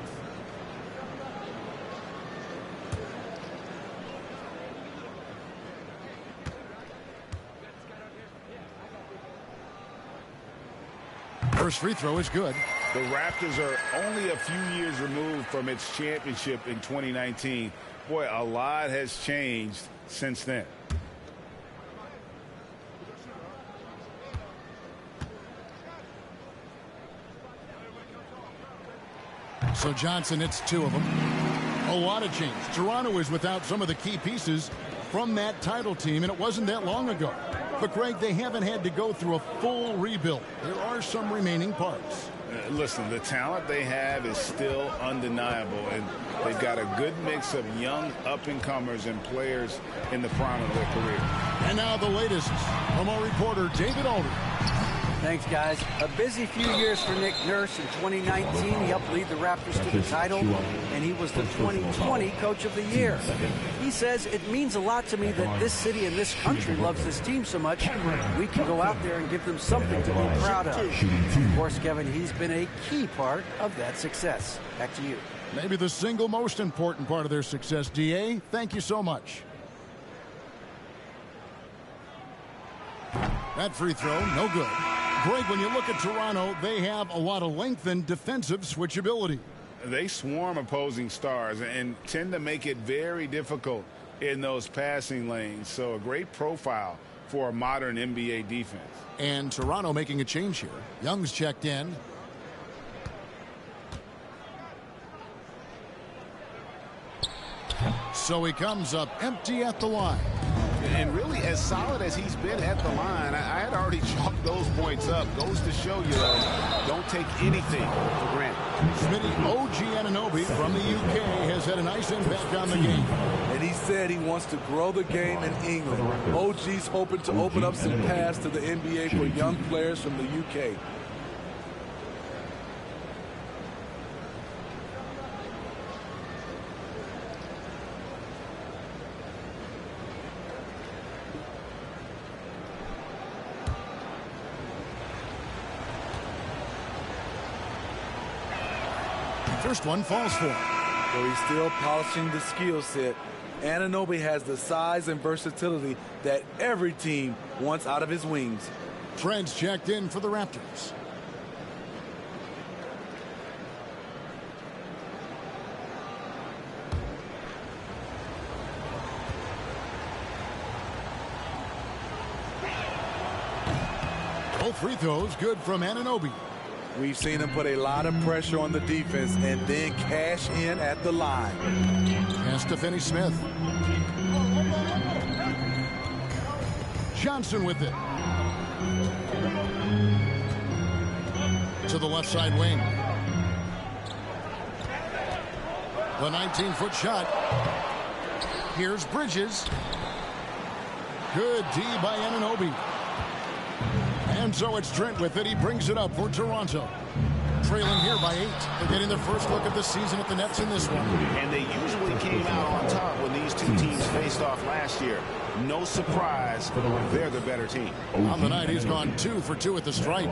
First free throw is good. The Raptors are only a few years removed from its championship in 2019. Boy, a lot has changed since then. So Johnson hits 2 of them. A lot of change. Toronto is without some of the key pieces from that title team, and it wasn't that long ago. But, Greg, they haven't had to go through a full rebuild. There are some remaining parts. Listen, the talent they have is still undeniable, and they've got a good mix of young up-and-comers and players in the prime of their career. And now the latest from our reporter, David Alder. Thanks, guys. A busy few years for Nick Nurse. In 2019, he helped lead the Raptors to the title, and he was the 2020 Coach of the Year. He says, it means a lot to me that this city and this country loves this team so much, we can go out there and give them something to be proud of. Of course, Kevin, he's been a key part of that success. Back to you. Maybe the single most important part of their success, D.A. Thank you so much. That free throw, no good. Greg, when you look at Toronto, they have a lot of length and defensive switchability. They swarm opposing stars and tend to make it very difficult in those passing lanes. So a great profile for a modern NBA defense. And Toronto making a change here. Young's checked in. So he comes up empty at the line. And really, as solid as he's been at the line, I had already chalked those points up. Goes to show you, though, don't take anything for granted. Smitty, OG Anunoby from the UK has had a nice impact on the game. And he said he wants to grow the game in England. OG's hoping to open up some paths to the NBA for young players from the UK. First one falls for him. So he's still polishing the skill set. Anunoby has the size and versatility that every team wants out of his wings. Trent's checked in for the Raptors. Both free throws good from Anunoby. We've seen him put a lot of pressure on the defense and then cash in at the line. Pass to Finney-Smith. Johnson with it. To the left side wing. The 19-foot shot. Here's Bridges. Good D by Anunoby. And so it's Trent with it. He brings it up for Toronto. Trailing here by 8. They're getting their first look at the season at the Nets in this one. And they usually came out on top when these two teams faced off last year. No surprise, they're the better team. On the night, he's gone 2 for 2 at the stripe.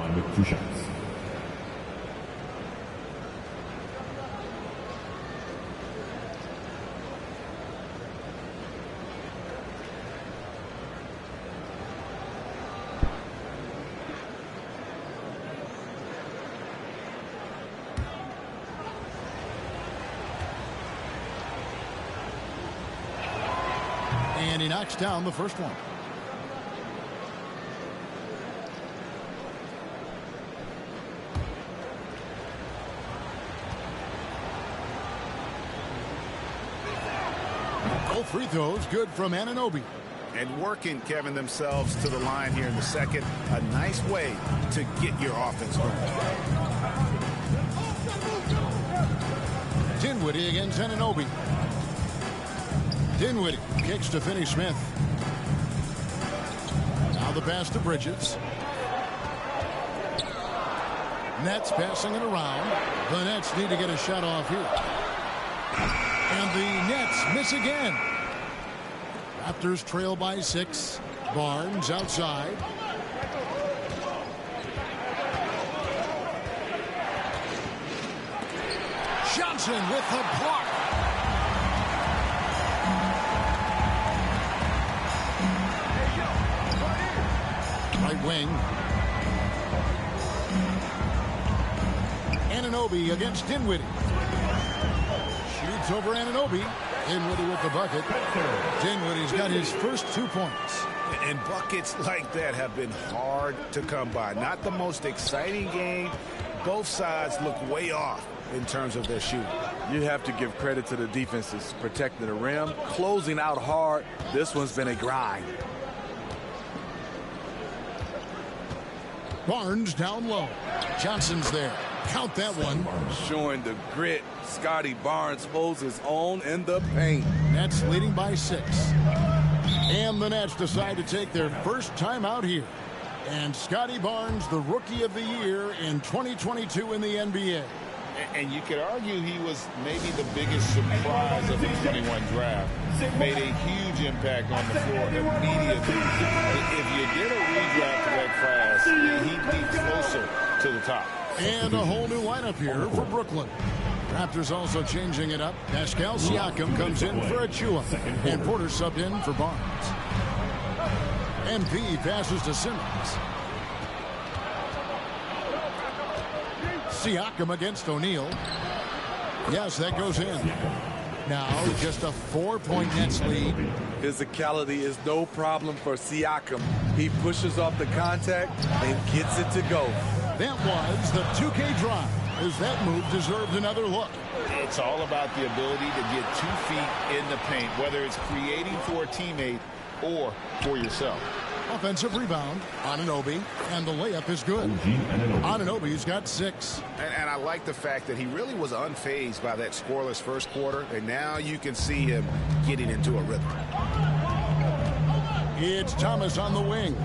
And he knocks down the first one. Both free throws good from Anunoby. And working, Kevin, themselves to the line here in the second. A nice way to get your offense going. Dinwiddie against Anunoby. Dinwiddie kicks to Finney-Smith. Now the pass to Bridges. Nets passing it around. The Nets need to get a shot off here. And the Nets miss again. Raptors trail by 6. Barnes outside. Johnson with the block. Right wing. Anunoby against Dinwiddie. Shoots over Anunoby. Dinwiddie with the bucket. Dinwiddie's got his first 2 points. And buckets like that have been hard to come by. Not the most exciting game. Both sides look way off in terms of their shooting. You have to give credit to the defenses protecting the rim, closing out hard. This one's been a grind. Barnes down low. Johnson's there. Count that one. Showing the grit, Scotty Barnes holds his own in the paint. Nets leading by 6. And the Nets decide to take their first time out here. And Scotty Barnes, the Rookie of the Year in 2022 in the NBA. And you could argue he was maybe the biggest surprise of the 21 draft. Made a huge impact on the floor immediately. If you did a redraft to that class, he'd be closer to the top. And a whole new lineup here for Brooklyn. Raptors also changing it up. Pascal Siakam comes in for Achua. And Porter subbed in for Barnes. MP passes to Simmons. Siakam against O'Neal. Yes, that goes in. Now just a 4-point Nets lead. Physicality is no problem for Siakam. He pushes off the contact and gets it to go. That was the 2K drive, as that move deserved another look. It's all about the ability to get 2 feet in the paint, whether it's creating for a teammate or for yourself. Offensive rebound, Anunoby, and the layup is good. Anunoby's got 6. And I like the fact that he really was unfazed by that scoreless first quarter, and now you can see him getting into a rhythm. It's Thomas on the wing.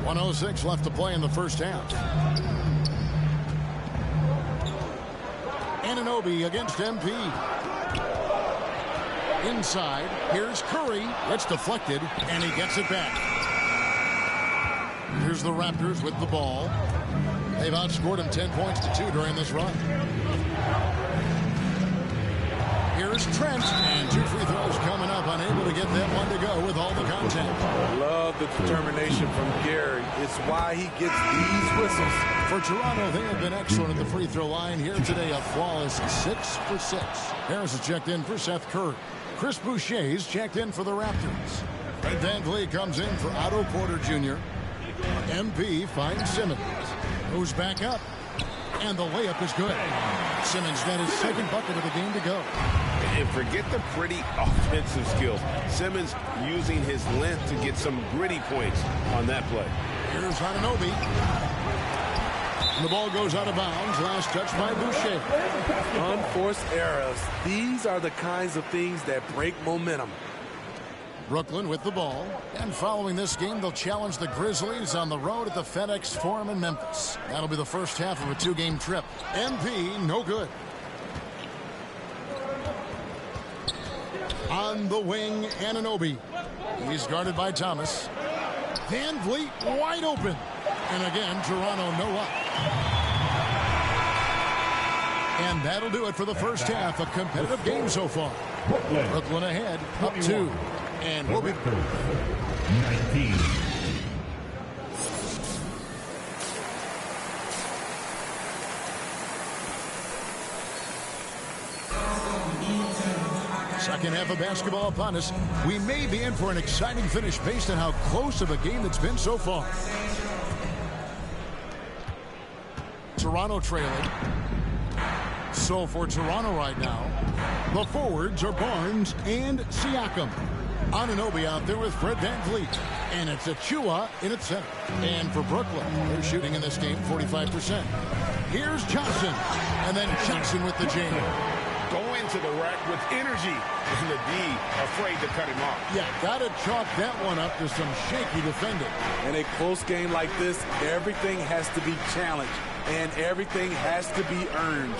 1:06 left to play in the first half. Anunoby against MP. Inside, here's Curry. It's deflected, and he gets it back. Here's the Raptors with the ball. They've outscored him 10 points to 2 during this run. Here's Trent, and 2 free throws coming up, unable to get that one to go with all the contact. Love the determination from Gary. It's why he gets these whistles. For Toronto, they have been excellent at the free throw line here today, a flawless 6 for 6. Harris is checked in for Seth Curry. Chris Boucher's checked in for the Raptors. Fred VanVleet comes in for Otto Porter Jr. MP finds Simmons. Goes back up. And the layup is good. Simmons got his second bucket of the game to go. And forget the pretty offensive skills. Simmons using his length to get some gritty points on that play. Here's Anunoby. And the ball goes out of bounds. Last touch by Boucher. Unforced errors. These are the kinds of things that break momentum. Brooklyn with the ball. And following this game, they'll challenge the Grizzlies on the road at the FedEx Forum in Memphis. That'll be the first half of a 2-game trip. MP, no good. On the wing, Anunoby. He's guarded by Thomas. VanVleet wide open. And again, Toronto no up. And that'll do it for the first half. A competitive game so far. Brooklyn ahead, up 2. And we'll be 19. Second half of basketball upon us. We may be in for an exciting finish based on how close of a game it's been so far. Toronto trailing. So for Toronto right now, the forwards are Barnes and Siakam. Anunoby out there with Fred VanVleet. And it's Achua in its center. And for Brooklyn, they're shooting in this game 45%. Here's Johnson. And then Jackson with the jam. Going to the rack with energy. And the D afraid to cut him off. Yeah, got to chalk that one up to some shaky defending. In a close game like this, everything has to be challenged. And everything has to be earned.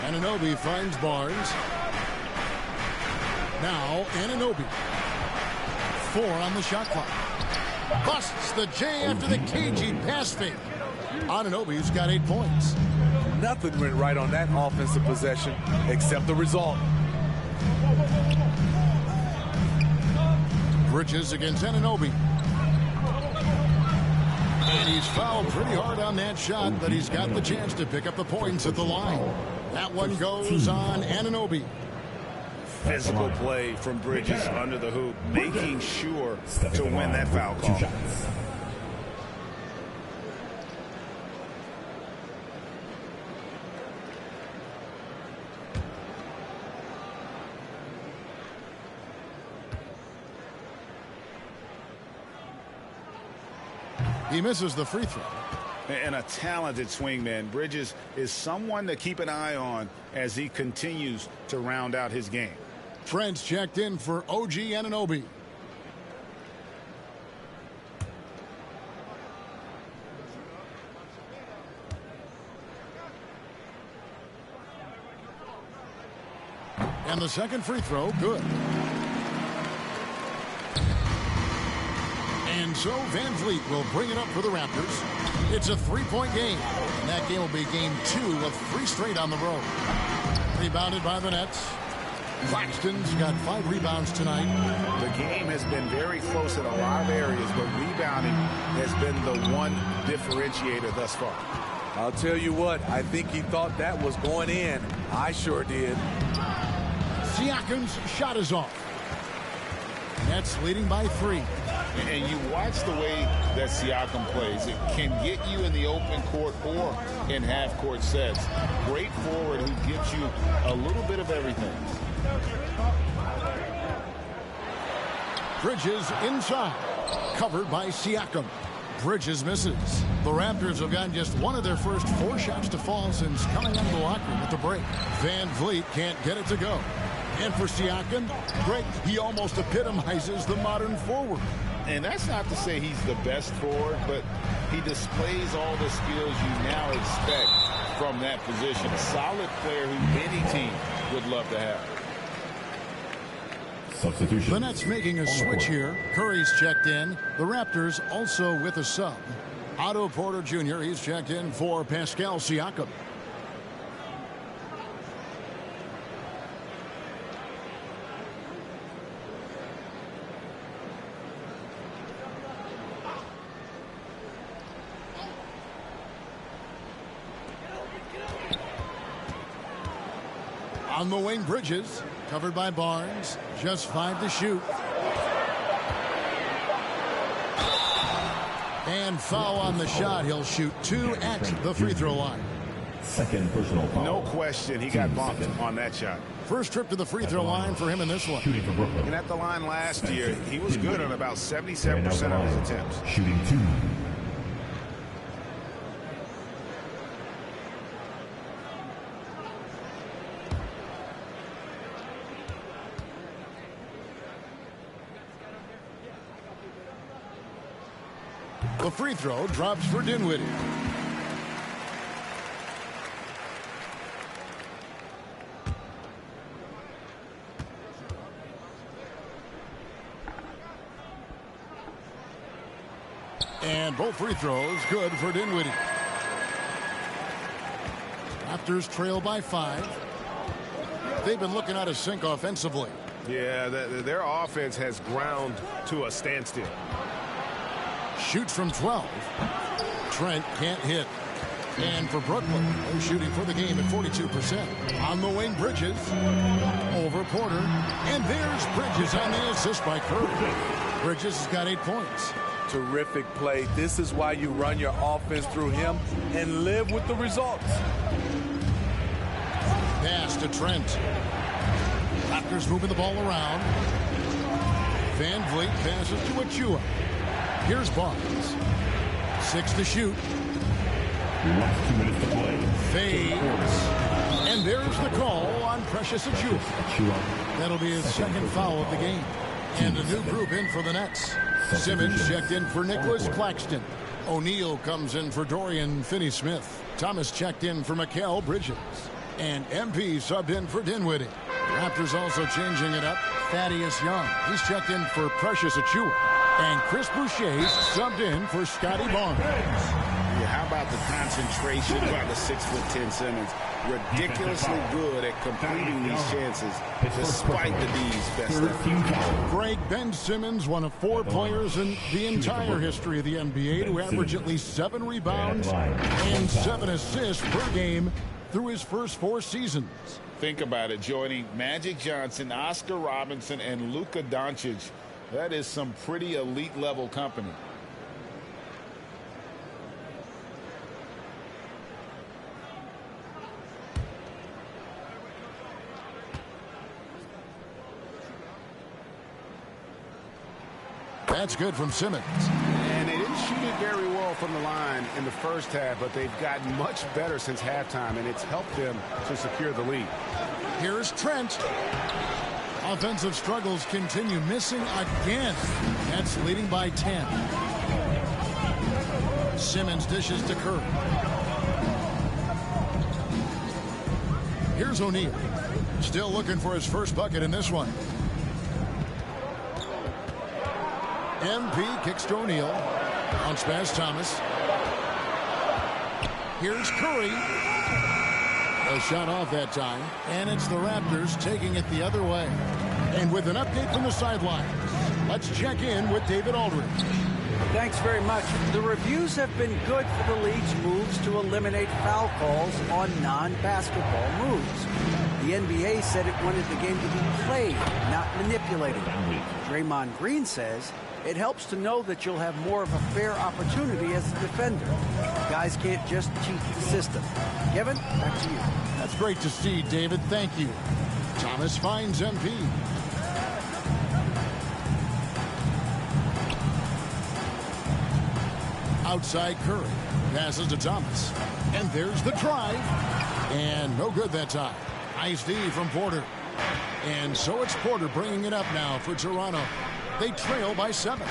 Anunoby finds Barnes. Now Anunoby. 4 on the shot clock. Busts the J after the cagey pass fake. Anunoby's got 8 points. Nothing went right on that offensive possession except the result. Bridges against Anunoby. And he's fouled pretty hard on that shot, but he's got the chance to pick up the points at the line. That one goes on Anunoby. Physical play from Bridges under the hoop, making sure to win that foul call. He misses the free throw. And a talented swingman. Bridges is someone to keep an eye on as he continues to round out his game. Trent's checked in for OG Anunoby. And the second free throw, good. And so Van Vliet will bring it up for the Raptors. It's a three-point game. And that game will be game 2 of 3 straight on the road. Rebounded by the Nets. Claxton's got 5 rebounds tonight. The game has been very close in a lot of areas, but rebounding has been the one differentiator thus far. I'll tell you what, I think he thought that was going in. I sure did. Siakam's shot is off. Nets leading by 3. And you watch the way that Siakam plays. It can get you in the open court or in half-court sets. Great forward who gives you a little bit of everything. Bridges inside. Covered by Siakam. Bridges misses. The Raptors have gotten just one of their first 4 shots to fall since coming out of the locker room at the break. Van Vliet can't get it to go. And for Siakam, Greg, he almost epitomizes the modern forward. And that's not to say he's the best forward, but he displays all the skills you now expect from that position. A solid player who any team would love to have. Substitution. The Nets making a switch here. Curry's checked in. The Raptors also with a sub. Otto Porter Jr., he's checked in for Pascal Siakam. On the wing, Bridges, covered by Barnes, just 5 to shoot. And foul on the shot. He'll shoot 2 at the free throw line. Second personal foul. No question, he got bumped on that shot. First trip to the free throw line for him in this one. Shooting for Brooklyn. And at the line last year, he was good on about 77% of his attempts. Shooting 2. The free throw drops for Dinwiddie. And both free throws good for Dinwiddie. Raptors trail by 5. They've been looking out of sync offensively. Yeah, their offense has ground to a standstill. Shoots from 12. Trent can't hit. And for Brooklyn, they're shooting for the game at 42%. On the wing, Bridges. Over Porter. And there's Bridges on the assist by Curry. Bridges has got 8 points. Terrific play. This is why you run your offense through him and live with the results. Pass to Trent. Raptors moving the ball around. Van Vliet passes to Achua. Here's Barnes. 6 to shoot. Last 2 minutes to play. Fades. And there's the call on Precious Achua. That'll be his second foul of the game. And a new group in for the Nets. Simmons checked in for Nicholas Claxton. O'Neal comes in for Dorian Finney-Smith. Thomas checked in for Mikal Bridges. And MP subbed in for Dinwiddie. Raptors also changing it up. Thaddeus Young. He's checked in for Precious Achua. And Chris Boucher subbed in for Scotty Barnes. Yeah, how about the concentration by the 6'10" Simmons? Ridiculously good at completing these chances despite the D's best effort. Greg, Ben Simmons, one of 4 players in the entire history of the NBA to average at least 7 rebounds and 7 assists per game through his first 4 seasons. Think about it, joining Magic Johnson, Oscar Robinson, and Luka Doncic. That is some pretty elite level company. That's good from Simmons. And they didn't didn't shoot it very well from the line in the first half, but they've gotten much better since halftime, and it's helped them to secure the lead. Here's Trent. Offensive struggles continue, missing again. Nets leading by 10. Simmons dishes to Curry. Here's O'Neal. Still looking for his first bucket in this one. MP kicks to O'Neal. Bounce pass Thomas. Here's Curry. A shot off that time. And it's the Raptors taking it the other way. And with an update from the sidelines, let's check in with David Aldridge. Thanks very much. The reviews have been good for the league's moves to eliminate foul calls on non-basketball moves. The NBA said it wanted the game to be played, not manipulated. Draymond Green says it helps to know that you'll have more of a fair opportunity as a defender. Guys can't just cheat the system. Kevin, back to you. That's great to see, David. Thank you. Thomas finds MP. Outside Curry. Passes to Thomas. And there's the drive. And no good that time. Nice D from Porter. And so it's Porter bringing it up now for Toronto. They trail by 7.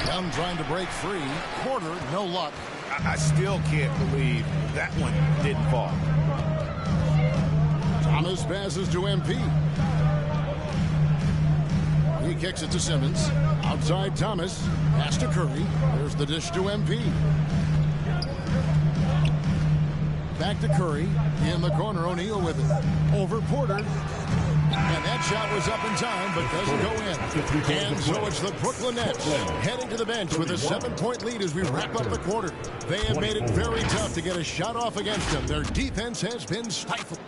Young trying to break free. Porter, no luck. I still can't believe that one didn't fall. Thomas passes to MP. He kicks it to Simmons. Outside Thomas. Pass to Curry. There's the dish to MP. Back to Curry. In the corner, O'Neal with it. Over Porter. And that shot was up in time, but doesn't go in. And so it's the Brooklyn Nets heading to the bench with a 7-point lead as we wrap up the quarter. They have made it very tough to get a shot off against them. Their defense has been stifled.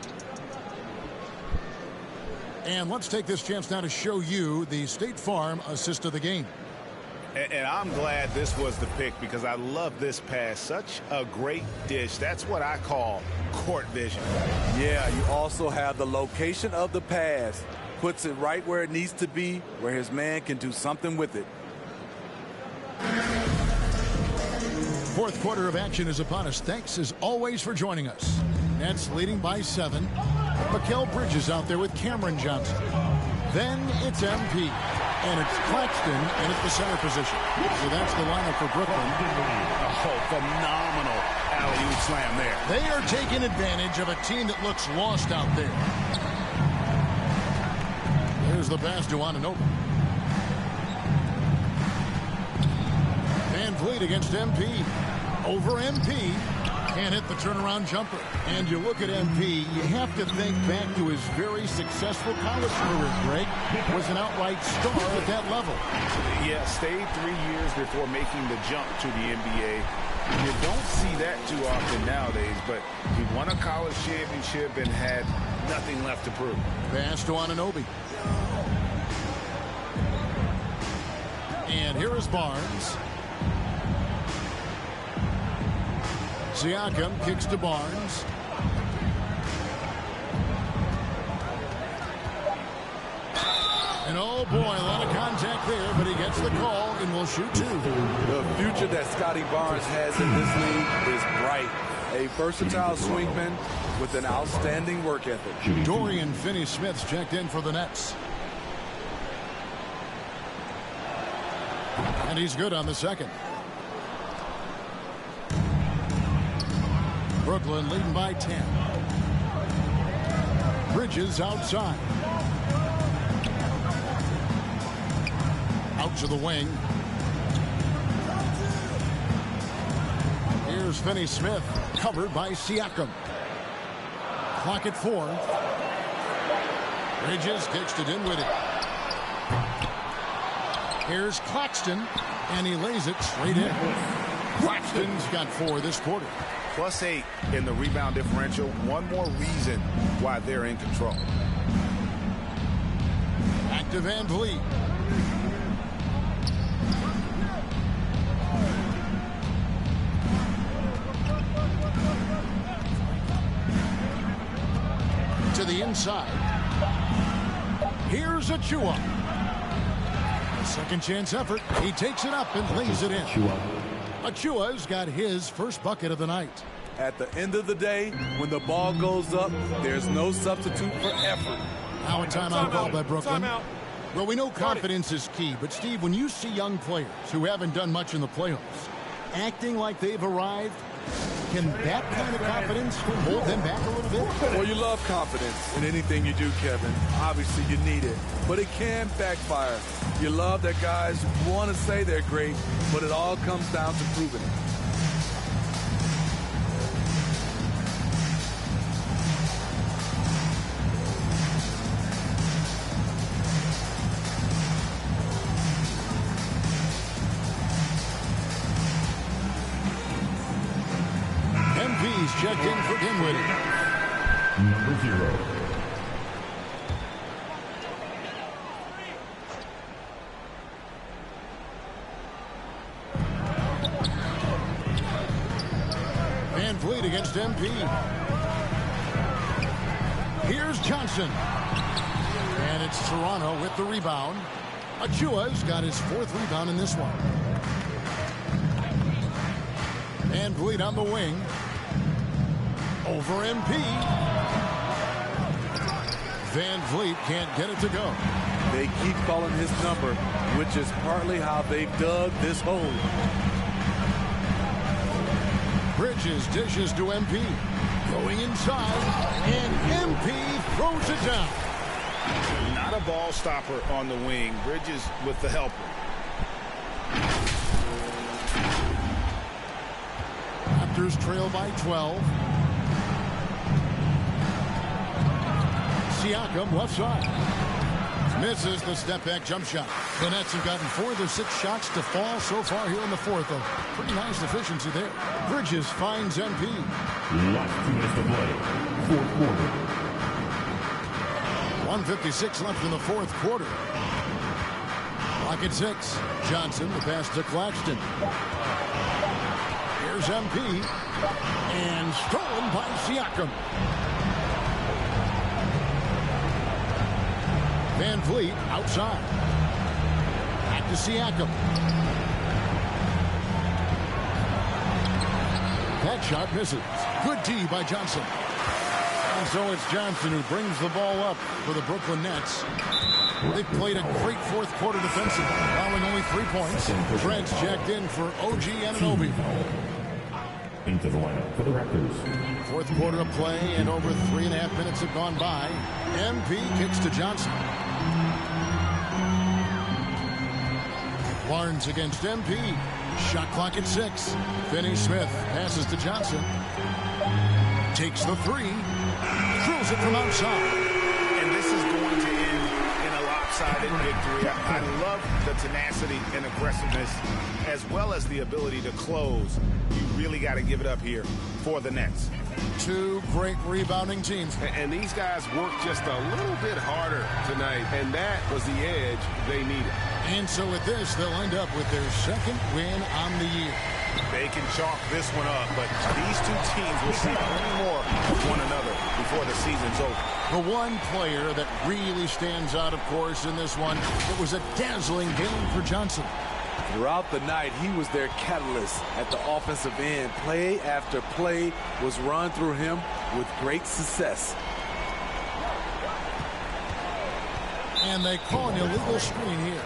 And let's take this chance now to show you the State Farm assist of the game. And I'm glad this was the pick because I love this pass. Such a great dish. That's what I call court vision. Yeah, you also have the location of the pass. Puts it right where it needs to be, where his man can do something with it. Fourth quarter of action is upon us. Thanks as always for joining us. Nets leading by 7. Mikal Bridges out there with Cameron Johnson. Then it's MP. And it's Claxton in at the center position. So that's the lineup for Brooklyn. Oh, phenomenal alley-oop slam there. They are taking advantage of a team that looks lost out there. There's the pass to Anunoby. Van Vliet against MP. Over MP. Can't hit the turnaround jumper. And you look at MP, you have to think back to his very successful college career, Greg. Was an outright star at that level. Yeah, stayed 3 years before making the jump to the NBA. You don't see that too often nowadays, but he won a college championship and had nothing left to prove. Pass to Anunoby. And here is Barnes. Siakam kicks to Barnes. And oh boy, a lot of contact there, but he gets the call and will shoot 2. The future that Scotty Barnes has in this league is bright. A versatile swingman with an outstanding work ethic. Dorian Finney-Smith's checked in for the Nets. And he's good on the second. Brooklyn leading by 10. Bridges outside. Out to the wing. Here's Finney-Smith, covered by Siakam. Clock at 4. Bridges kicks to Dinwiddie. Here's Claxton, and he lays it straight in. Claxton's got 4 this quarter. +8 in the rebound differential. One more reason why they're in control. Back to Van Vliet. To the inside. Here's Achua. A second chance effort. He takes it up and lays it in. Achua's got his first bucket of the night. At the end of the day, when the ball goes up, there's no substitute for effort. Now a timeout called by Brooklyn. Well, we know confidence is key, but Steve, when you see young players who haven't done much in the playoffs acting like they've arrived, can that kind of confidence hold them back a little bit? Well, you love confidence in anything you do, Kevin. Obviously, you need it, but it can backfire. You love that guys want to say they're great, but it all comes down to proving it. Checked in for Dinwiddie. Number 0. Van Vliet against MP. Here's Johnson. And it's Toronto with the rebound. Achua's got his 4th rebound in this one. Van Vliet on the wing. Over MP. Van Vliet can't get it to go. They keep calling his number, which is partly how they've dug this hole. Bridges dishes to MP. Going inside, and MP throws it down. Not a ball stopper on the wing. Bridges with the helper. Raptors trail by 12. Siakam left side. Misses the step-back jump shot. The Nets have gotten 4 of their 6 shots to fall so far here in the 4th. A pretty nice efficiency there. Bridges finds MP. Last 2 minutes to play. 4th quarter. 1:56 left in the 4th quarter. Clock at 6. Johnson, the pass to Claxton. Here's MP. And stolen by Siakam. Van Vliet outside. Back to Siakam. That shot misses. Good D by Johnson. And so it's Johnson who brings the ball up for the Brooklyn Nets. They played a great 4th quarter defensively, allowing only 3 points. Trent's checked in for OG Anunoby. Into the lineup for the Raptors. 4th quarter of play, and over 3.5 minutes have gone by. MP kicks to Johnson. Barnes against MP. Shot clock at 6. Finney-Smith passes to Johnson. Takes the 3. Throws it from outside. And this is going to end in a lopsided victory. I love the tenacity and aggressiveness, as well as the ability to close. You really got to give it up here for the Nets. 2 great rebounding teams. And these guys worked just a little bit harder tonight, and that was the edge they needed. And so with this, they'll end up with their 2nd win on the year. They can chalk this one up, but these 2 teams will see plenty more of one another before the season's over. The one player that really stands out, of course, in this one, it was a dazzling game for Johnson. Throughout the night, he was their catalyst at the offensive end. Play after play was run through him with great success. And they call an illegal screen here.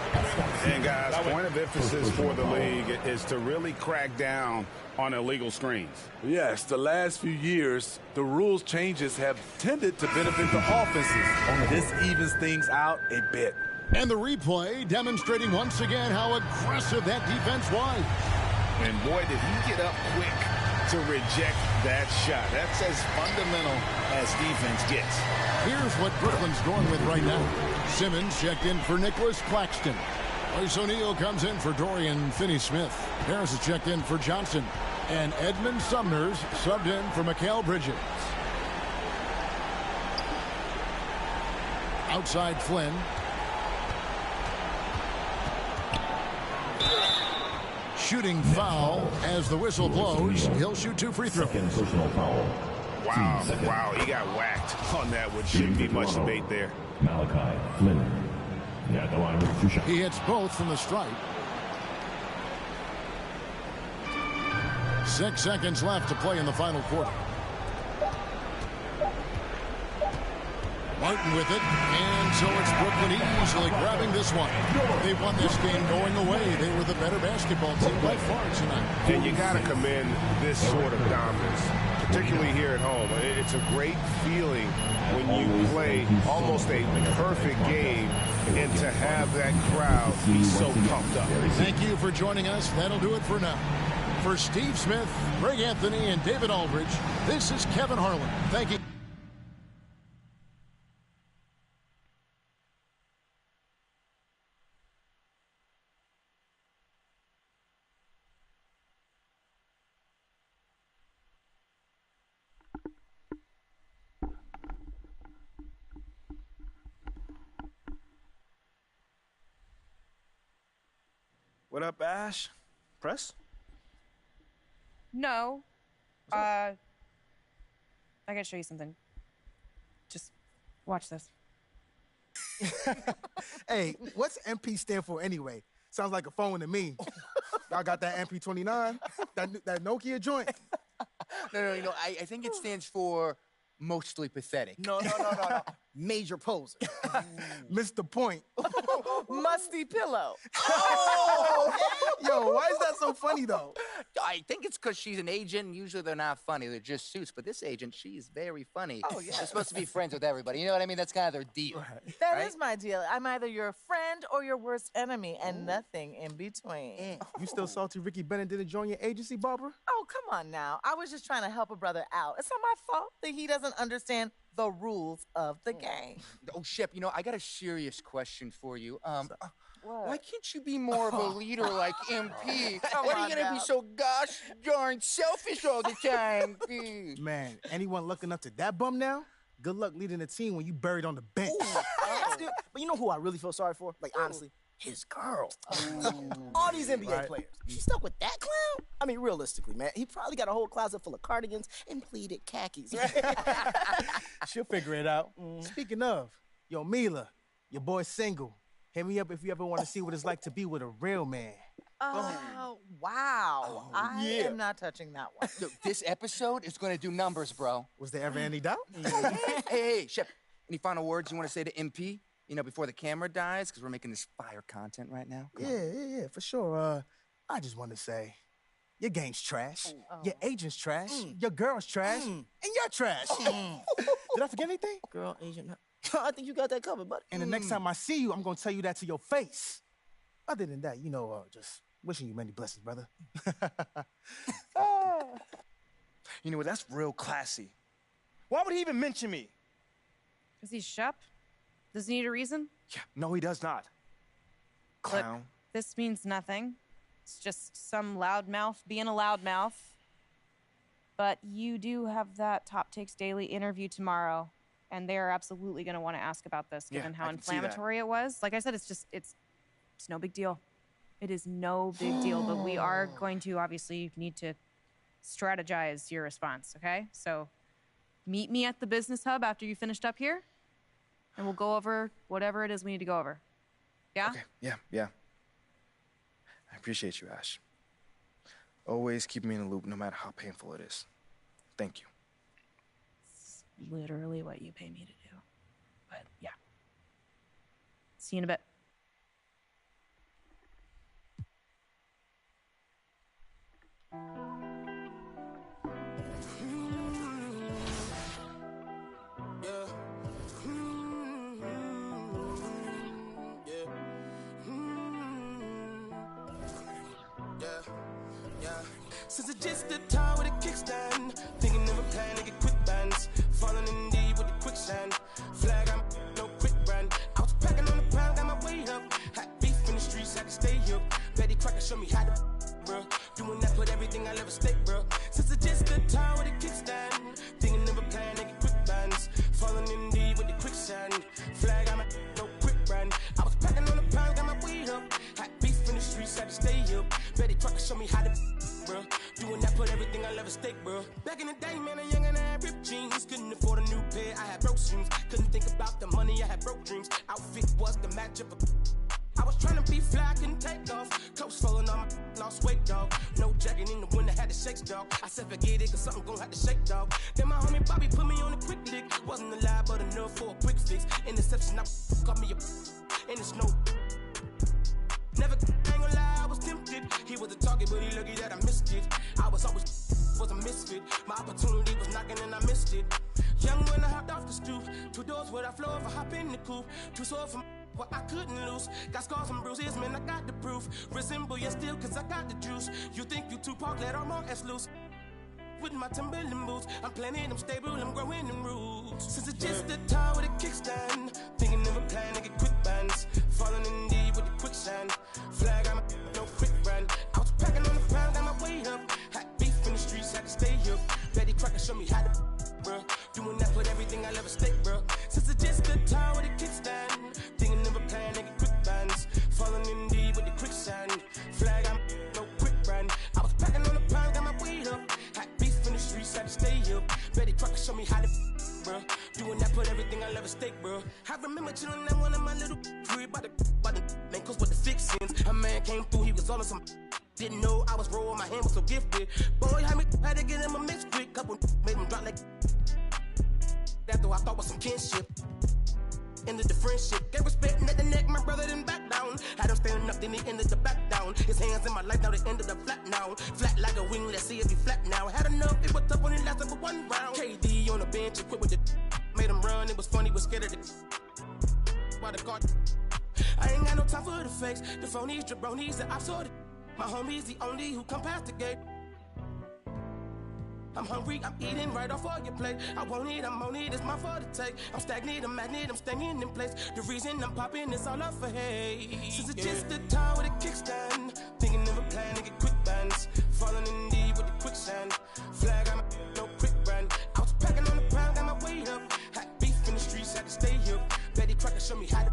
And guys, point of emphasis for the league is to really crack down on illegal screens. Yes, the last few years, the rules changes have tended to benefit the offenses. This evens things out a bit. And the replay demonstrating once again how aggressive that defense was. And boy, did he get up quick to reject that shot. That's as fundamental as defense gets. Here's what Brooklyn's going with right now. Simmons checked in for Nicholas Claxton. Royce O'Neal comes in for Dorian Finney-Smith. Harris is checked in for Johnson. And Edmund Sumner's subbed in for Mikal Bridges. Outside Flynn. Shooting foul as the whistle blows. He'll shoot 2 free throws. Second personal foul. seconds. Wow, he got whacked on that one. Shouldn't be much debate there. Malachi Flynn. At the line with 2 shots. He hits both from the stripe. 6 seconds left to play in the final quarter. Martin with it, and so it's Brooklyn easily grabbing this one. They won this game going away. They were the better basketball team by far tonight. And you got to commend this sort of dominance, particularly here at home. It's a great feeling when you play almost a perfect game and to have that crowd be so pumped up. Thank you for joining us. That'll do it for now. For Steve Smith, Greg Anthony, and David Aldridge, this is Kevin Harlan. Thank you. What up, Ash? Press? No. I gotta show you something. Just watch this. Hey, what's MP stand for anyway? Sounds like a phone to me. Y'all got that MP29? That Nokia joint? No. I think it stands for mostly pathetic. No. Major poser. Missed the point. Musty pillow. Oh! Yo, why is that so funny, though? I think it's because she's an agent, and usually they're not funny. They're just suits. But this agent, she's very funny. Oh, yeah. They're supposed to be friends with everybody. You know what I mean? That's kind of their deal. That is my deal. I'm either your friend or your worst enemy, and nothing in between. You still salty Ricky Bennett didn't join your agency, Barbara? Oh, come on now. I was just trying to help a brother out. It's not my fault that he doesn't understand the rules of the game. Oh, Shep, I got a serious question for you. Why can't you be more of a leader like MP? Why are you gonna be so gosh darn selfish all the time? Man, anyone looking up to that bum now? Good luck leading a team when you buried on the bench. But you know who I really feel sorry for? Like, honestly? His girl. All these NBA players. She stuck with that clown? I mean, realistically, man, he probably got a whole closet full of cardigans and pleated khakis. She'll figure it out. Speaking of, yo, Mila, your boy's single. Hit me up if you ever want to see what it's like to be with a real man. Oh, wow. I am not touching that one. Look, this episode is going to do numbers, bro. Was there ever any doubt? Hey, Shep, any final words you want to say to MP? Before the camera dies, because we're making this fire content right now. Yeah, for sure. I just want to say, your game's trash, your agent's trash, your girl's trash, and you're trash. Did I forget anything? Girl, agent, I think you got that covered, buddy. And the next time I see you, I'm going to tell you that to your face. Other than that, just wishing you many blessings, brother. You know what? That's real classy. Why would he even mention me? Because he's Shep? Does he need a reason? Yeah, no, he does not. Clown. Look, this means nothing. It's just some loudmouth being a loudmouth. But you do have that Top Takes Daily interview tomorrow, and they're absolutely going to want to ask about this, given how inflammatory it was. Like I said, it's no big deal. It is no big deal, but we are going to obviously need to strategize your response, okay? So meet me at the business hub after you finished up here, and we'll go over whatever it is we need to go over. Yeah? Okay, yeah. I appreciate you, Ash. Always keep me in the loop, no matter how painful it is. Thank you. It's literally what you pay me to do. But yeah. See you in a bit. Since it's just a time with a kickstand, thinking of a plan to get quick bands, falling in deep with the quicksand. Flag, I'm no quick brand. I was packing on the pound, got my weight up. Hot beef in the streets, I can stay up. Betty Crocker show me how to, bro. Doing that, put everything I ever stake, bro. Since it's just a time with a kickstand, thinking of a plan to get quick bands, falling in deep with the quicksand. Flag, I'm no quick brand. I was packing on the pound, got my weight up. Hot beef in the streets, I can stay up. Betty Crocker show me how to. bro. Doing that put everything I love at stake, bro. Back in the day, man, a young and I had ripped jeans. Couldn't afford a new pair, I had broke streams. Couldn't think about the money, I had broke dreams. Outfit was the matchup of I was trying to be fly, couldn't take off. Coats falling on my lost weight, dog. No jacket in the winter, had to shake, dog. I said forget it, cause something gon' have to shake, dog. Then my homie Bobby put me on a quick lick. Wasn't alive, but enough for a quick fix. Interception, I got me a and it's no. Never, I ain't gonna lie, I was tempted. He was a target, but he lucky that I missed it. I was always was a misfit. My opportunity was knocking and I missed it. Young when I hopped off the stoop. 2 doors where I floor if I hop in the coupe. Too sore from what I couldn't lose. Got scars and bruises, man, I got the proof. Resemble you still, cause I got the juice. You think you Tupac, let all my ass loose. With my Timberland boots, I'm planning, I'm stable, I'm growing in roots. Since it's just a tire with a kickstand. Thinking never plan to get quick bands. Falling in deep with the quicksand. Flag, I'm no quick run. I was packing on the pound, got my way up. Had beef in the streets, had to stay here. Betty Crocker show me how to, bro. Doing that put everything I love at stake, bro. Since it's just a tire with a kickstand. Thinking never plan to get quick bands. Falling in deep with the quicksand. Flag, I'm no quick run. I was packing on the pound, got my way up. Had beef in the streets, had to stay here. Betty Crocker show me how to, bro. Doing that put everything I love at stake, bro. I remember chilling at one of my little crib by the man, cause what the fixins. A man came through, he was all on some. Didn't know I was rolling, my hand was so gifted. Boy, had to get him a mix quick. Couple made him drop like. That though I thought was some kinship. Ended the friendship, gave respect at the neck, my brother didn't back down. Had him standing up, then he ended the back down. His hands in my life, now they ended up flat now. Flat like a wing, let's see if he flat now. Had enough, it was tough when it lasted for 1 round. KD on the bench, equipped with the made him run, it was funny, was scared of the by the guard. I ain't got no time for the fakes, the phonies, jabronis, the ops sorted. My homies, the only who come past the gate. I'm hungry, I'm eating right off all your plate. I won't eat, I'm on it, it's my fault to take. I'm stagnant, I'm magnet, I'm staying in place. The reason I'm popping is all up for hate. Since it's just a tire with a kickstand. Thinking never plan to get quick bands. Falling in deep with the quicksand. Flag, I'm no quick run. I was packing on the pound, got my way up. Had beef in the streets, had to stay here. Betty Crocker show me how to,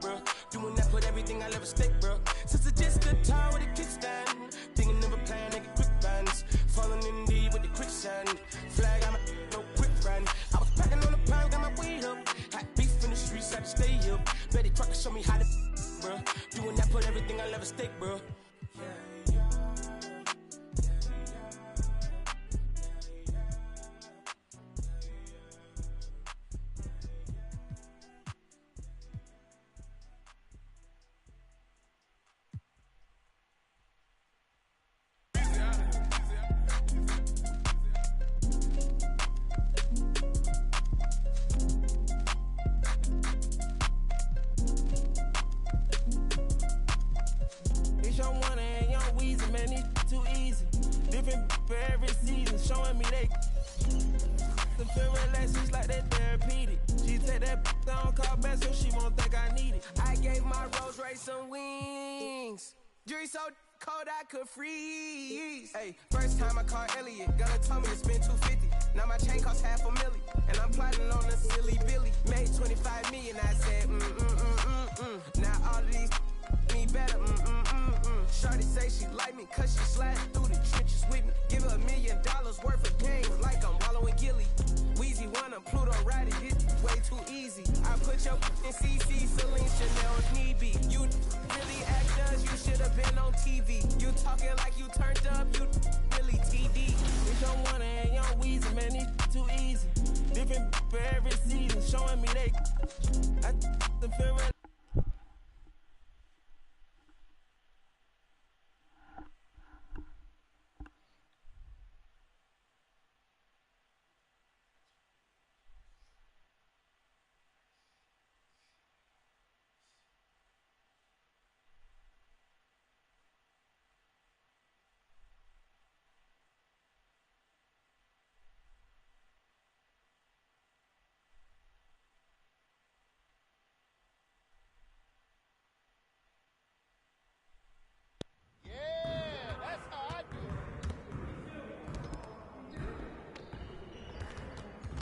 bro. Doing that put everything I love at stake, bro. Since it's just a tire with a kickstand. Thinking never plan to get quick bands. Falling in deep with the quicksand. Flag, I'm no quick run. I was packing on the pound, got my weight up. Had beef in the streets, had to stay here. Betty Crocker show me how to, bro. Doing that put everything I love at stake, bro. Showing me they the feel relaxed, she's like that therapeutic. She take that down, call back so she won't think I need it. I gave my Rolls Royce some wings. Jury so cold I could freeze. Hey, first time I called Elliot, gonna tell me to spend $250. Now my chain costs $500,000, and I'm plotting on a silly Billy. Made 25 million, I said Now all of these me better, Shorty say she like me cause she sliding through the trenches with me. Give her $1 million worth of games like I'm wallowing Gilly. Weezy one, I'm Pluto riding, it way too easy. I put your in CC, Celine, Chanel, if need be. You really actors, you should have been on TV. You talking like you turned up, you really TD. If you wanna and young Weezy, man, it's too easy. Different for every season, showing me they the feel.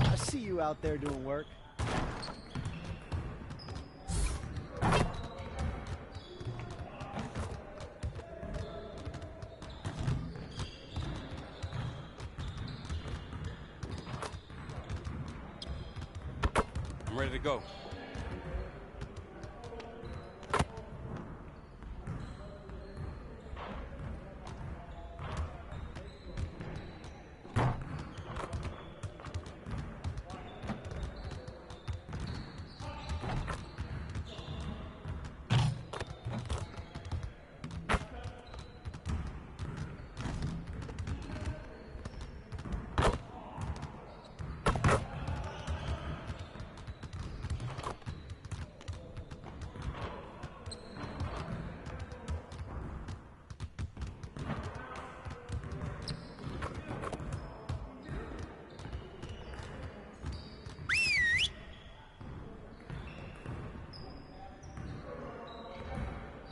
I see you out there doing work. ready to go.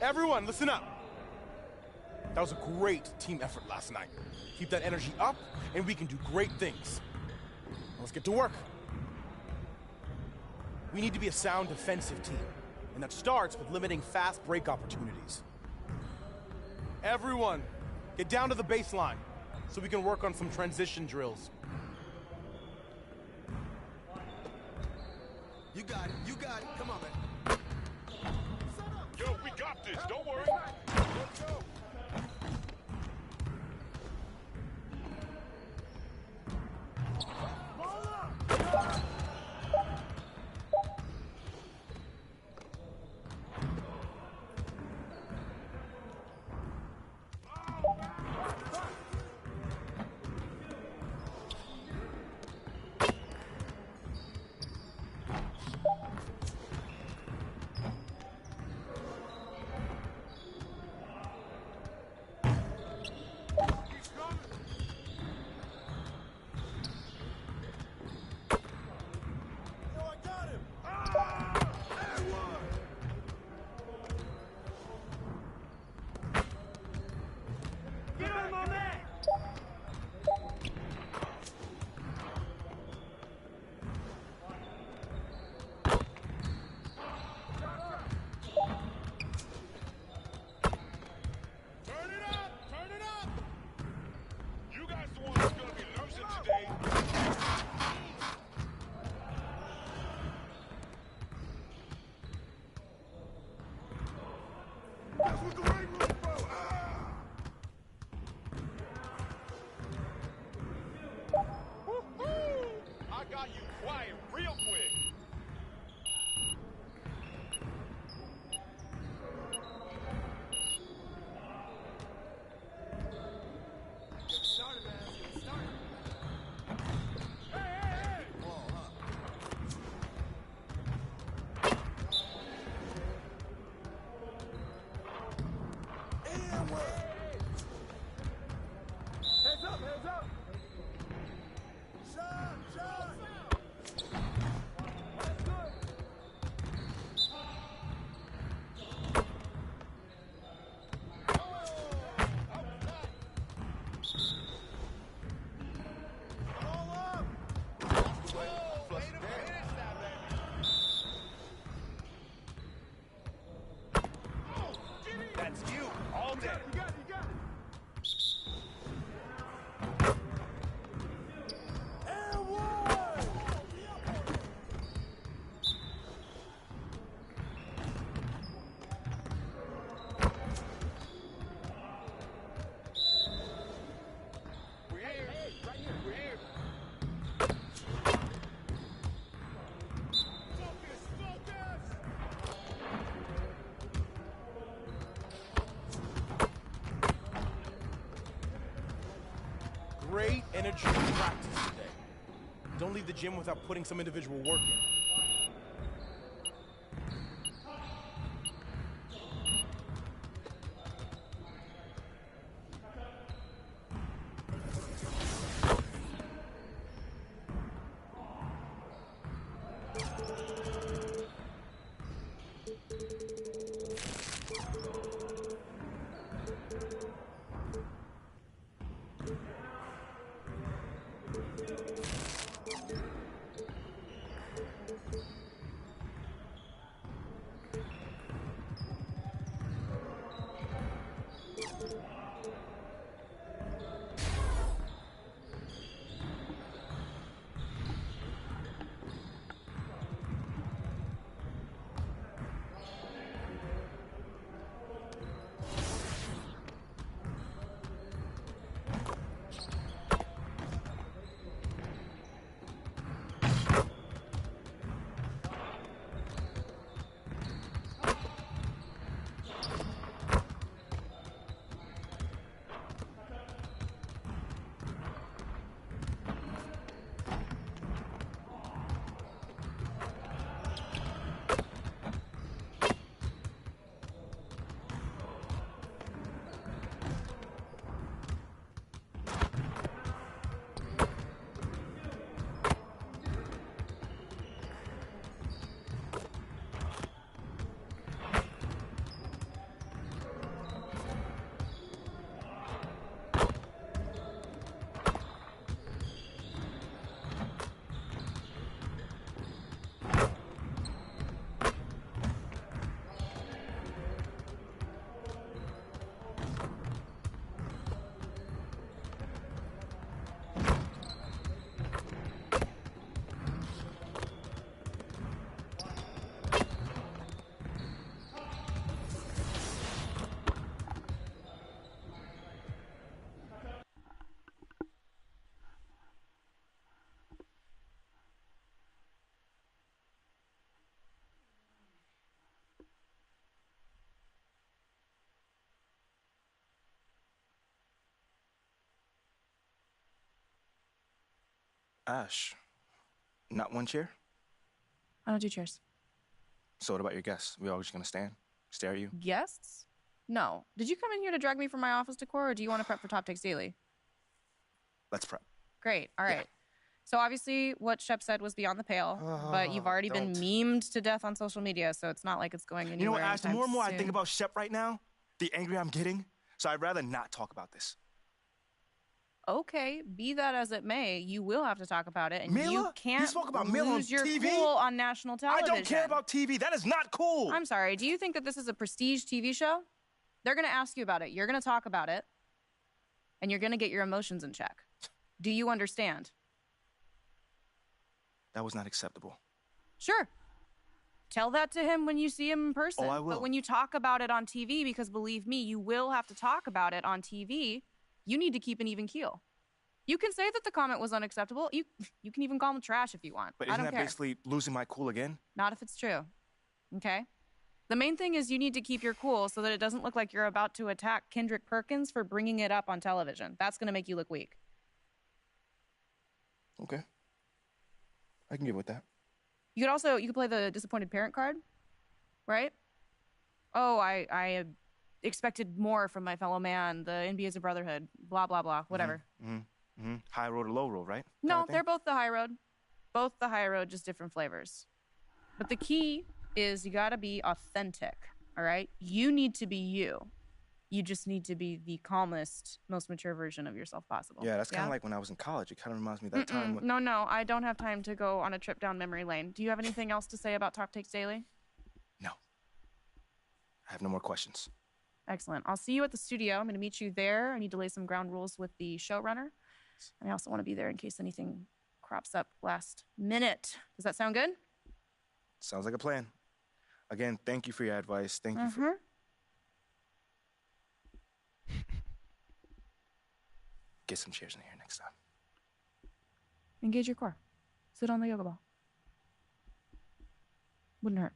Everyone, listen up. That was a great team effort last night. Keep that energy up, and we can do great things. Let's get to work. We need to be a sound defensive team, and that starts with limiting fast break opportunities. Everyone, get down to the baseline so we can work on some transition drills. You got it. You got it. Come on, man. Yo, we got this. Don't worry. Let's go. That's you, all day. You got it, you got it. We're here. Hey, right here. We're here. Focus, focus. Great energy in practice today. Don't leave the gym without putting some individual work in. Ash, not one chair? I don't do chairs. So what about your guests? We all just gonna stand, stare at you? Guests? No. Did you come in here to drag me from my office decor, or do you want to prep for Top Takes Daily? Let's prep. Great. All right. So obviously what Shep said was beyond the pale, but you've already been memed to death on social media, so it's not like it's going anywhere. You know what, Ash, the more and more I soon. think about Shep right now, the angrier I'm getting. So I'd rather not talk about this. Okay, be that as it may, you will have to talk about it, and Mila? you can't You spoke about Mila on lose your TV? cool on national television. I don't care about TV. That is not cool. I'm sorry. Do you think that this is a prestige TV show? They're going to ask you about it. You're going to talk about it, and you're going to get your emotions in check. Do you understand? That was not acceptable. Sure. Tell that to him when you see him in person. Oh, I will. But when you talk about it on TV, because believe me, you will have to talk about it on TV, you need to keep an even keel. You can say that the comment was unacceptable. You can even call him trash if you want. But I isn't don't that care. basically losing my cool again? Not if it's true. Okay? The main thing is you need to keep your cool so that it doesn't look like you're about to attack Kendrick Perkins for bringing it up on television. That's going to make you look weak. Okay. I can get with that. You could play the disappointed parent card, right? Oh, I expected more from my fellow man. The NBA is a brotherhood. Blah, blah, blah. Whatever. High road or low road, right? No, they're both the high road. Both the high road, just different flavors. But the key is you got to be authentic, all right? You need to be you. You just need to be the calmest, most mature version of yourself possible. Yeah, that's kind of like when I was in college. It kind of reminds me of that time when... No, I don't have time to go on a trip down memory lane. Do you have anything else to say about Top Takes Daily? No. I have no more questions. Excellent. I'll see you at the studio. I'm going to meet you there. I need to lay some ground rules with the showrunner. And I also want to be there in case anything crops up last minute. Does that sound good? Sounds like a plan. Again, thank you for your advice. Thank you for... Get some chairs in here next time. Engage your core. Sit on the yoga ball. Wouldn't hurt.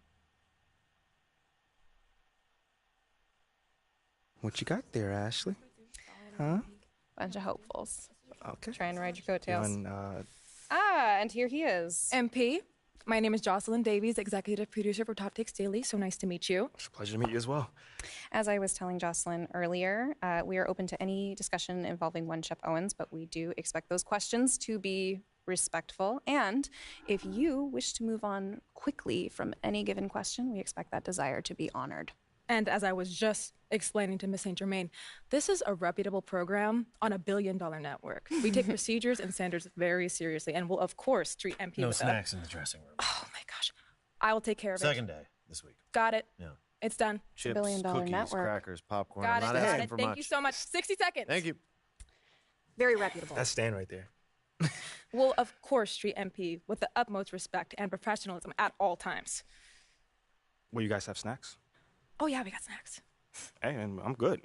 What you got there, Ashley? Huh? Bunch of hopefuls. Okay. Trying to ride your coattails. Feeling, and here he is. MP, my name is Jocelyn Davies, executive producer for Top Takes Daily. So nice to meet you. It's a pleasure to meet you as well. As I was telling Jocelyn earlier, we are open to any discussion involving one Shep Owens, but we do expect those questions to be respectful. And if you wish to move on quickly from any given question, we expect that desire to be honored. And as I was just explaining to Miss St. Germain, this is a reputable program on $1 billion network. We take procedures and standards very seriously and will, of course, treat MP No with snacks in the dressing room. Oh, my gosh. I will take care of it. Second day this week. Got it. Yeah. It's done. Chips, $1 billion cookies, network. crackers, popcorn. Got I'm it. not Got asking it. for Thank much. you so much. 60 seconds. Thank you. Very reputable. That's Stan right there. We'll, of course, treat MP with the utmost respect and professionalism at all times. Will you guys have snacks? Oh, yeah, we got snacks. Hey, I'm good.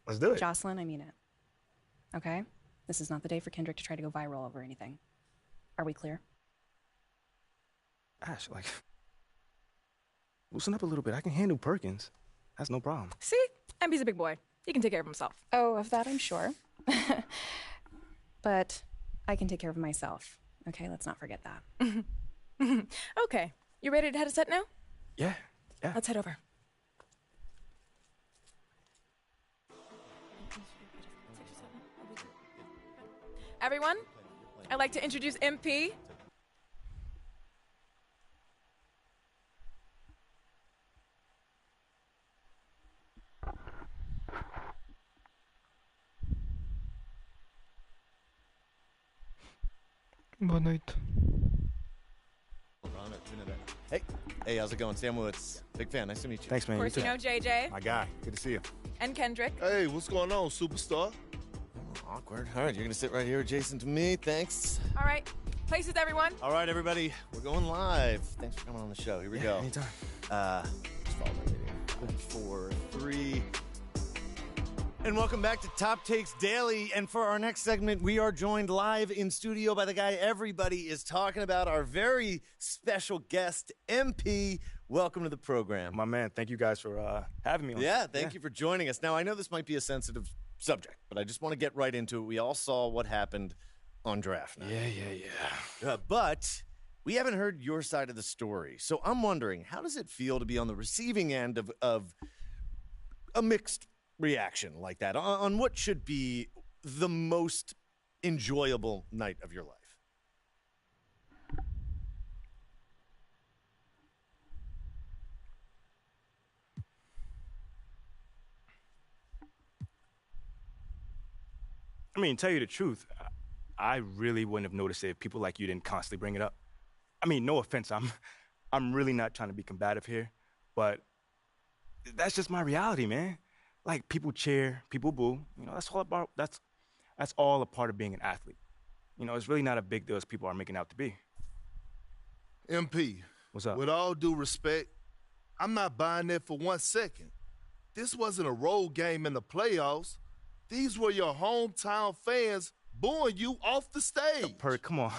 Let's do it. Jocelyn, I mean it. Okay? This is not the day for Kendrick to try to go viral over anything. Are we clear? Ash, loosen up a little bit. I can handle Perkins. That's no problem. See? MP's a big boy. He can take care of himself. Oh, of that I'm sure. But I can take care of myself. Okay, let's not forget that. Okay. You ready to head a set now? Yeah. Let's head over. Everyone, I'd like to introduce MP. Boa noite. Hey, how's it going? Sam Woods. Big fan. Nice to meet you. Thanks, man. Of course, you know JJ My guy. Good to see you. and Kendrick. Hey, what's going on, superstar? Awkward. All right, you're going to sit right here adjacent to me. Thanks. All right, places, everyone. All right, everybody. We're going live. Thanks for coming on the show. Here we go. Anytime. Just follow my leading. 5, 4, 3. And welcome back to Top Takes Daily. And for our next segment, we are joined live in studio by the guy everybody is talking about, our very special guest, MP. Welcome to the program. My man, thank you guys for having me on. Yeah, thank you for joining us. Now, I know this might be a sensitive subject, but I just want to get right into it. We all saw what happened on draft night. Yeah. But we haven't heard your side of the story. So I'm wondering, how does it feel to be on the receiving end of a mixed reaction like that on what should be the most enjoyable night of your life? I mean, tell you the truth, I really wouldn't have noticed it if people like you didn't constantly bring it up. I mean, no offense, I'm really not trying to be combative here, but that's just my reality, man. Like, people cheer, people boo. You know, that's all a part of being an athlete. You know, it's really not a big deal as people are making out to be. MP, what's up? With all due respect, I'm not buying that for 1 second. This wasn't a road game in the playoffs. These were your hometown fans booing you off the stage. Come on.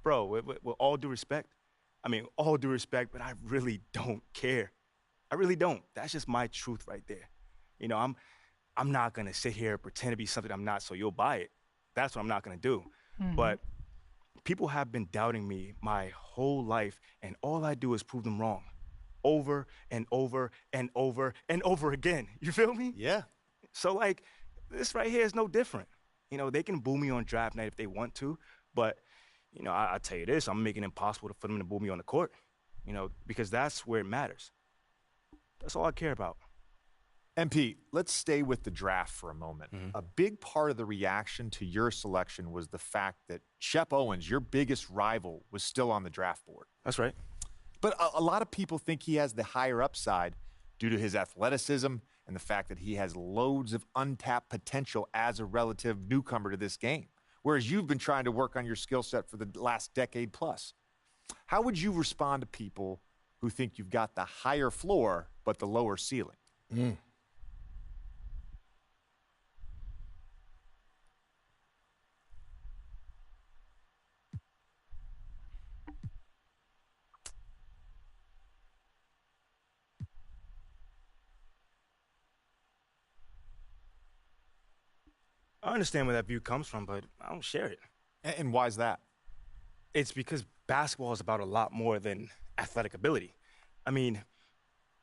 Bro, with all due respect, I mean, all due respect, but I really don't care. I really don't. That's just my truth right there. You know, I'm not going to sit here and pretend to be something I'm not so you'll buy it. That's what I'm not going to do. Mm-hmm. But people have been doubting me my whole life, and all I do is prove them wrong over and over and over and over again. You feel me? Yeah. So, like, this right here is no different. You know, they can boo me on draft night if they want to, but, you know, I tell you this, I'm making it impossible for them to boo me on the court, you know, because that's where it matters. That's all I care about. MP, let's stay with the draft for a moment. Mm-hmm. A big part of the reaction to your selection was the fact that Shep Owens, your biggest rival, was still on the draft board. That's right. But a lot of people think he has the higher upside due to his athleticism and the fact that he has loads of untapped potential as a relative newcomer to this game, whereas you've been trying to work on your skill set for the last decade plus. How would you respond to people who think you've got the higher floor but the lower ceiling? I understand where that view comes from, but I don't share it. And why is that? It's because basketball is about a lot more than athletic ability. I mean,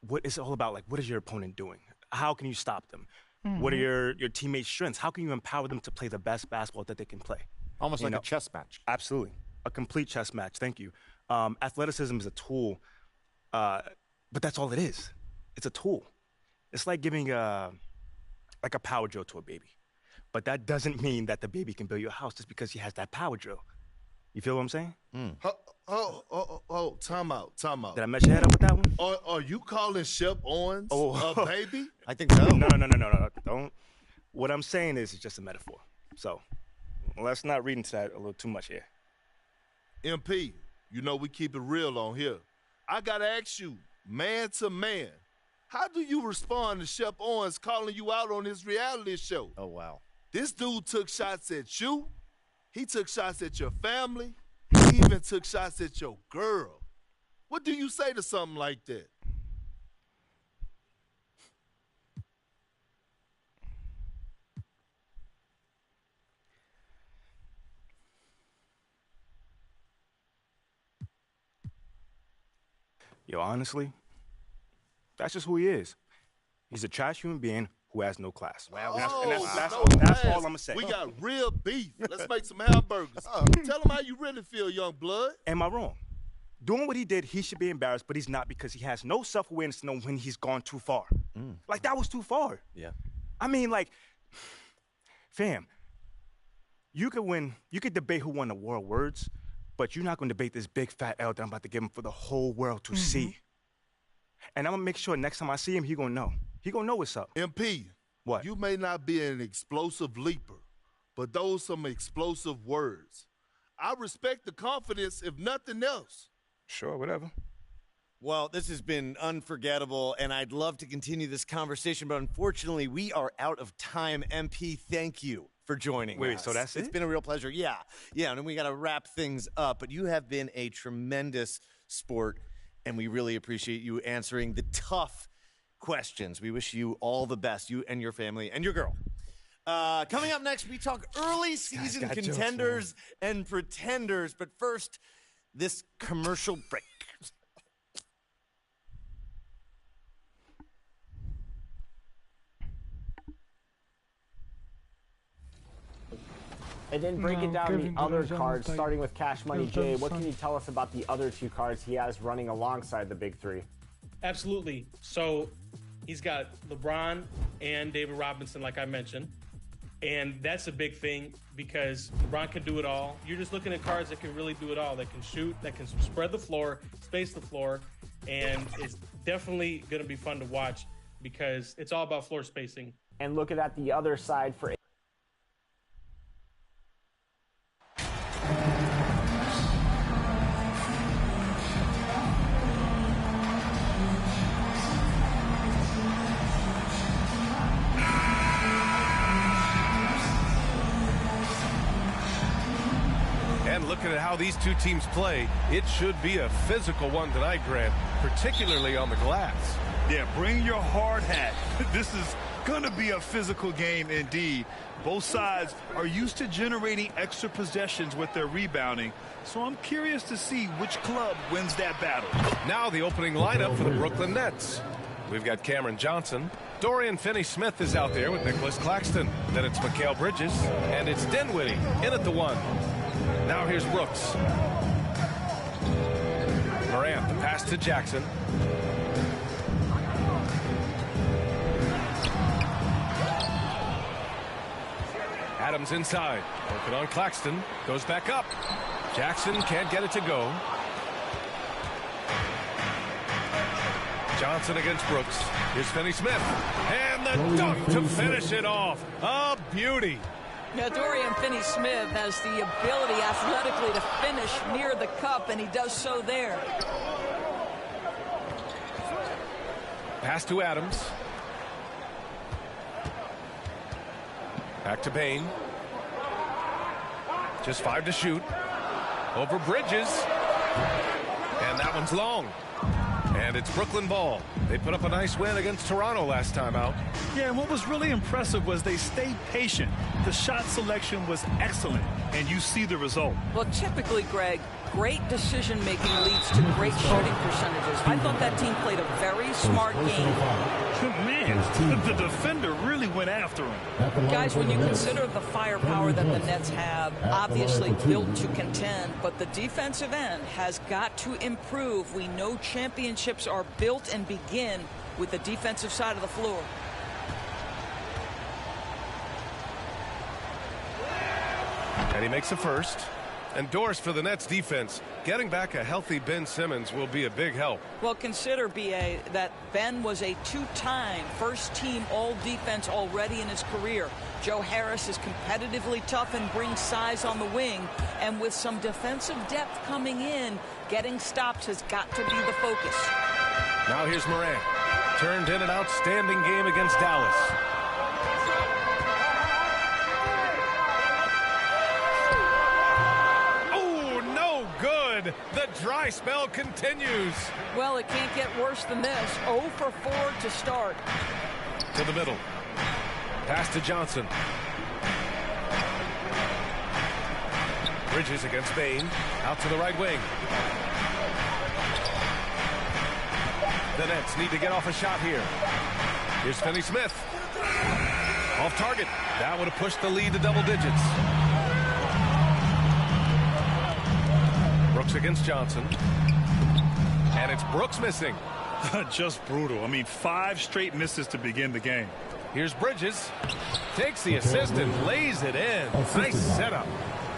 what is it all about? Like, what is your opponent doing? How can you stop them? Mm-hmm. What are your teammates' strengths? How can you empower them to play the best basketball that they can play? Almost like a chess match. Absolutely. A complete chess match. Thank you. Athleticism is a tool, but that's all it is. It's a tool. It's like giving a power drill to a baby. But that doesn't mean that the baby can build you a house just because he has that power drill. You feel what I'm saying? Time out. Did I mess your head up with that one? Are you calling Shep Owens a baby? I think so. No. Don't. What I'm saying is it's just a metaphor. So let's not read into that a little too much here. MP, you know we keep it real on here. I got to ask you, man to man, how do you respond to Shep Owens calling you out on his reality show? Oh, wow. This dude took shots at you. He took shots at your family. He even took shots at your girl. What do you say to something like that? Yo, honestly, that's just who he is. He's a trash human being who has no class. Wow. That's all I'm going to say. We got real beef. Let's make some hamburgers. Tell him how you really feel, young blood. Am I wrong? Doing what he did, he should be embarrassed, but he's not because he has no self-awareness to know when he's gone too far. Like, that was too far. Yeah. I mean, like, fam, you could debate who won the war of words, but you're not going to debate this big fat L that I'm about to give him for the whole world to see. And I'm going to make sure next time I see him, he going to know. He going to know what's up. MP, what? You may not be an explosive leaper, but those some explosive words. I respect the confidence, if nothing else. Sure, whatever. Well, this has been unforgettable, and I'd love to continue this conversation, but unfortunately, we are out of time. MP, thank you for joining us. Wait, so that's it? It's been a real pleasure. Yeah, and then we got to wrap things up, but you have been a tremendous sport, and we really appreciate you answering the tough questions. We wish you all the best, you and your family and your girl. Coming up next, we talk early season contenders and pretenders. But first, this commercial break. And then breaking down the other cards, starting with Cash Money Jay, what can you tell us about the other two cards he has running alongside the big three? Absolutely. So he's got LeBron and David Robinson, like I mentioned. And that's a big thing because LeBron can do it all. You're just looking at cards that can really do it all. That can shoot, that can spread the floor, space the floor. And it's definitely going to be fun to watch because it's all about floor spacing. And looking at the other side for looking at how these two teams play, it should be a physical one tonight, Grant, particularly on the glass. Yeah, bring your hard hat. This is going to be a physical game indeed. Both sides are used to generating extra possessions with their rebounding, so I'm curious to see which club wins that battle. Now the opening lineup for the Brooklyn Nets. We've got Cameron Johnson. Dorian Finney-Smith is out there with Nicholas Claxton. Then it's Mikal Bridges, and it's Dinwiddie in at the 1. Now here's Brooks. Morant, the pass to Jackson. Adams inside. Working on Claxton. Goes back up. Jackson can't get it to go. Johnson against Brooks. Here's Finney-Smith. And the dunk to finish it off. A beauty. Yeah, Dorian Finney-Smith has the ability athletically to finish near the cup, and he does so there. Pass to Adams. Back to Bain. Just 5 to shoot. Over Bridges. And that one's long. And it's Brooklyn ball. They put up a nice win against Toronto last time out. Yeah, and what was really impressive was they stayed patient. The shot selection was excellent, and you see the result. Well, typically, Greg, great decision-making leads to great shooting percentages. I thought that team played a very smart game. Man, the defender really went after him. Guys, when you consider the firepower that the Nets have, obviously built to contend, but the defensive end has got to improve. We know championships are built and begin with the defensive side of the floor. And he makes a first. And doors for the Nets defense. Getting back a healthy Ben Simmons will be a big help. Well, consider, B.A., that Ben was a 2-time first-team all-defense already in his career. Joe Harris is competitively tough and brings size on the wing. And with some defensive depth coming in, getting stops has got to be the focus. Now here's Morant. Turned in an outstanding game against Dallas. The dry spell continues. Well, it can't get worse than this. 0 for 4 to start. To the middle. Pass to Johnson. Bridges against Bain. Out to the right wing. The Nets need to get off a shot here. Here's Finney-Smith. Off target. That would have pushed the lead to double digits. Brooks against Johnson. And it's Brooks missing. Just brutal. I mean, 5 straight misses to begin the game. Here's Bridges. Takes the assist and lays it in. Nice setup.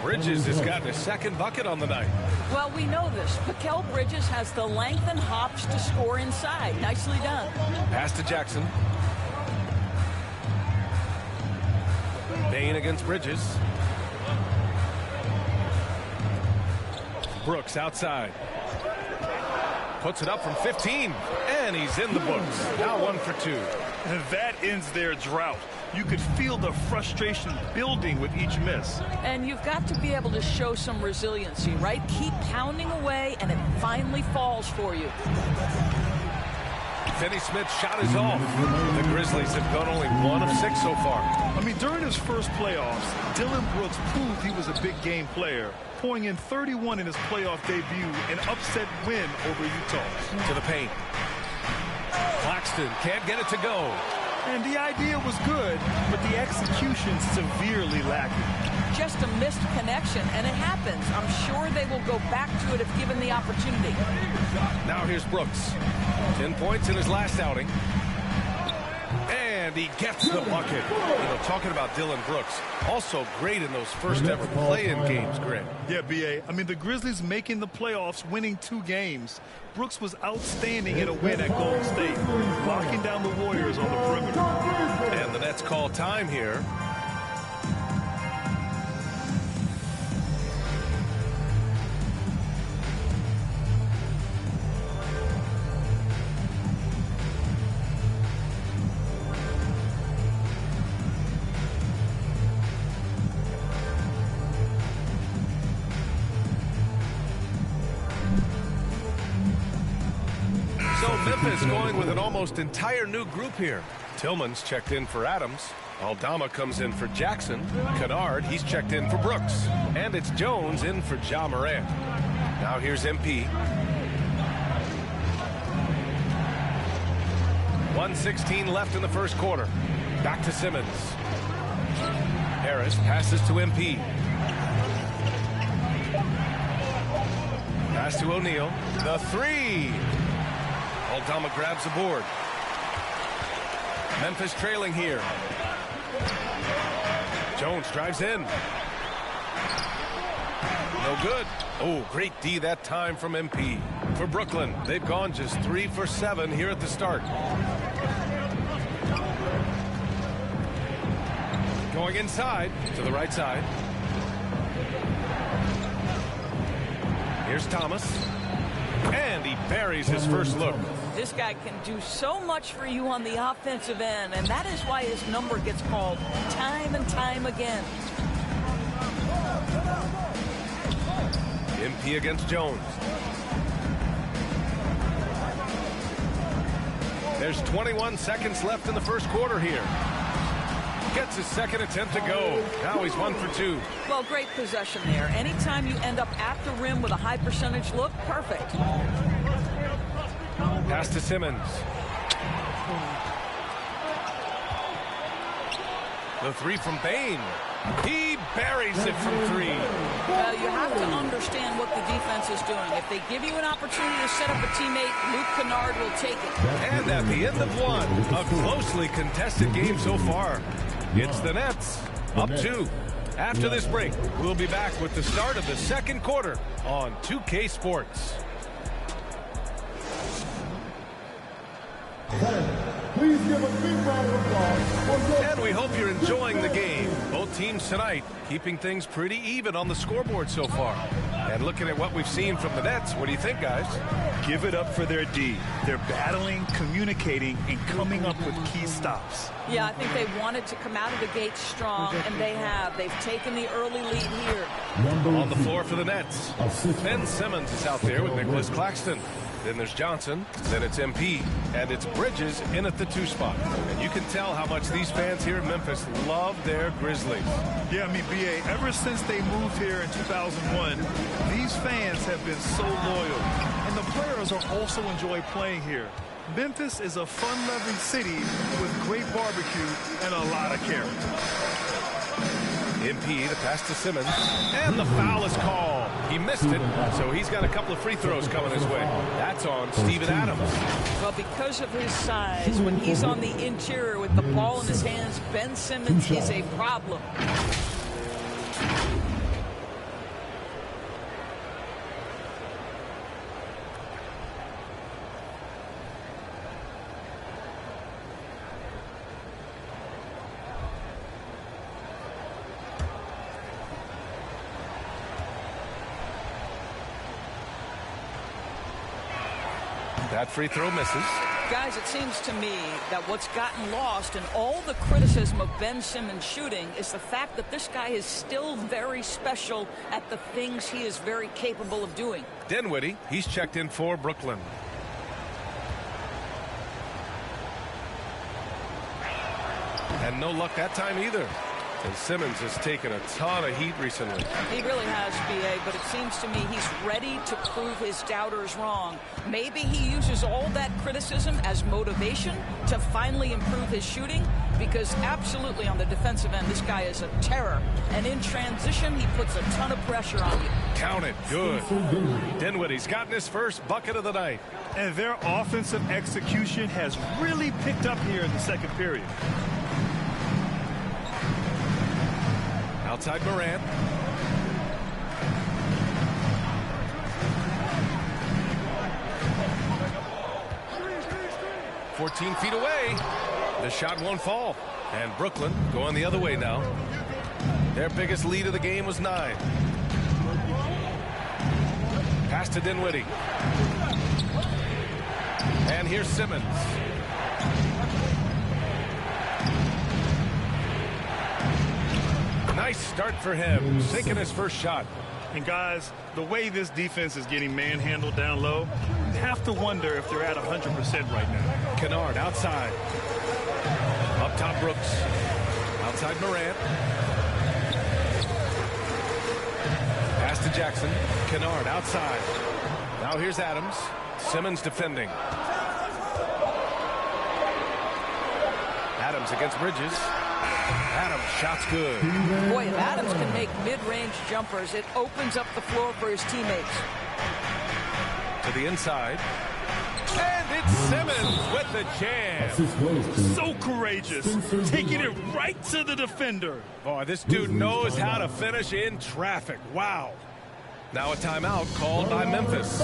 Bridges has gotten his second bucket on the night. Well, we know this. Mikal Bridges has the length and hops to score inside. Nicely done. Pass to Jackson. Bain against Bridges. Brooks outside. Puts it up from 15. And he's in the books. Now 1 for 2. And that ends their drought. You could feel the frustration building with each miss. And you've got to be able to show some resiliency, right? Keep pounding away, and it finally falls for you. Finney Smith's shot is off. The Grizzlies have gone only 1 of 6 so far. I mean, during his first playoffs, Dylan Brooks proved he was a big game player, pouring in 31 in his playoff debut, an upset win over Utah. To the paint. Claxton can't get it to go. And the idea was good, but the execution severely lacking. Just a missed connection, and it happens. I'm sure they will go back to it if given the opportunity. Now here's Brooks. 10 points in his last outing. And he gets the bucket. You know, talking about Dylan Brooks, also great in those first ever play-in games, Greg. Yeah, B.A. I mean, the Grizzlies making the playoffs, winning 2 games. Brooks was outstanding in a win at Golden State, locking down the Warriors on the perimeter. And the Nets call time here. Memphis going with an almost entire new group here. Tillman's checked in for Adams. Aldama comes in for Jackson. Kennard, he's checked in for Brooks. And it's Jones in for Ja Morant. Now here's MP. 1:16 left in the first quarter. Back to Simmons. Harris passes to MP. Pass to O'Neal. The 3. Aldama grabs the board. Memphis trailing here. Jones drives in. No good. Oh, great D that time from MP. For Brooklyn, they've gone just 3 for 7 here at the start. Going inside to the right side. Here's Thomas. And he buries his first look. This guy can do so much for you on the offensive end, and that is why his number gets called time and time again. MP against Jones. There's 21 seconds left in the first quarter here. Gets his second attempt to go. Now he's 1 for 2. Well, great possession there. Anytime you end up at the rim with a high percentage look, perfect. Pass to Simmons. The 3 from Bain. He buries it from 3. Well, you have to understand what the defense is doing. If they give you an opportunity to set up a teammate, Luke Kennard will take it. And at the end of 1, a closely contested game so far. It's the Nets, up 2. After this break, we'll be back with the start of the second quarter on 2K Sports. Please give a big round of applause. And we hope you're enjoying the game. Both teams tonight keeping things pretty even on the scoreboard so far. And looking at what we've seen from the Nets, what do you think, guys? Give it up for their D. They're battling, communicating, and coming up with key stops. Yeah, I think they wanted to come out of the gate strong, and they have. They've taken the early lead here. On the floor for the Nets, Ben Simmons is out there with Nicholas Claxton. Then there's Johnson, then it's MP, and it's Bridges in at the 2 spot. And you can tell how much these fans here in Memphis love their Grizzlies. Yeah, I mean, B.A., ever since they moved here in 2001, these fans have been so loyal. And the players are also enjoy playing here. Memphis is a fun-loving city with great barbecue and a lot of character. MP to pass to Simmons, and the foul is called. He missed it, so he's got a couple of free throws coming his way. That's on Steven Adams. Well, because of his size, when he's on the interior with the ball in his hands, Ben Simmons is a problem. That free throw misses. Guys, it seems to me that what's gotten lost in all the criticism of Ben Simmons shooting is the fact that this guy is still very special at the things he is very capable of doing. Dinwiddie, he's checked in for Brooklyn. And no luck that time either. And Simmons has taken a ton of heat recently. He really has, B.A., but it seems to me he's ready to prove his doubters wrong. Maybe he uses all that criticism as motivation to finally improve his shooting, because absolutely on the defensive end, this guy is a terror. And in transition, he puts a ton of pressure on you. Count it. Good. Dinwiddie's gotten his first bucket of the night. And their offensive execution has really picked up here in the second period. Outside Morant. "14 feet away. The shot won't fall. And Brooklyn going the other way now. Their biggest lead of the game was 9. Pass to Dinwiddie. And here's Simmons. Nice start for him, sinking his first shot. And guys, the way this defense is getting manhandled down low, you have to wonder if they're at 100% right now. Kennard outside. Up top Brooks. Outside Morant. Pass to Jackson. Kennard outside. Now here's Adams. Simmons defending. Adams against Bridges. Adams, shot's good. Boy, if Adams can make mid-range jumpers, it opens up the floor for his teammates. To the inside. And it's Simmons with the jam. So courageous. Taking it right to the defender. Boy, this dude knows how to finish in traffic. Wow. Now a timeout called by Memphis.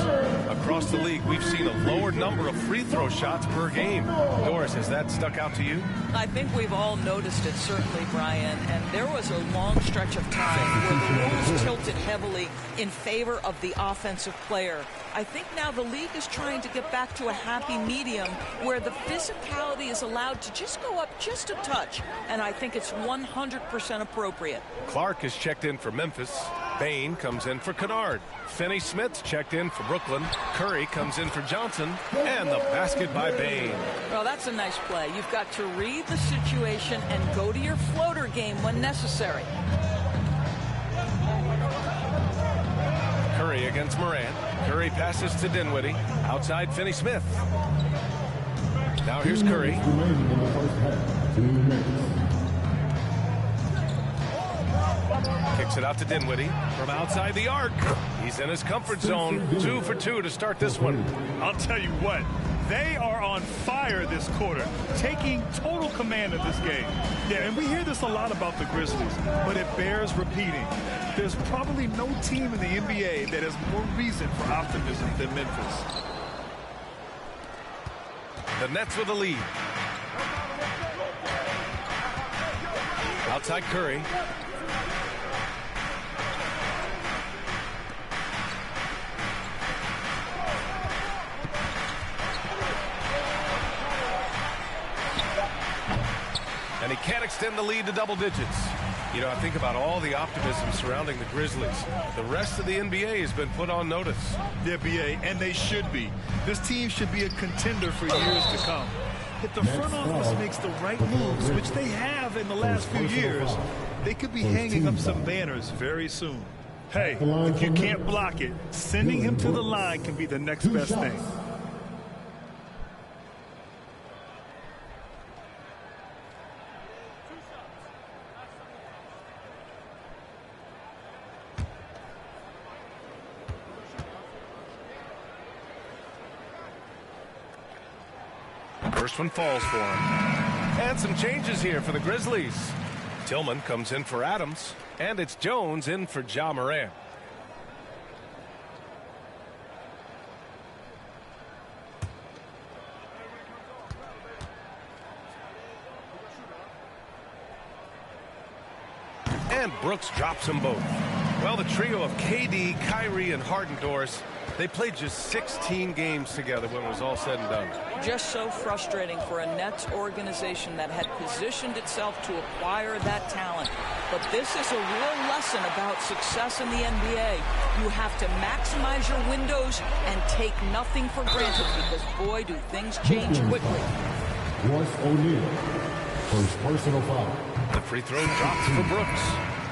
Across the league, we've seen a lower number of free throw shots per game. Doris, has that stuck out to you? I think we've all noticed it, certainly, Brian. And there was a long stretch of time where the rules tilted heavily in favor of the offensive player. I think now the league is trying to get back to a happy medium where the physicality is allowed to just go up just a touch. And I think it's 100% appropriate. Clark is checked in for Memphis. Bain comes in for Kennard. Finney-Smith's checked in for Brooklyn. Curry comes in for Johnson. And the basket by Bain. Well, that's a nice play. You've got to read the situation and go to your floater game when necessary. Curry against Morant. Curry passes to Dinwiddie. Outside Finney-Smith. Now here's Curry. Kicks it out to Dinwiddie from outside the arc. He's in his comfort zone. 2 for 2 to start this one. I'll tell you what, they are on fire this quarter, taking total command of this game. Yeah, and we hear this a lot about the Grizzlies, but it bears repeating. There's probably no team in the NBA that has more reason for optimism than Memphis. The Nets with a lead. Outside Curry. And he can't extend the lead to double digits. You know, I think about all the optimism surrounding the Grizzlies. The rest of the NBA has been put on notice. Yeah, BA, and they should be. This team should be a contender for years to come. If the front office makes the right moves, which they have in the last few years, they could be hanging up some banners very soon. Hey, if you can't block it, sending him to the line can be the next best thing. First one falls for him. And some changes here for the Grizzlies. Tillman comes in for Adams. And it's Jones in for Ja Morant. And Brooks drops them both. Well, the trio of KD, Kyrie, and Harden, Doris, they played just 16 games together when it was all said and done. Just so frustrating for a Nets organization that had positioned itself to acquire that talent. But this is a real lesson about success in the NBA. You have to maximize your windows and take nothing for granted because, boy, do things change quickly. First personal foul. The free throw drops for Brooks.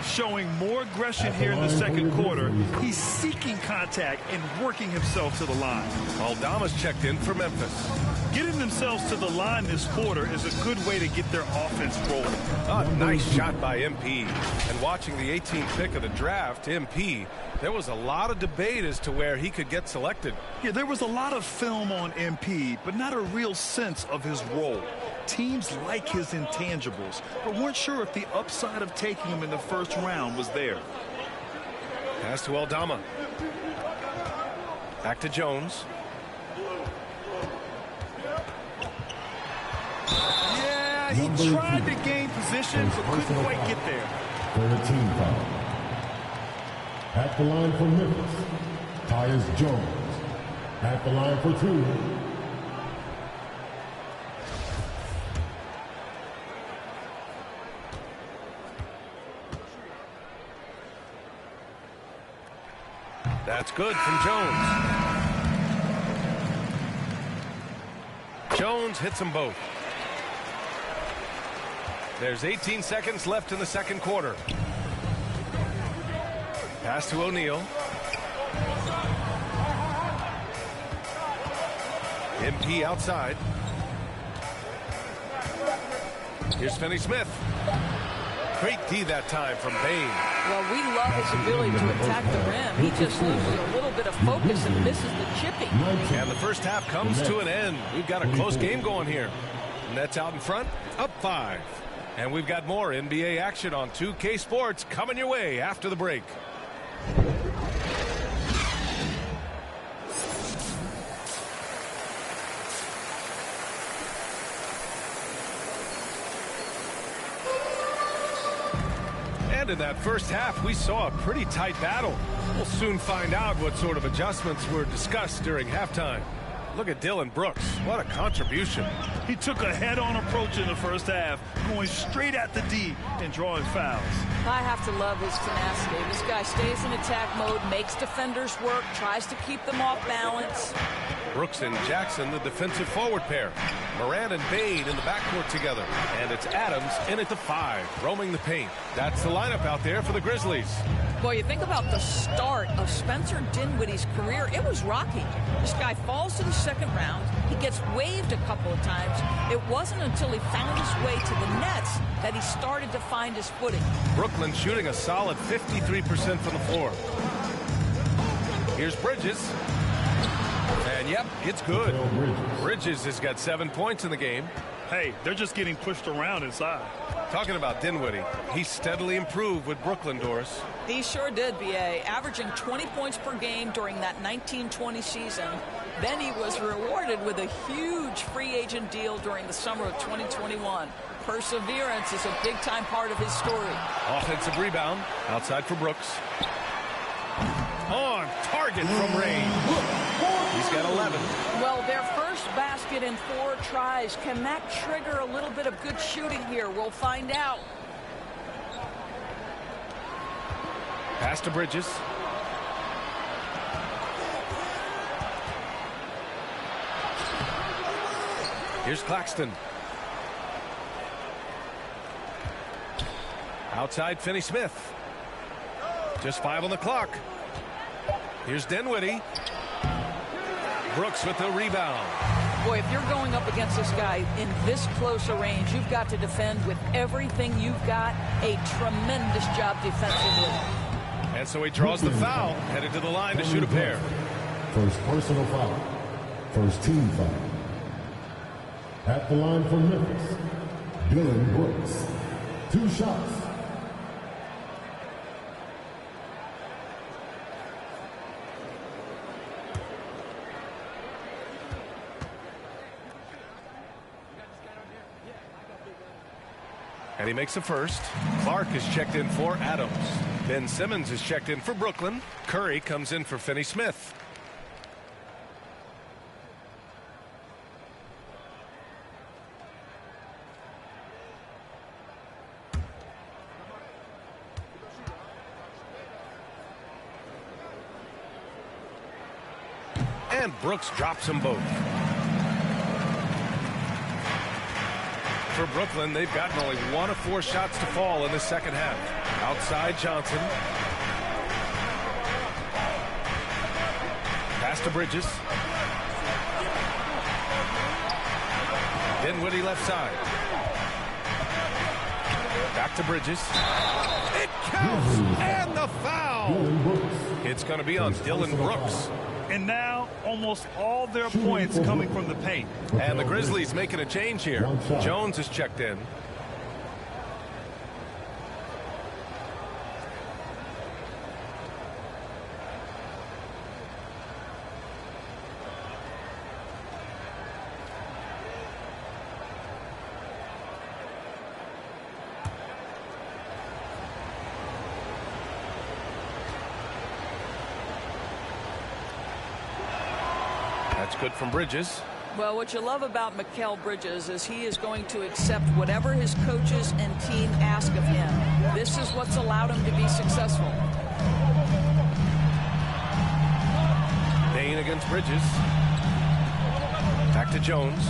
Showing more aggression here in the second quarter. He's seeking contact and working himself to the line. Aldama's checked in for Memphis. Getting themselves to the line this quarter is a good way to get their offense rolling. A nice shot by MP. And watching the 18th pick of the draft, MP, there was a lot of debate as to where he could get selected. Yeah, there was a lot of film on MP, but not a real sense of his role. Teams like his intangibles, but weren't sure if the upside of taking him in the first round was there. Pass to Aldama. Back to Jones. Yeah, he tried to gain position, but couldn't quite get there. 13 foul. At the line for Memphis, Tyus Jones. At the line for 2. That's good from Jones. Jones hits them both. There's 18 seconds left in the second quarter. Pass to O'Neal. MP outside. Here's Finney-Smith. Great D that time from Bain. Well, we love his ability to attack the rim. He just loses a little bit of focus and misses the chipping. And the first half comes to an end. We've got a close game going here. Nets out in front, up 5. And we've got more NBA action on 2K Sports coming your way after the break. And in that first half, we saw a pretty tight battle. We'll soon find out what sort of adjustments were discussed during halftime. Look at Dylan Brooks. What a contribution. He took a head-on approach in the first half, going straight at the D and drawing fouls. I have to love his tenacity. This guy stays in attack mode, makes defenders work, tries to keep them off balance. Brooks and Jackson, the defensive forward pair. Moran and Bain in the backcourt together. And it's Adams in at the 5, roaming the paint. That's the lineup out there for the Grizzlies. Boy, you think about the start of Spencer Dinwiddie's career. It was rocky. This guy falls to the second round. He gets waived a couple of times. It wasn't until he found his way to the Nets that he started to find his footing. Brooklyn shooting a solid 53% from the floor. Here's Bridges. And yep, it's good. Bridges has got 7 points in the game. Hey, they're just getting pushed around inside. Talking about Dinwiddie, he steadily improved with Brooklyn, Doris. He sure did, B.A., averaging 20 points per game during that 1920 season. Then he was rewarded with a huge free agent deal during the summer of 2021. Perseverance is a big-time part of his story. Offensive rebound, outside for Brooks. On target from range. He's got 11. Well, their first basket in 4 tries. Can that trigger a little bit of good shooting here? We'll find out. Pass to Bridges. Here's Claxton. Outside Finney-Smith. Just 5 on the clock. Here's Dinwiddie. Brooks with the rebound. Boy, if you're going up against this guy in this close a range, you've got to defend with everything you've got. A tremendous job defensively. And so he draws the foul, headed to the line to shoot a pair. First personal foul. First team foul. At the line for Memphis, Dylan Brooks. 2 shots. And he makes a first. Clark is checked in for Adams. Ben Simmons is checked in for Brooklyn. Curry comes in for Finney-Smith. And Brooks drops them both. for Brooklyn. They've gotten only 1 of 4 shots to fall in the second half. Outside Johnson. Pass to Bridges. Dinwiddie left side. Back to Bridges. It counts, and the foul. It's going to be on Dylan Brooks. And now almost all their points coming from the paint. And the Grizzlies making a change here. Jones is checked in. That's good from Bridges. Well, what you love about Mikal Bridges is he is going to accept whatever his coaches and team ask of him. This is what's allowed him to be successful. Payne against Bridges. Back to Jones.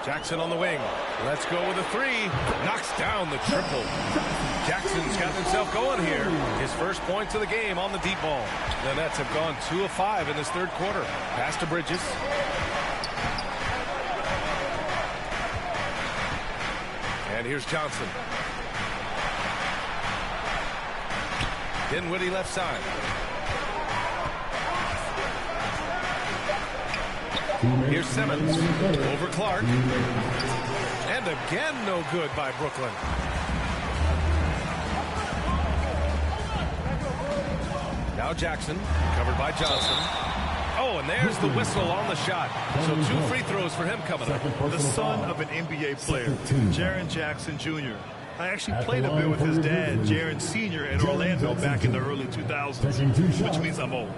Jackson on the wing. Let's go with a 3. Knocks down the triple. Jackson's gotten himself going here. His first points of the game on the deep ball. The Nets have gone 2 of 5 in this third quarter. Pass to Bridges. And here's Johnson. Dinwiddie left side. Here's Simmons. Over Clark. And again, no good by Brooklyn. Now Jackson, covered by Johnson. Oh, and there's the whistle on the shot. So 2 free throws for him coming up. The son of an NBA player, Jaren Jackson Jr. I actually played a bit with his dad, Jaren Sr. in Orlando back in the early 2000s, which means I'm old.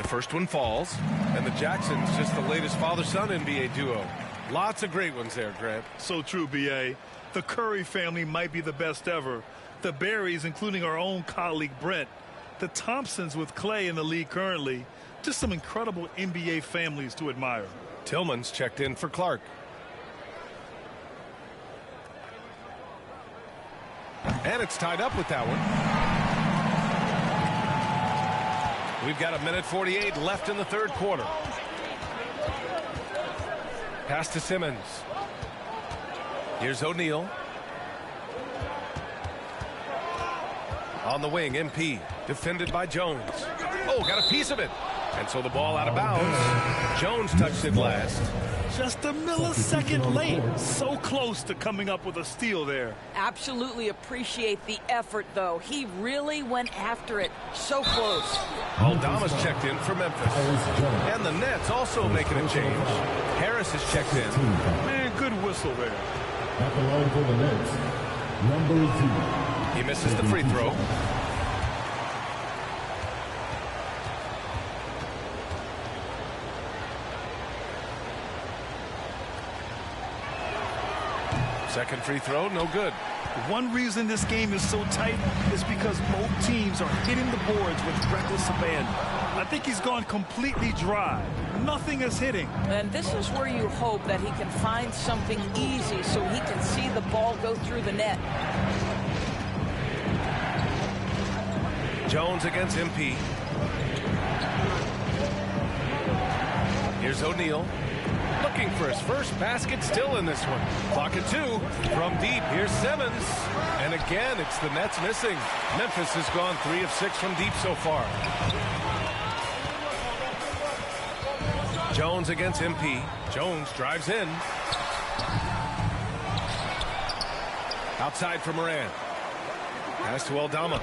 First one falls, and the Jacksons just the latest father-son NBA duo. Lots of great ones there, Grant. So true, B.A. The Curry family might be the best ever. The Berrys, including our own colleague Brent. The Thompsons with Clay in the league currently. Just some incredible NBA families to admire. Tillman's checked in for Clark. And it's tied up with that one. We've got 1:48 left in the third quarter. Pass to Simmons. Here's O'Neal. On the wing, MP. Defended by Jones. Oh, got a piece of it. And so the ball out of bounds. Jones touched it last. Just a millisecond late. So close to coming up with a steal there. Absolutely appreciate the effort, though. He really went after it. So close. Aldama's checked in for Memphis. And the Nets also making a change. Harris is checked in. Man, good whistle there. At the line for the Nets, number 2. He misses the free throw. Second free throw, no good. One reason this game is so tight is because both teams are hitting the boards with reckless abandon. I think he's gone completely dry. Nothing is hitting. And this is where you hope that he can find something easy so he can see the ball go through the net. Jones against MP. Here's O'Neal. Looking for his first basket, still in this one. Clock at 2 from deep. Here's Simmons. And again, it's the Nets missing. Memphis has gone 3 of 6 from deep so far. Jones against MP. Jones drives in. Outside for Moran. Pass to Aldama.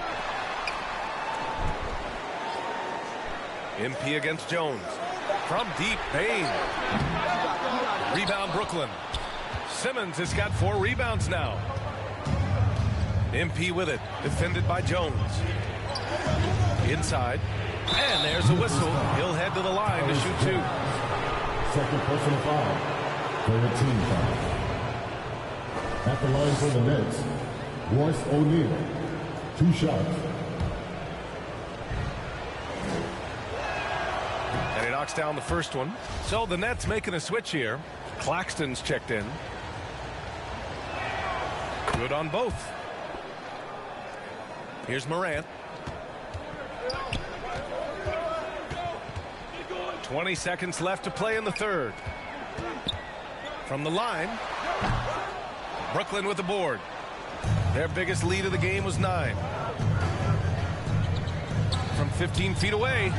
MP against Jones. From deep, Payne. Rebound, Brooklyn. Simmons has got 4 rebounds now. MP with it. Defended by Jones. Inside. And there's a whistle. He'll head to the line to shoot 2. Second personal foul. for a team foul. At the line for the Nets, Royce O'Neal. 2 shots. And he knocks down the first one. So the Nets making a switch here. Claxton's checked in. Good on both. Here's Morant. 20 seconds left to play in the third. From the line, Brooklyn with the board. Their biggest lead of the game was 9. From 15 feet away.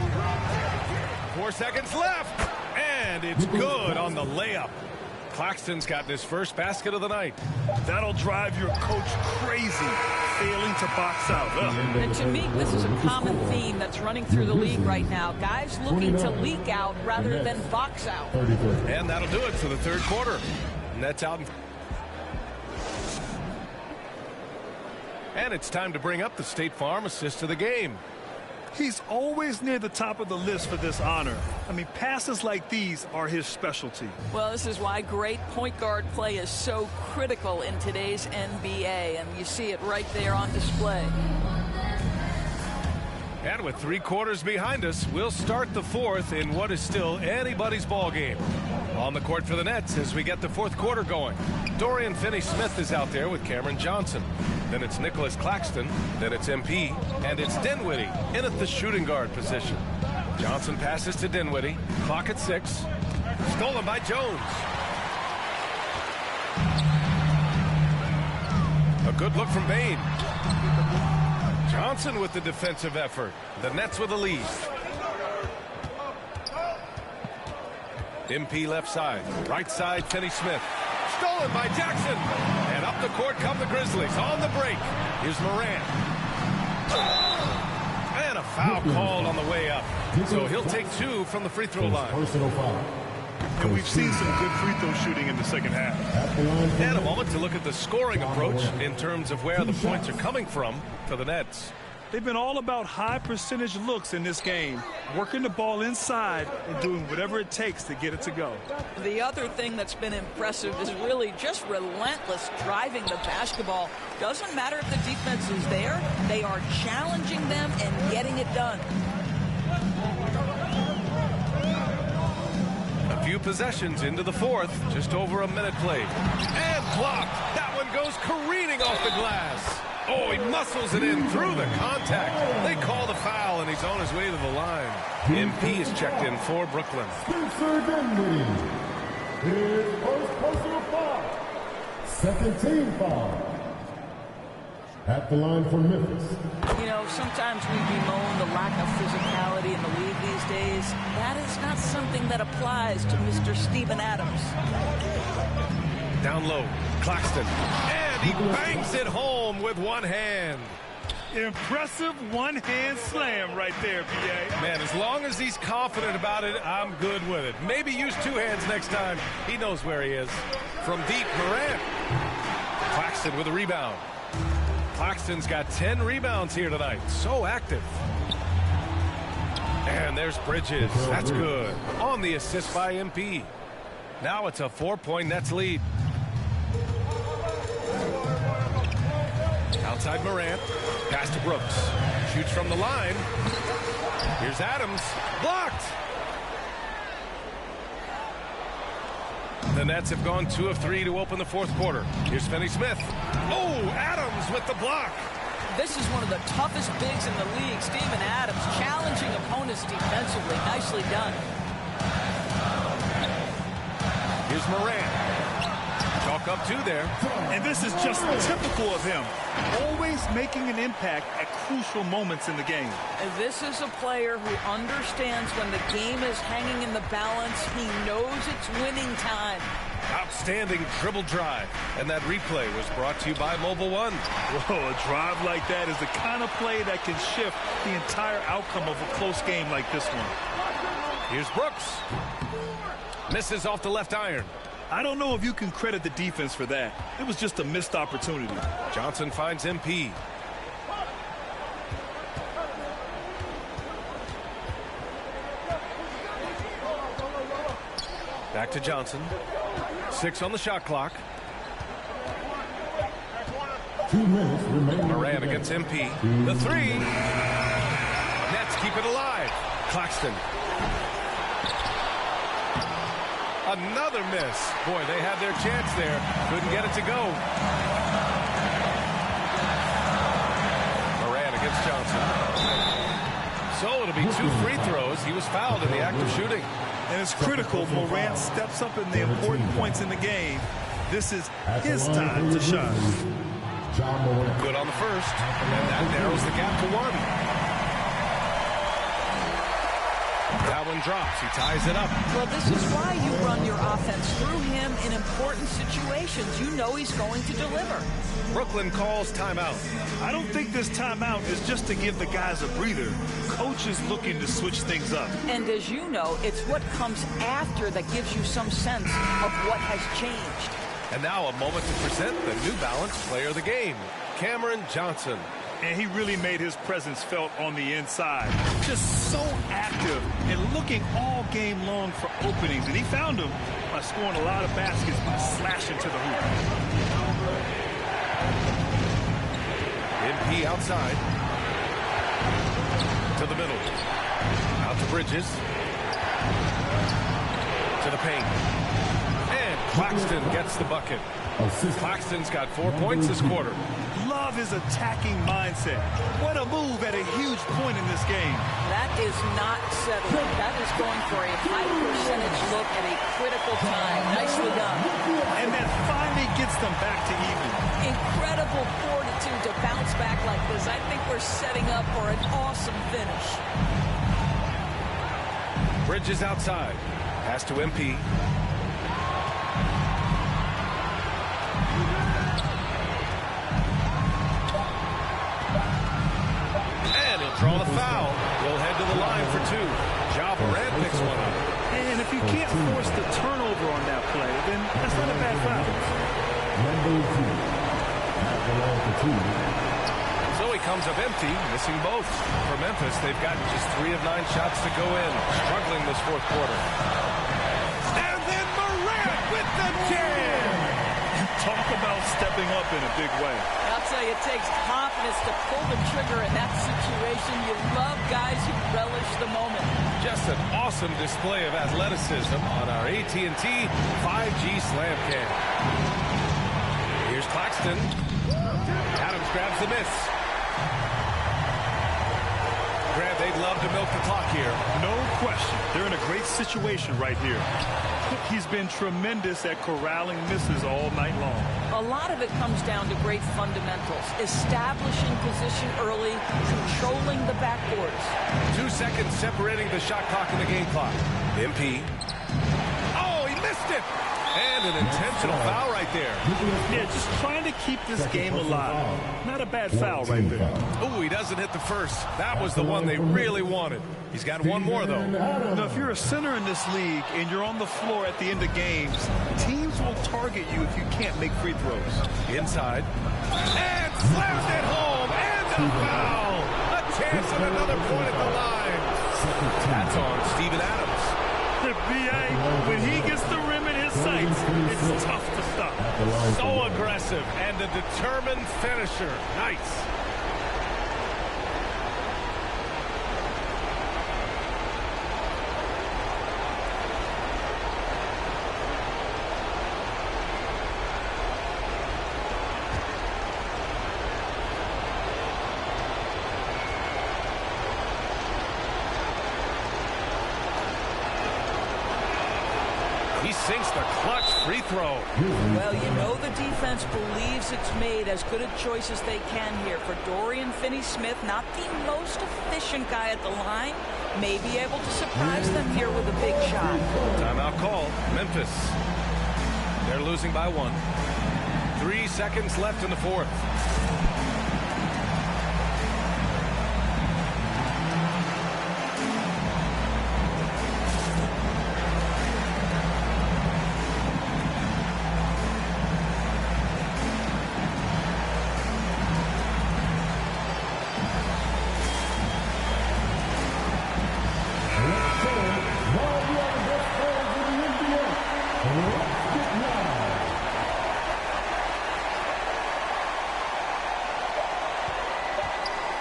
4 seconds left. And it's good on the layup. Claxton's gotten his first basket of the night. That'll drive your coach crazy, failing to box out. And to me, this is a common theme that's running through the league right now. Guys looking to leak out rather than box out. And that'll do it for the third quarter. Nets out. And it's time to bring up the State Farm assist of the game. He's always near the top of the list for this honor. I mean, passes like these are his specialty. Well, this is why great point guard play is so critical in today's NBA, and you see it right there on display. And with 3 quarters behind us, we'll start the fourth in what is still anybody's ball game. On the court for the Nets as we get the fourth quarter going. Dorian Finney-Smith is out there with Cameron Johnson. Then it's Nicholas Claxton. Then it's MP. And it's Dinwiddie in at the shooting guard position. Johnson passes to Dinwiddie. Clock at 6. Stolen by Jones. A good look from Bain. Johnson with the defensive effort. The Nets with the lead. MP left side. Right side, Finney-Smith. Stolen by Jackson. And up the court come the Grizzlies on the break. Here's Morant. And a foul called on the way up. So he'll take 2 from the free throw line. Personal foul. And we've seen some good free throw shooting in the second half. And a moment to look at the scoring approach in terms of where the points are coming from for the Nets. They've been all about high percentage looks in this game, working the ball inside and doing whatever it takes to get it to go. The other thing that's been impressive is really just relentless driving the basketball. Doesn't matter if the defense is there, they are challenging them and getting it done. A few possessions into the fourth, just over a minute played. And blocked. That one goes careening off the glass. Oh, he muscles it in through the contact. They call the foul, and he's on his way to the line. MP is checked in for Brooklyn. Spencer Dinwiddie. His first personal foul. Second team foul. At the line for Memphis. You know, sometimes we bemoan the lack of physicality in the league these days. That is not something that applies to Mr. Steven Adams. Down low, Claxton. And he bangs it home with one hand. Impressive one-hand slam right there, B.A. Man, as long as he's confident about it, I'm good with it. Maybe use 2 hands next time. He knows where he is. From deep, Morant. Claxton with a rebound. Claxton's got 10 rebounds here tonight. So active. And there's Bridges. That's good. On the assist by MP. Now it's a 4-point Nets lead. Outside Morant. Pass to Brooks. Shoots from the line. Here's Adams. Blocked. The Nets have gone 2 of 3 to open the fourth quarter. Here's Finney-Smith. Oh, Adams with the block. This is one of the toughest bigs in the league. Steven Adams challenging opponents defensively. Nicely done. Here's Morant. Chalk up 2 there. And this is just typical of him. Always making an impact at crucial moments in the game. And this is a player who understands when the game is hanging in the balance. He knows it's winning time. Outstanding dribble drive. And that replay was brought to you by Mobile One. Whoa, a drive like that is the kind of play that can shift the entire outcome of a close game like this one. Here's Brooks. Misses off the left iron. I don't know if you can credit the defense for that. It was just a missed opportunity. Johnson finds MP. Back to Johnson. 6 on the shot clock. 2 minutes remaining. Moran against MP. The 3. Nets keep it alive. Claxton. Another miss. Boy, they had their chance there. Couldn't get it to go. Moran against Johnson. So it'll be 2 free throws. He was fouled in the act of shooting. And it's critical. Moran steps up in the important points in the game. This is his time to shine. Good on the first, and that narrows the gap to 1. That one drops. He ties it up. Well, this is why you run your offense through him in important situations. You know he's going to deliver. Brooklyn calls timeout. I don't think this timeout is just to give the guys a breather. Coach is looking to switch things up. And as you know, it's what comes after that gives you some sense of what has changed. And now a moment to present the New Balance Player of the Game, Cameron Johnson. And he really made his presence felt on the inside. Just so active and looking all game long for openings. And he found them by scoring a lot of baskets by slashing to the hoop. MP outside. To the middle. Out to Bridges. To the paint. And Claxton gets the bucket. Claxton's got 4 points this quarter. Love his attacking mindset. What a move at a huge point in this game. That is not settling. That is going for a high percentage look at a critical time. Nicely done. And that finally gets them back to even. Incredible fortitude to bounce back like this. I think we're setting up for an awesome finish. Bridges outside. Pass to MP. Draw the foul. He'll head to the line for 2. Ja Morant picks one up. And if you can't force the turnover on that play, then that's not a bad foul. So he comes up empty, missing both. For Memphis, they've got just 3 of 9 shots to go in. Struggling this fourth quarter. And then Morant with the jam! Talk about stepping up in a big way. I'll tell you, it takes confidence to pull the trigger in that situation. You love guys who relish the moment. Just an awesome display of athleticism on our AT&T 5G Slam Cam. Here's Claxton. Adams grabs the miss. Grab, they'd love to milk the clock here. No question. They're in a great situation right here. He's been tremendous at corralling misses all night long. A lot of it comes down to great fundamentals. Establishing position early, controlling the backboards. 2 seconds separating the shot clock and the game clock. MP. Oh, he missed it! And an intentional foul right there. Yeah, just trying to keep this game alive. Not a bad foul right there. Oh, he doesn't hit the first. That was the one they really wanted. He's got one more, though. Now, if you're a center in this league and you're on the floor at the end of games, teams will target you if you can't make free throws. Inside. And slams it home. And a foul. A chance at another point at the line. That's on Steven Adams. The BA, when he gets the rim in his sights, it's tough to stop. So aggressive and a determined finisher. Nice. Sinks the clutch free throw. Well, you know the defense believes it's made as good a choice as they can here. For Dorian Finney-Smith, not the most efficient guy at the line, may be able to surprise them here with a big shot. Timeout call. Memphis. They're losing by 1. 3 seconds left in the fourth.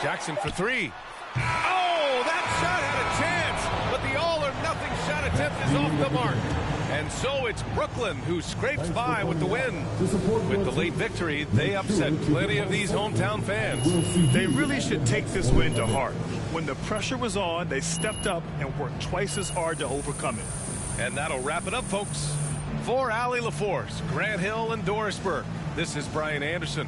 Jackson for three. Oh, that shot had a chance, but the all-or-nothing shot attempt is off the mark. And so it's Brooklyn who scrapes by with the win. With the late victory, they upset plenty of these hometown fans. They really should take this win to heart. When the pressure was on, they stepped up and worked twice as hard to overcome it. And that'll wrap it up, folks. For Allie LaForce, Grant Hill, and Dorisburg, this is Brian Anderson.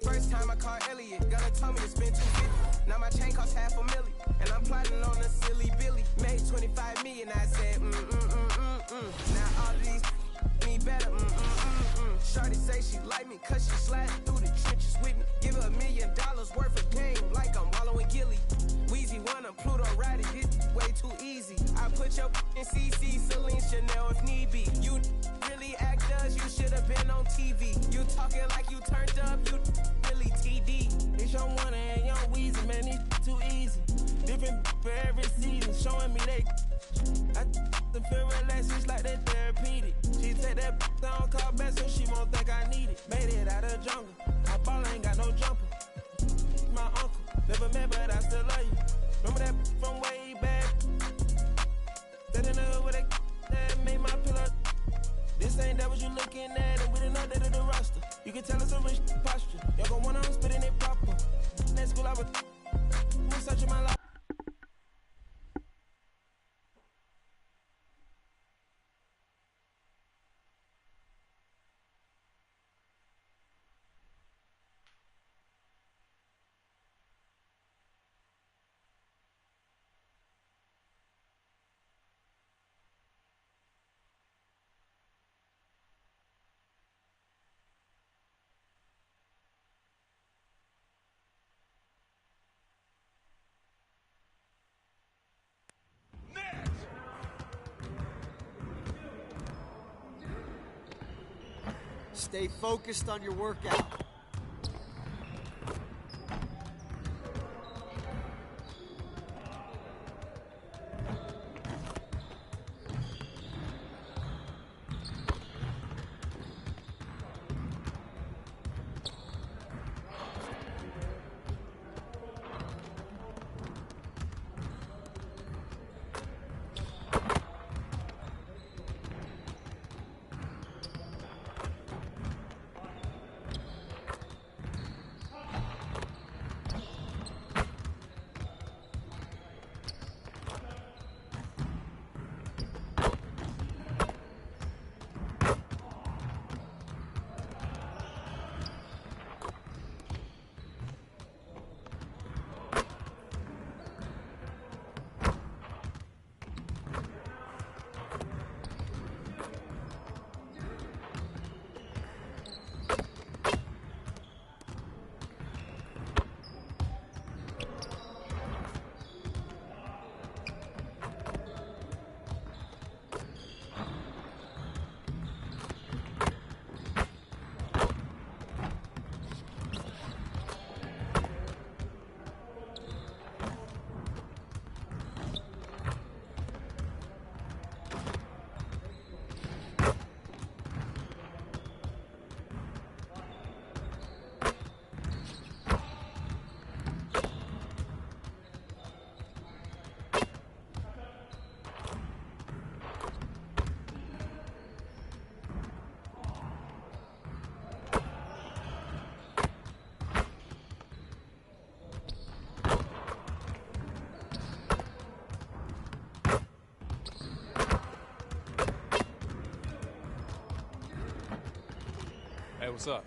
First time I called Elliot, Gunna told me to spend $250. Now my chain costs $500,000, and I'm plotting on a silly Billy. Made $25 million, I said Now all of these me better, Shorty say she like me, cause she sliding through the trenches with me. Give her $1 million worth of game, like I'm wallowing Gilly. Weezy wanna Pluto ride it, it's way too easy. I put your in CC, Celine, Chanel if need be. You really actors, you should've been on TV. You talking like you turned up, you really TD. It's your one and young Weezy, man, it's too easy. Different for every season, showing me they. I feel relaxed, it's like that therapeutic. She take that down, call back, so she won't think I need it. Made it out of jungle, my ball ain't got no jumper. My uncle, never met, but I still love you. Remember that from way back? That in the hood where that made my pillow. This ain't that what you looking at, and we didn't update the roster. You can tell it's a rich posture. Y'all gon' wanna spitting it proper. That school I was searching my life. Stay focused on your workout. Hey, what's up?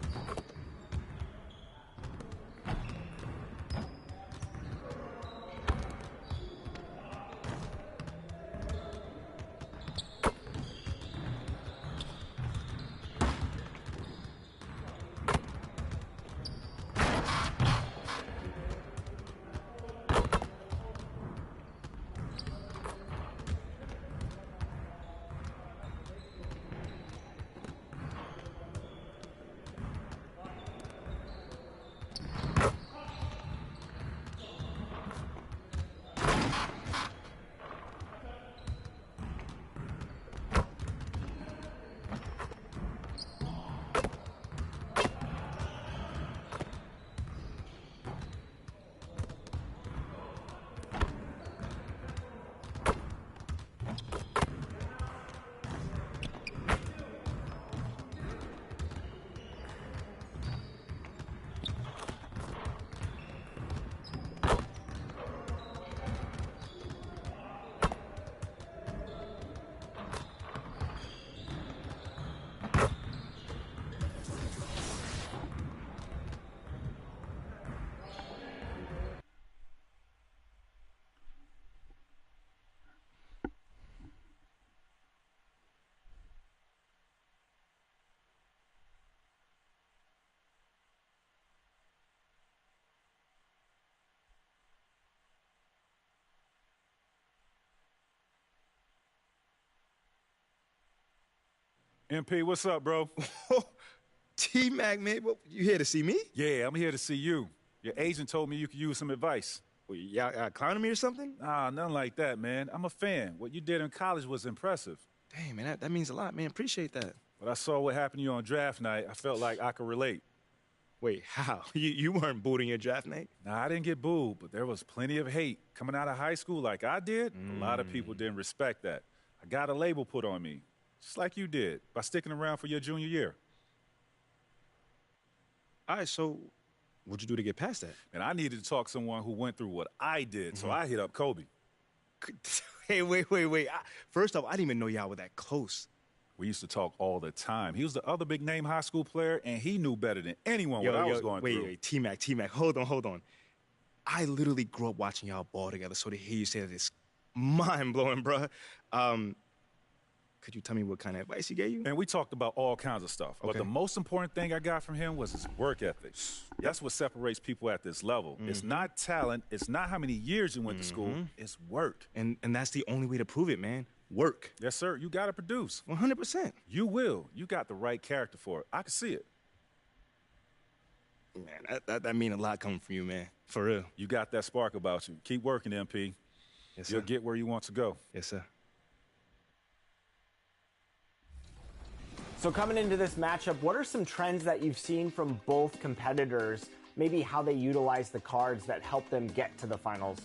MP, what's up, bro? T-Mac, man, you here to see me? Yeah, I'm here to see you. Your agent told me you could use some advice. Well, y'all clowning me or something? Nah, nothing like that, man. I'm a fan. What you did in college was impressive. Dang, man, that means a lot, man. Appreciate that. But I saw what happened to you on draft night. I felt like I could relate. Wait, how? You weren't booed in your draft night? Nah, I didn't get booed, but there was plenty of hate. Coming out of high school like I did, a lot of people didn't respect that. I got a label put on me, just like you did, by sticking around for your junior year. All right, so what'd you do to get past that? And I needed to talk to someone who went through what I did, so I hit up Kobe. Hey, wait. First off, I didn't even know y'all were that close. We used to talk all the time. He was the other big-name high school player, and he knew better than anyone what I was going through. Wait, T-Mac, hold on. I literally grew up watching y'all ball together, so to hear you say that is mind-blowing, bruh. Could you tell me what kind of advice he gave you? And we talked about all kinds of stuff. Okay. But the most important thing I got from him was his work ethic. That's what separates people at this level. It's not talent. It's not how many years you went to school. It's work. And that's the only way to prove it, man. Work. Yes, sir. You got to produce. 100%. You will. You got the right character for it. I can see it. Man, that mean a lot coming from you, man. For real. You got that spark about you. Keep working, MP. Yes, sir. You'll get where you want to go. Yes, sir. So coming into this matchup, what are some trends that you've seen from both competitors? Maybe how they utilize the cards that help them get to the finals?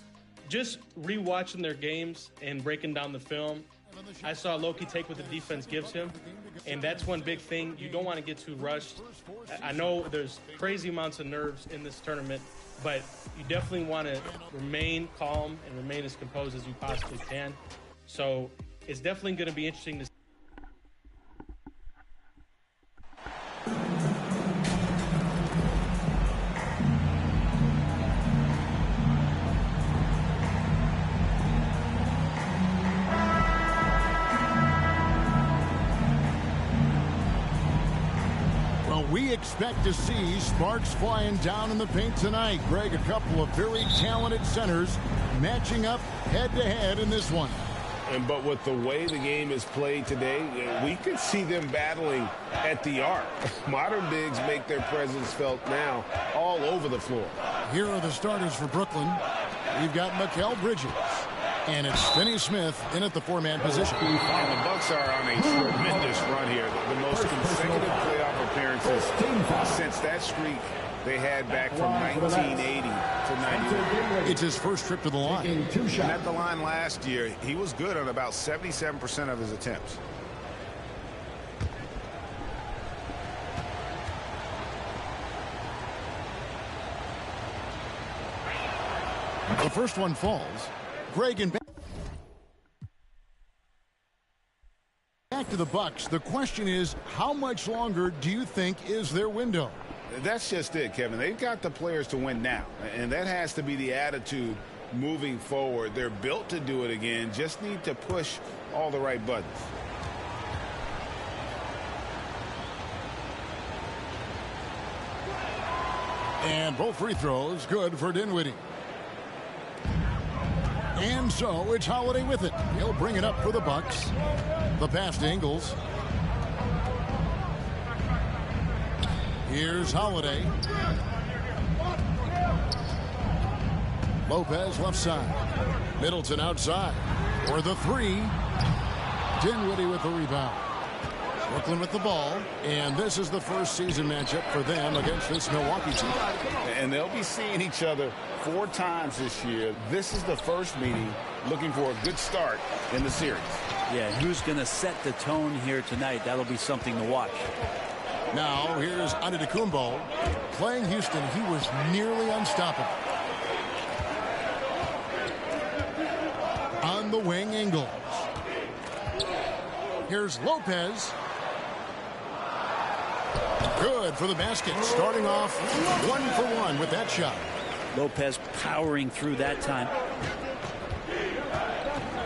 Just rewatching their games and breaking down the film, I saw Loki take what the defense gives him, and that's one big thing. You don't want to get too rushed. I know there's crazy amounts of nerves in this tournament, but you definitely want to remain calm and remain as composed as you possibly can. So it's definitely going to be interesting to see. We expect to see sparks flying down in the paint tonight. Greg, a couple of very talented centers matching up head-to-head in this one. But with the way the game is played today, we could see them battling at the arc. Modern bigs make their presence felt now all over the floor. Here are the starters for Brooklyn. We've got Mikal Bridges. And it's Finney Smith in at the four-man position. And the Bucks are on a tremendous run here. The most consecutive playoff appearances since that streak they had back from 1980 to 91. It's his first trip to the line. And at the line last year, he was good on about 77% of his attempts. The first one falls. Greg and back to the Bucks. The question is, how much longer do you think is their window? That's just it, Kevin. They've got the players to win now, and that has to be the attitude moving forward. They're built to do it again, just need to push all the right buttons. And both free throws good for Dinwiddie. And so it's Holiday with it. He'll bring it up for the Bucks. The pass to Ingles. Here's Holiday. Lopez left side. Middleton outside. For the three. Dinwiddie with the rebound. Brooklyn with the ball. And this is the first season matchup for them against this Milwaukee team. And they'll be seeing each other 4 times this year. This is the first meeting, looking for a good start in the series. Yeah, who's going to set the tone here tonight? That'll be something to watch. Now, here's Antetokounmpo. Playing Houston, he was nearly unstoppable. On the wing, Ingles. Here's Lopez. Good for the basket. Starting off 1 for 1 with that shot. Lopez powering through that time.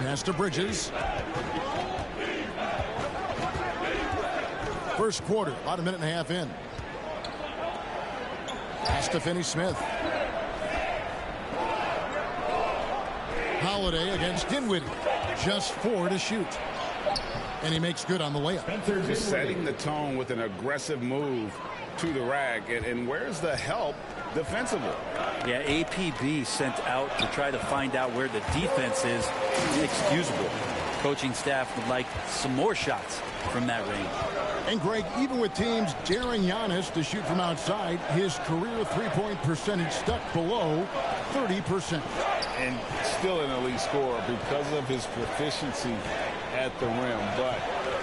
Pass to Bridges. First quarter, about a minute and a half in. Pass to Finney Smith. Holiday against Dinwiddie. Just 4 to shoot. And he makes good on the layup. Just setting the tone with an aggressive move to the rack. And where's the help defensively? Yeah, APB sent out to try to find out where the defense is. Inexcusable. Coaching staff would like some more shots from that range. And Greg, even with teams daring Giannis to shoot from outside, his career three-point percentage stuck below 30%. And still an elite scorer because of his proficiency at the rim. But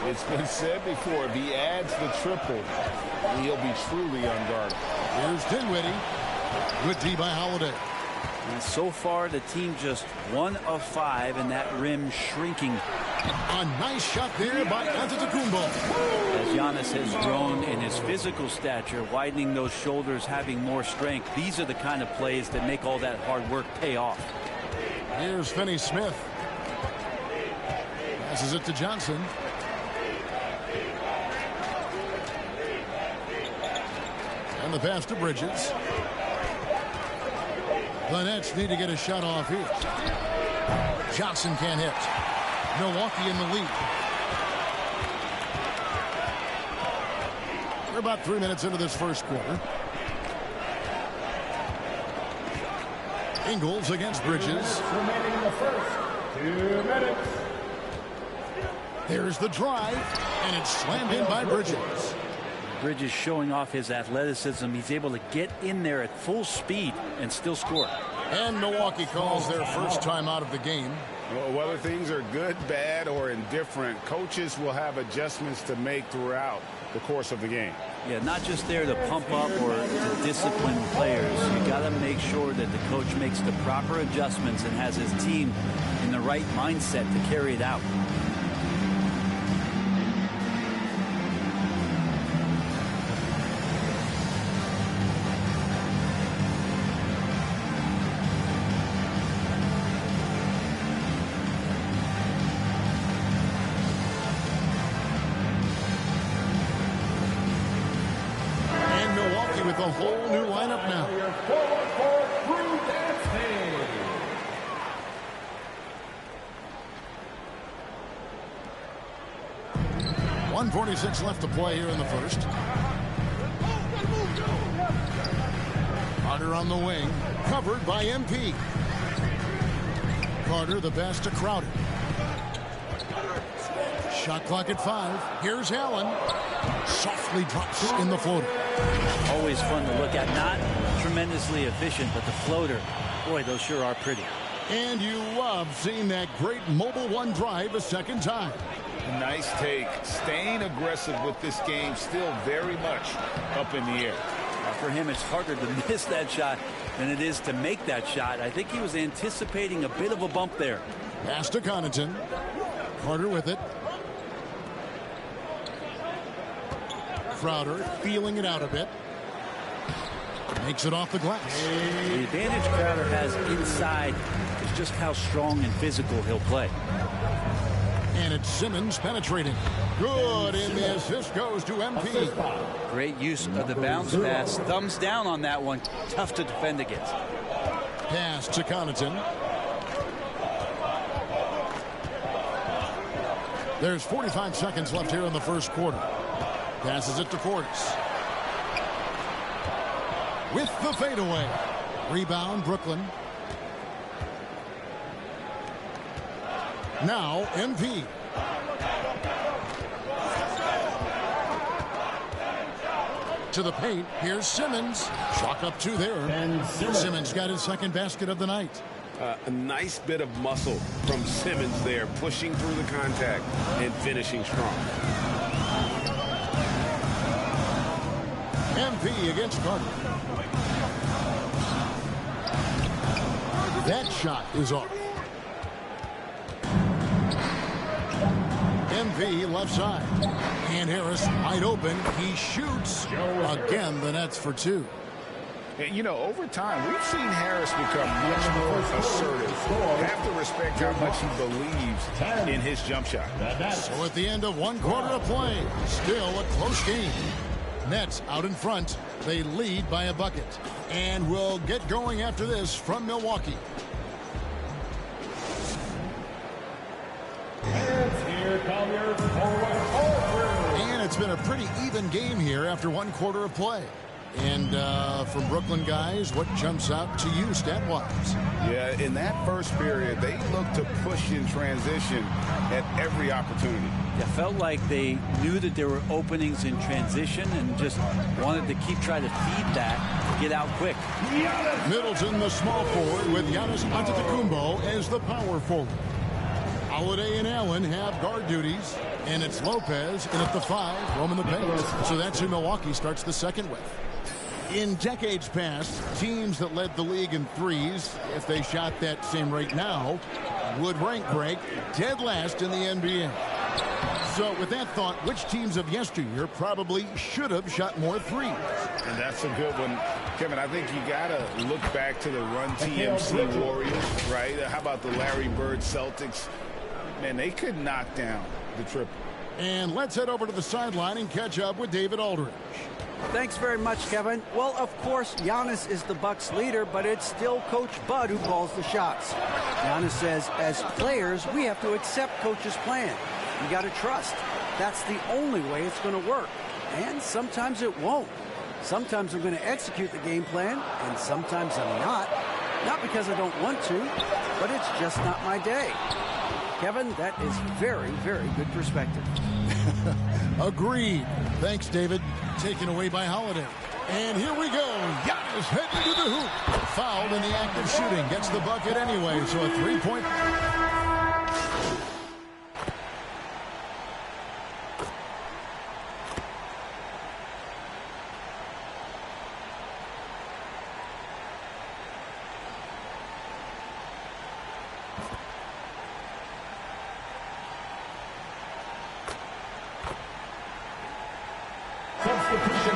it's been said before, if he adds the triple, he'll be truly unguarded. Here's Dinwiddie. Good D by Holiday. And so far, the team just 1 of 5, and that rim shrinking. A nice shot there by Antetokounmpo. As Giannis has grown in his physical stature, widening those shoulders, having more strength, these are the kind of plays that make all that hard work pay off. Here's Finney-Smith. Passes it to Johnson. And the pass to Bridges. The Nets need to get a shot off here. Johnson can't hit. Milwaukee in the lead. We're about 3 minutes into this first quarter. Ingles against Bridges. Remaining in the first 2 minutes. There's the drive, and it's slammed in by Bridges. Bridges showing off his athleticism. He's able to get in there at full speed and still score. And Milwaukee calls their first time out of the game. Well, whether things are good, bad, or indifferent, coaches will have adjustments to make throughout the course of the game. Yeah, not just there to pump up or to discipline players. You got to make sure that the coach makes the proper adjustments and has his team in the right mindset to carry it out. With a whole new lineup now. 1:46 left to play here in the first. Carter on the wing, covered by MP. Carter the pass to Crowder. Shot clock at 5. Here's Allen. Softly drops in the floater. Always fun to look at. Not tremendously efficient, but the floater, boy, those sure are pretty. And you love seeing that great mobile one drive a second time. Nice take. Staying aggressive with this game, still very much up in the air. For him, it's harder to miss that shot than it is to make that shot. I think he was anticipating a bit of a bump there. Pass to Connaughton. Carter with it. Crowder feeling it out a bit. Makes it off the glass. The advantage Crowder has inside is just how strong and physical he'll play. And it's Simmons penetrating. Good, and the assist goes to MP. Great use of the bounce pass. Thumbs down on that one. Tough to defend against. Pass to Connaughton. There's 45 seconds left here in the first quarter. Passes it to Portis. With the fadeaway. Rebound, Brooklyn. Now, MP. To the paint. Here's Simmons. Chalk up 2 there. Simmons got his second basket of the night. A nice bit of muscle from Simmons there, pushing through the contact and finishing strong. MP against Carter. That shot is off. MP left side. And Harris wide open. He shoots. Again, the Nets for 2. You know, over time, we've seen Harris become much more assertive. Have to respect how much he believes in his jump shot. So at the end of 1 quarter of play, still a close game. Nets out in front. They lead by a bucket. And we'll get going after this from Milwaukee. And here comes And it's been a pretty even game here after one quarter of play. And from Brooklyn guys, what jumps out to you stat-wise? Yeah, in that first period, they looked to push in transition at every opportunity. It felt like they knew that there were openings in transition and just wanted to keep trying to feed that to get out quick. Middleton, the small forward, with Giannis Antetokounmpo as the power forward. Holiday and Allen have guard duties, and it's Lopez in at the 5, roaming the paint. So that's who Milwaukee starts the second with. In decades past, teams that led the league in threes, if they shot that same rate now, would rank break dead last in the NBA. So with that thought, which teams of yesteryear probably should have shot more threes? And that's a good one. Kevin, I think you got to look back to the Run TMC Warriors, right? How about the Larry Bird Celtics? Man, they could knock down the triple. And let's head over to the sideline and catch up with David Aldridge. Thanks very much, Kevin. Well, of course, Giannis is the Bucks leader, but it's still Coach Bud who calls the shots. Giannis says, as players, we have to accept Coach's plan. You got to trust. That's the only way it's going to work. And sometimes it won't. Sometimes I'm going to execute the game plan, and sometimes I'm not. Not because I don't want to, but it's just not my day. Kevin, that is very, very good perspective. Agreed. Thanks, David. Taken away by Holiday. And here we go. Giannis heading to the hoop. Fouled in the act of shooting. Gets the bucket anyway, so a three-point.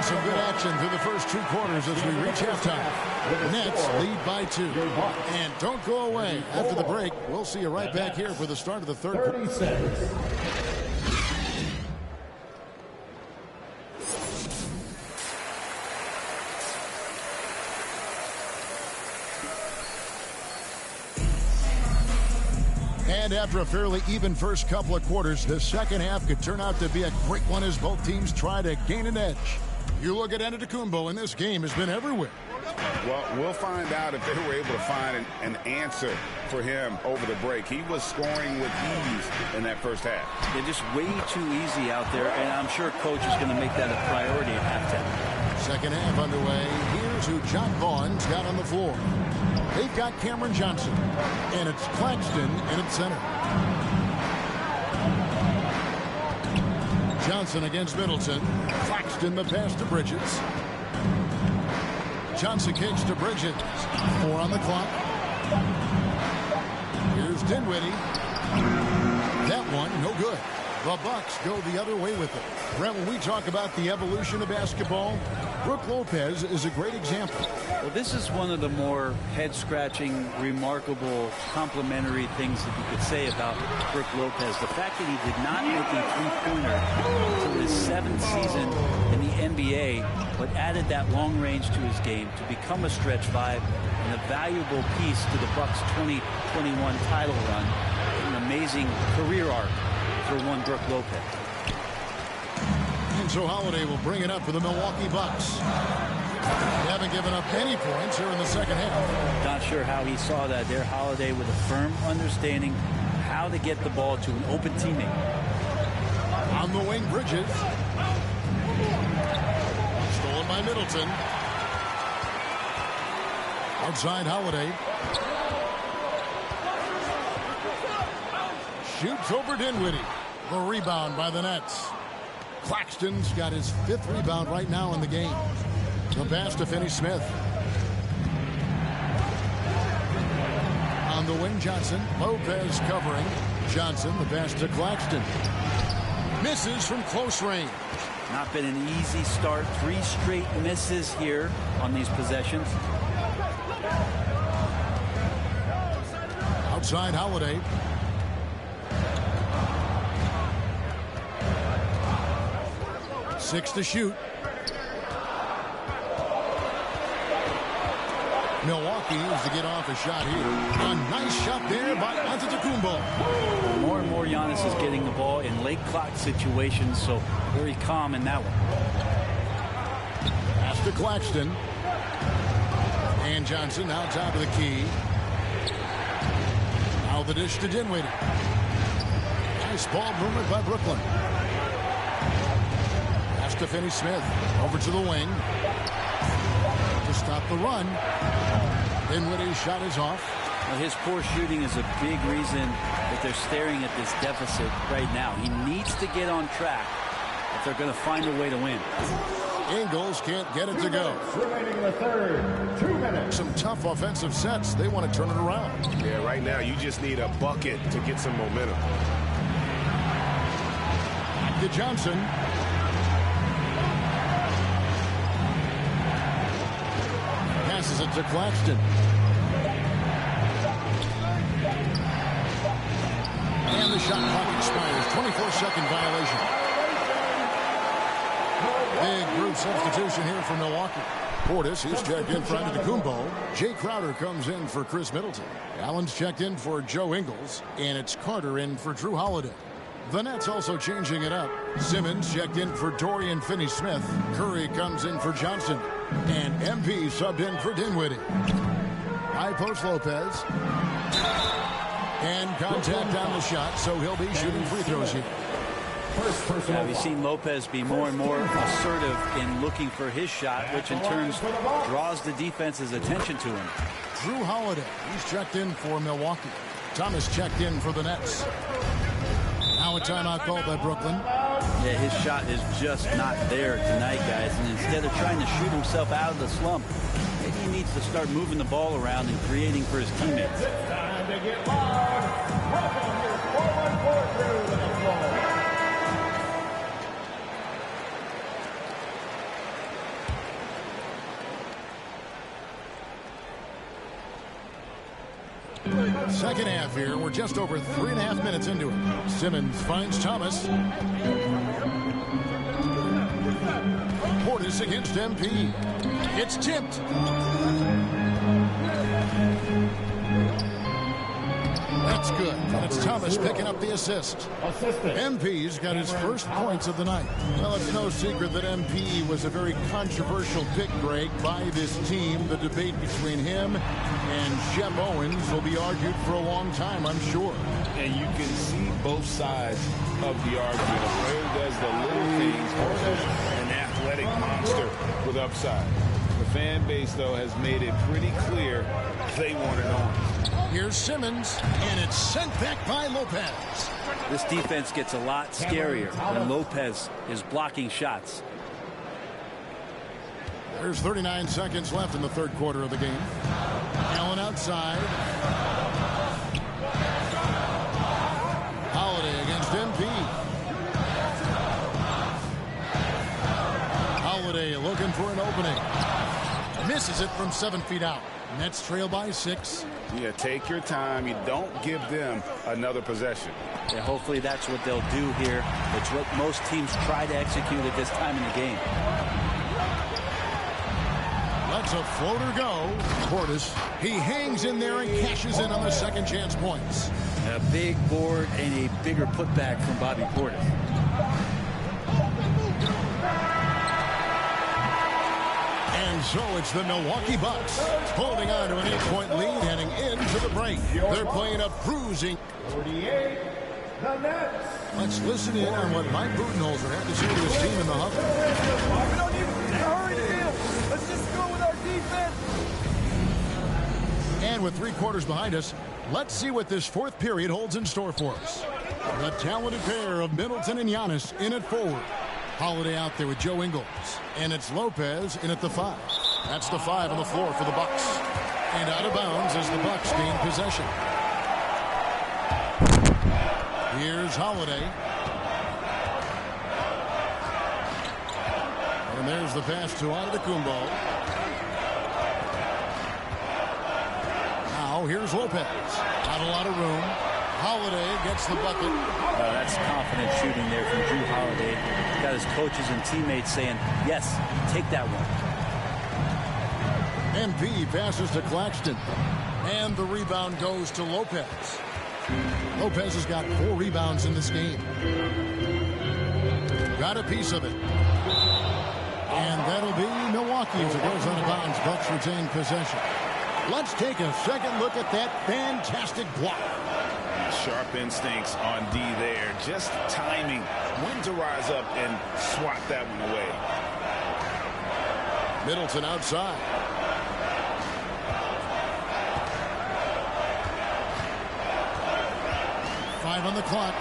Some good action through the first 2 quarters as we reach halftime. The Nets lead by 2. And don't go away. After the break, we'll see you right back here for the start of the third quarter. And after a fairly even first couple of quarters, the second half could turn out to be a great one as both teams try to gain an edge. You look at Antetokounmpo, and this game has been everywhere. Well, we'll find out if they were able to find an answer for him over the break. He was scoring with ease in that first half. They're just way too easy out there, and I'm sure Coach is going to make that a priority at halftime. Second half underway. Here's who John Vaughn's got on the floor. They've got Cameron Johnson, and it's Claxton in at center. Johnson against Middleton. Claxton the pass to Bridges. Johnson kicks to Bridges. 4 on the clock. Here's Dinwiddie. That one, no good. The Bucks go the other way with it. Brent, when we talk about the evolution of basketball, Brook Lopez is a great example. Well, this is one of the more head-scratching, remarkable, complimentary things that you could say about Brook Lopez. The fact that he did not make a three-pointer until his 7th season in the NBA, but added that long range to his game to become a stretch 5 and a valuable piece to the Bucks' 2021 title run. An amazing career arc for one Brook Lopez. And so Holiday will bring it up for the Milwaukee Bucks. They haven't given up any points here in the second half. Not sure how he saw that there. Holiday with a firm understanding how to get the ball to an open teammate. On the wing, Bridges. Stolen by Middleton. Outside Holiday. Shoots over Dinwiddie. The rebound by the Nets. Claxton's got his 5th rebound right now in the game. The pass to Finney-Smith. On the wing, Johnson. Lopez covering. Johnson, the pass to Claxton. Misses from close range. Not been an easy start. 3 straight misses here on these possessions. Outside Holiday. Six to shoot. Milwaukee is to get off a shot here. A nice shot there by Antetokounmpo. More and more Giannis is getting the ball in late clock situations, so very calm in that one. Pass to Claxton. And Johnson now top of the key. Now the dish to Dinwiddie. Nice ball movement by Brooklyn. Pass to Finney-Smith. Over to the wing. To stop the run. Dinwiddie's shot is off. Well, his poor shooting is a big reason that they're staring at this deficit right now. He needs to get on track if they're going to find a way to win. Ingles can't get it to go. Remaining in the third, 2 minutes. Some tough offensive sets. They want to turn it around. Yeah, right now you just need a bucket to get some momentum. To Johnson. Passes it to Claxton. And the shot clock expires. 24-second violation. Big group substitution here for Milwaukee. Portis, he's checked in for Antetokounmpo. Jay Crowder comes in for Chris Middleton. Allen's checked in for Joe Ingles. And it's Carter in for Drew Holiday. The Nets also changing it up. Simmons checked in for Dorian Finney-Smith. Curry comes in for Johnson. And MP subbed in for Dinwiddie. High post Lopez. And contact on the shot, so he'll be shooting free throws here. Now, we've seen Lopez be more and more assertive in looking for his shot, which in turn draws the defense's attention to him. Drew Holiday, he's checked in for Milwaukee. Thomas checked in for the Nets. Now a timeout called by Brooklyn. Yeah, his shot is just not there tonight, guys. And instead of trying to shoot himself out of the slump, maybe he needs to start moving the ball around and creating for his teammates. Time to get live. Welcome your 4-1-4 crew to the floor. Second half here. We're just over 3.5 minutes into it. Simmons finds Thomas. Portis against MP. It's tipped. That's good. And it's Thomas picking up the assist. MP's got his first points of the night. Well, it's no secret that MP was a very controversial pick, Greg, by this team. The debate between him and Shep Owens will be argued for a long time, I'm sure. And you can see both sides of the argument. A player does the little things versus an athletic monster with upside. The fan base, though, has made it pretty clear they want it on. Here's Simmons, and it's sent back by Lopez. This defense gets a lot scarier when Lopez is blocking shots. There's 39 seconds left in the third quarter of the game. Allen outside. Holiday against MP. Holiday looking for an opening. Misses it from 7 feet out. Nets trail by 6. Yeah, take your time. You don't give them another possession. Yeah, hopefully that's what they'll do here. It's what most teams try to execute at this time in the game. Lets a floater go. Portis, he hangs in there and cashes in on the second chance points. A big board and a bigger putback from Bobby Portis. And so it's the Milwaukee Bucks holding on to an 8-point lead heading into the break. They're playing a cruising. 48, the Nets. Let's listen in on what Mike Budenholzer had to say to his team in the huddle. We don't need to hurry the deal. Let's just go with our defense. And with 3 quarters behind us, let's see what this fourth period holds in store for us. The talented pair of Middleton and Giannis in at forward. Holiday out there with Joe Ingles. And it's Lopez in at the 5. That's the 5 on the floor for the Bucks. And out of bounds as the Bucks gain possession. Here's Holiday. And there's the pass to Antetokounmpo. Now here's Lopez. Not a lot of room. Holiday gets the bucket. That's confident shooting there from Drew Holiday. Got his coaches and teammates saying, yes, take that one. MP passes to Claxton. And the rebound goes to Lopez. Lopez has got 4 rebounds in this game. Got a piece of it. And that'll be Milwaukee as it goes out of bounds. Bucks retain possession. Let's take a second look at that fantastic block. Sharp instincts on D there. Just timing when to rise up and swat that one away. Middleton outside. Five on the clock.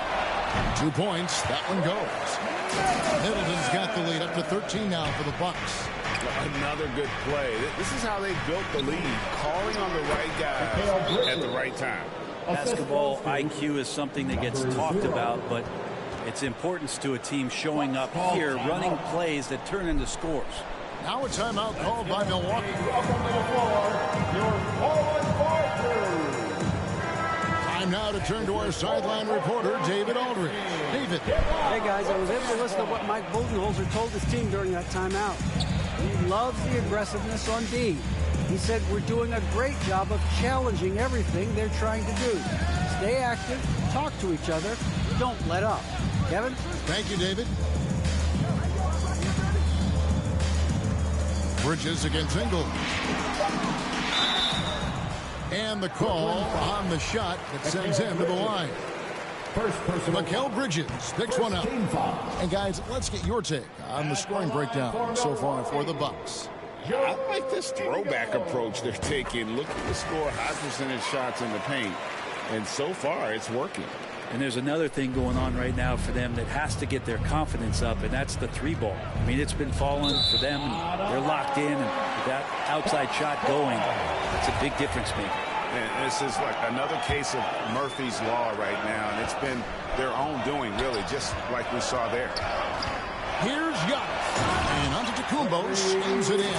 2 points. That one goes. Middleton's got the lead up to 13 now for the Bucks. Another good play. This is how they built the lead. Calling on the right guy at the right time. Basketball IQ is something that gets talked about, but its importance to a team showing up here, running plays that turn into scores. Now a timeout called by Milwaukee. Time now to turn to our sideline reporter, David Aldridge. David. Hey, guys, I was able to listen to what Mike Budenholzer told his team during that timeout. He loves the aggressiveness on D. He said we're doing a great job of challenging everything they're trying to do. Stay active, talk to each other, don't let up. Kevin? Thank you, David. Bridges against Ingles. And the call on the shot that sends him to the line. Mikal Bridges picks one up. And guys, let's get your take on the scoring breakdown so far for the Bucks. I like this throwback approach they're taking. Looking to score high percentage shots in the paint. And so far, it's working. And there's another thing going on right now for them that has to get their confidence up, and that's the 3-ball. I mean, it's been falling for them, and they're locked in, and with that outside shot going, it's a big difference maker. And this is like another case of Murphy's Law right now, and it's been their own doing, really, just like we saw there. Here's Giannis, and Antetokounmpo slings it in.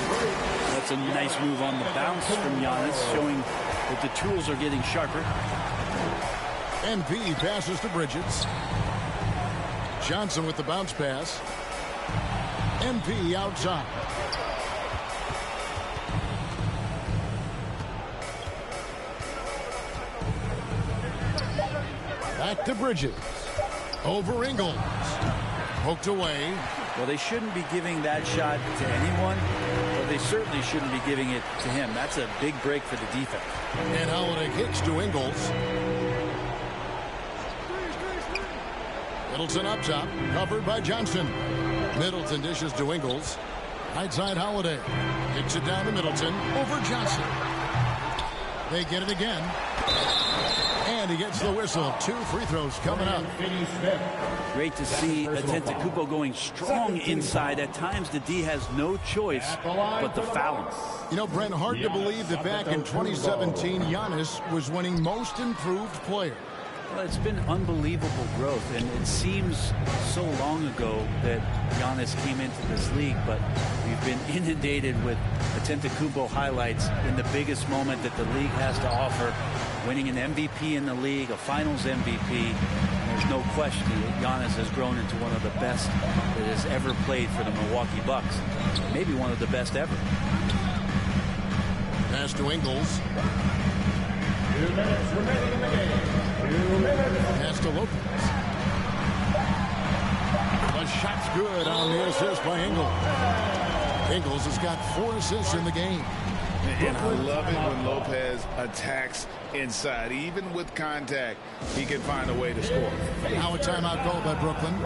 That's a nice move on the bounce from Giannis, showing that the tools are getting sharper. NP passes to Bridges. Johnson with the bounce pass. NP outside. Back to Bridges. Over Ingles. Poked away. Well, they shouldn't be giving that shot to anyone, but they certainly shouldn't be giving it to him. That's a big break for the defense. And Holiday kicks to Ingles. Middleton up top, covered by Johnson. Middleton dishes to Ingles. Right side Holiday. Kicks it down to Middleton. Over Johnson. They get it again. And he gets the whistle. 2 free throws coming up. Great to see Antetokounmpo going strong inside. At times, the D has no choice but to foul him. You know, Brent, hard to believe that back in 2017, Giannis was winning most improved player. Well, it's been unbelievable growth, and it seems so long ago that Giannis came into this league, but we've been inundated with Antetokounmpo highlights in the biggest moment that the league has to offer, winning an MVP in the league, a Finals MVP, and there's no question that Giannis has grown into one of the best that has ever played for the Milwaukee Bucks, maybe one of the best ever. Pass to Ingles. 2 minutes remaining in the game. 2 minutes. Pass to Lopez. The shot's good on the assist by Ingles. Ingles has got 4 assists in the game. And I love it when Lopez attacks inside. Even with contact, he can find a way to score. Now a timeout called by Brooklyn.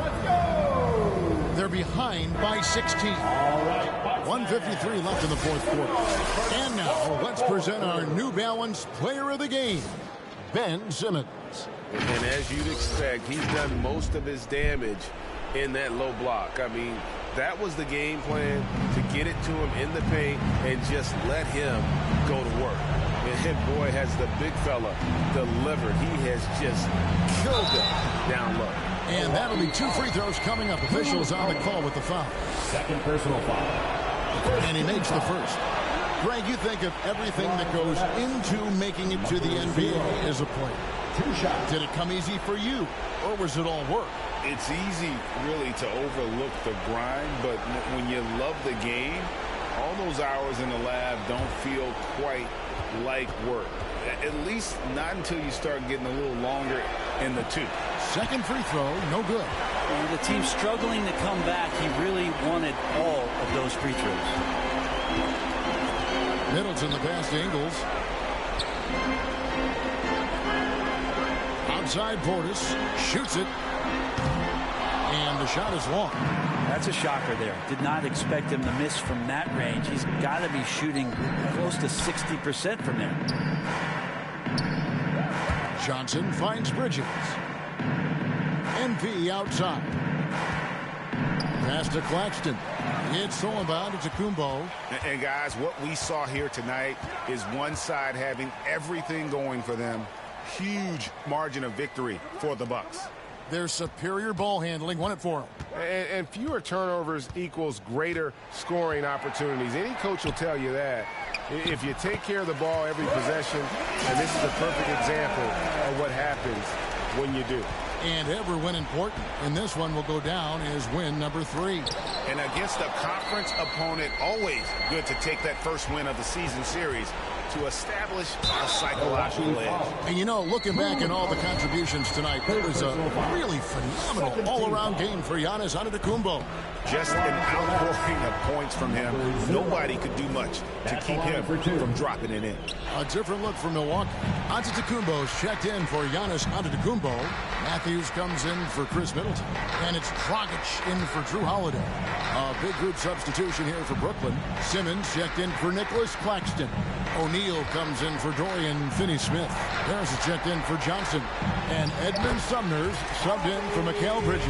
They're behind by 16. 1:53 left in the fourth quarter. And now let's present our New Balance Player of the Game, Ben Simmons. And as you'd expect, he's done most of his damage in that low block. I mean, that was the game plan, to get it to him in the paint and just let him go to work. And boy, has the big fella delivered. He has just killed them down low. And that'll be 2 free throws coming up. Officials on the call with the foul. Second personal foul. And he makes the first. Greg, you think of everything that goes into making it to the NBA as a player. 2 shots. Did it come easy for you, or was it all work? It's easy, really, to overlook the grind, but when you love the game, all those hours in the lab don't feel quite like work. At least not until you start getting a little longer in the tooth. Second free throw, no good. And the team struggling to come back. He really wanted all of those free throws. Middleton, the pass to Ingles. Outside Portis, shoots it. And the shot is long. That's a shocker there. Did not expect him to miss from that range. He's got to be shooting close to 60% from there. Johnson finds Bridges. MP outside. Pass to Claxton. It's all about it to Kumbo. And guys, what we saw here tonight is one side having everything going for them. Huge margin of victory for the Bucks. Their superior ball handling won it for them. And fewer turnovers equals greater scoring opportunities. Any coach will tell you that. If you take care of the ball every possession, and this is a perfect example of what happens when you do. And every win important. And this one will go down as win number 3. And against a conference opponent, always good to take that first win of the season series to establish a psychological edge. And you know, looking back at all the contributions tonight, it was a really phenomenal all-around game for Giannis Antetokounmpo. Just an outpouring of points from him. Nobody could do much to keep him from dropping it in. A different look for Milwaukee. Antetokounmpo's checked in for Giannis Antetokounmpo. Matthews comes in for Chris Middleton. And it's Dragic in for Drew Holiday. A big group substitution here for Brooklyn. Simmons checked in for Nicholas Claxton. O'Neal comes in for Dorian Finney-Smith. Harris is checked in for Johnson. And Edmund Sumner's subbed in for Mikal Bridges.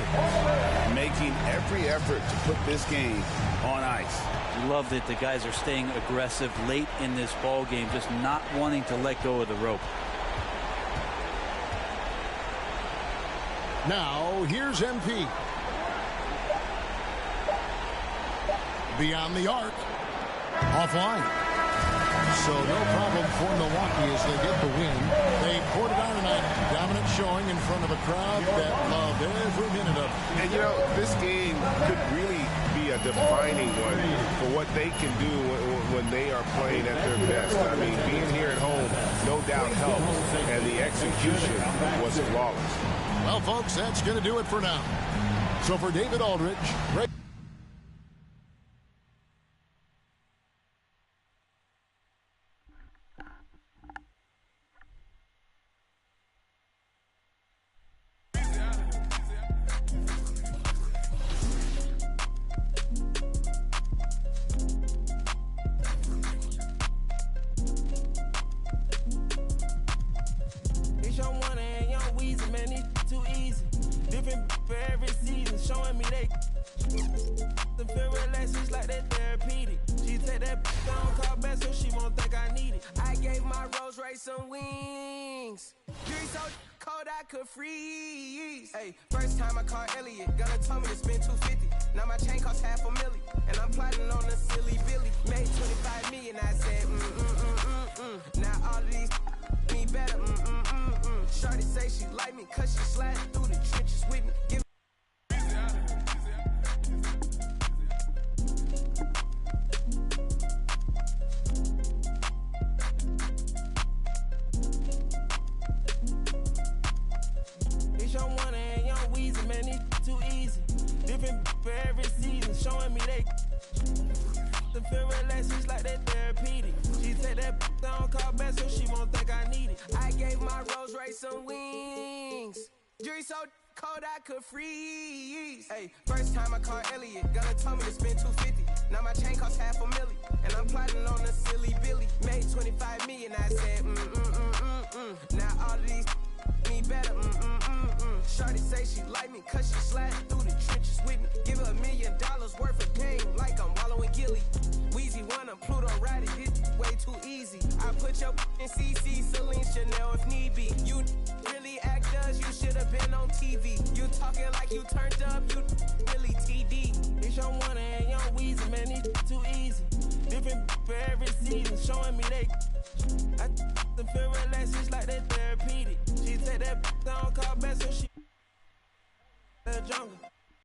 Making every effort to put this game on ice. We love that the guys are staying aggressive late in this ball game, just not wanting to let go of the rope. Now, here's MP. Beyond the arc. Offline. So no problem for Milwaukee as they get the win. They poured it on tonight. Dominant showing in front of a crowd that loved every minute of it. And, you know, this game could really be a defining one for what they can do when they are playing at their best. I mean, being here at home, no doubt helps. And the execution was flawless. Well, folks, that's going to do it for now. So for David Aldridge, Ray First time I called Elliot, gonna tell me to spend $250. Now my chain costs $500,000, and I'm plotting on a silly Billy. Made $25 million, I said, Now all of these me better, Shorty say she like me, cause she sliding through the trenches with me. Give for every season, showing me they the feel relaxed, it's like that therapeutic. She take that down, call back, so she won't think I need it. I gave my Rolls Royce some wings. Jury so cold I could freeze. Hey, first time I called Elliot, gonna tell me to spend $250. Now my chain costs $500,000, and I'm plotting on a silly Billy. Made $25 million, I said, Now all of these me better, Shorty say she like me, cause she sliding through the trenches with me. Give her $1 million worth of game, like I'm wallowing Gilly. Weezy won, I'm Pluto riding, this way too easy. I put your in CC, Celine, Chanel if need be. You really actors, you should have been on TV. You talking like you turned up, you really TD. It's your one and young Weezy, man, it's too easy. Different for every season, showing me they I the feel relaxed, it's like that therapeutic. She take that down, call back, so she the jungle.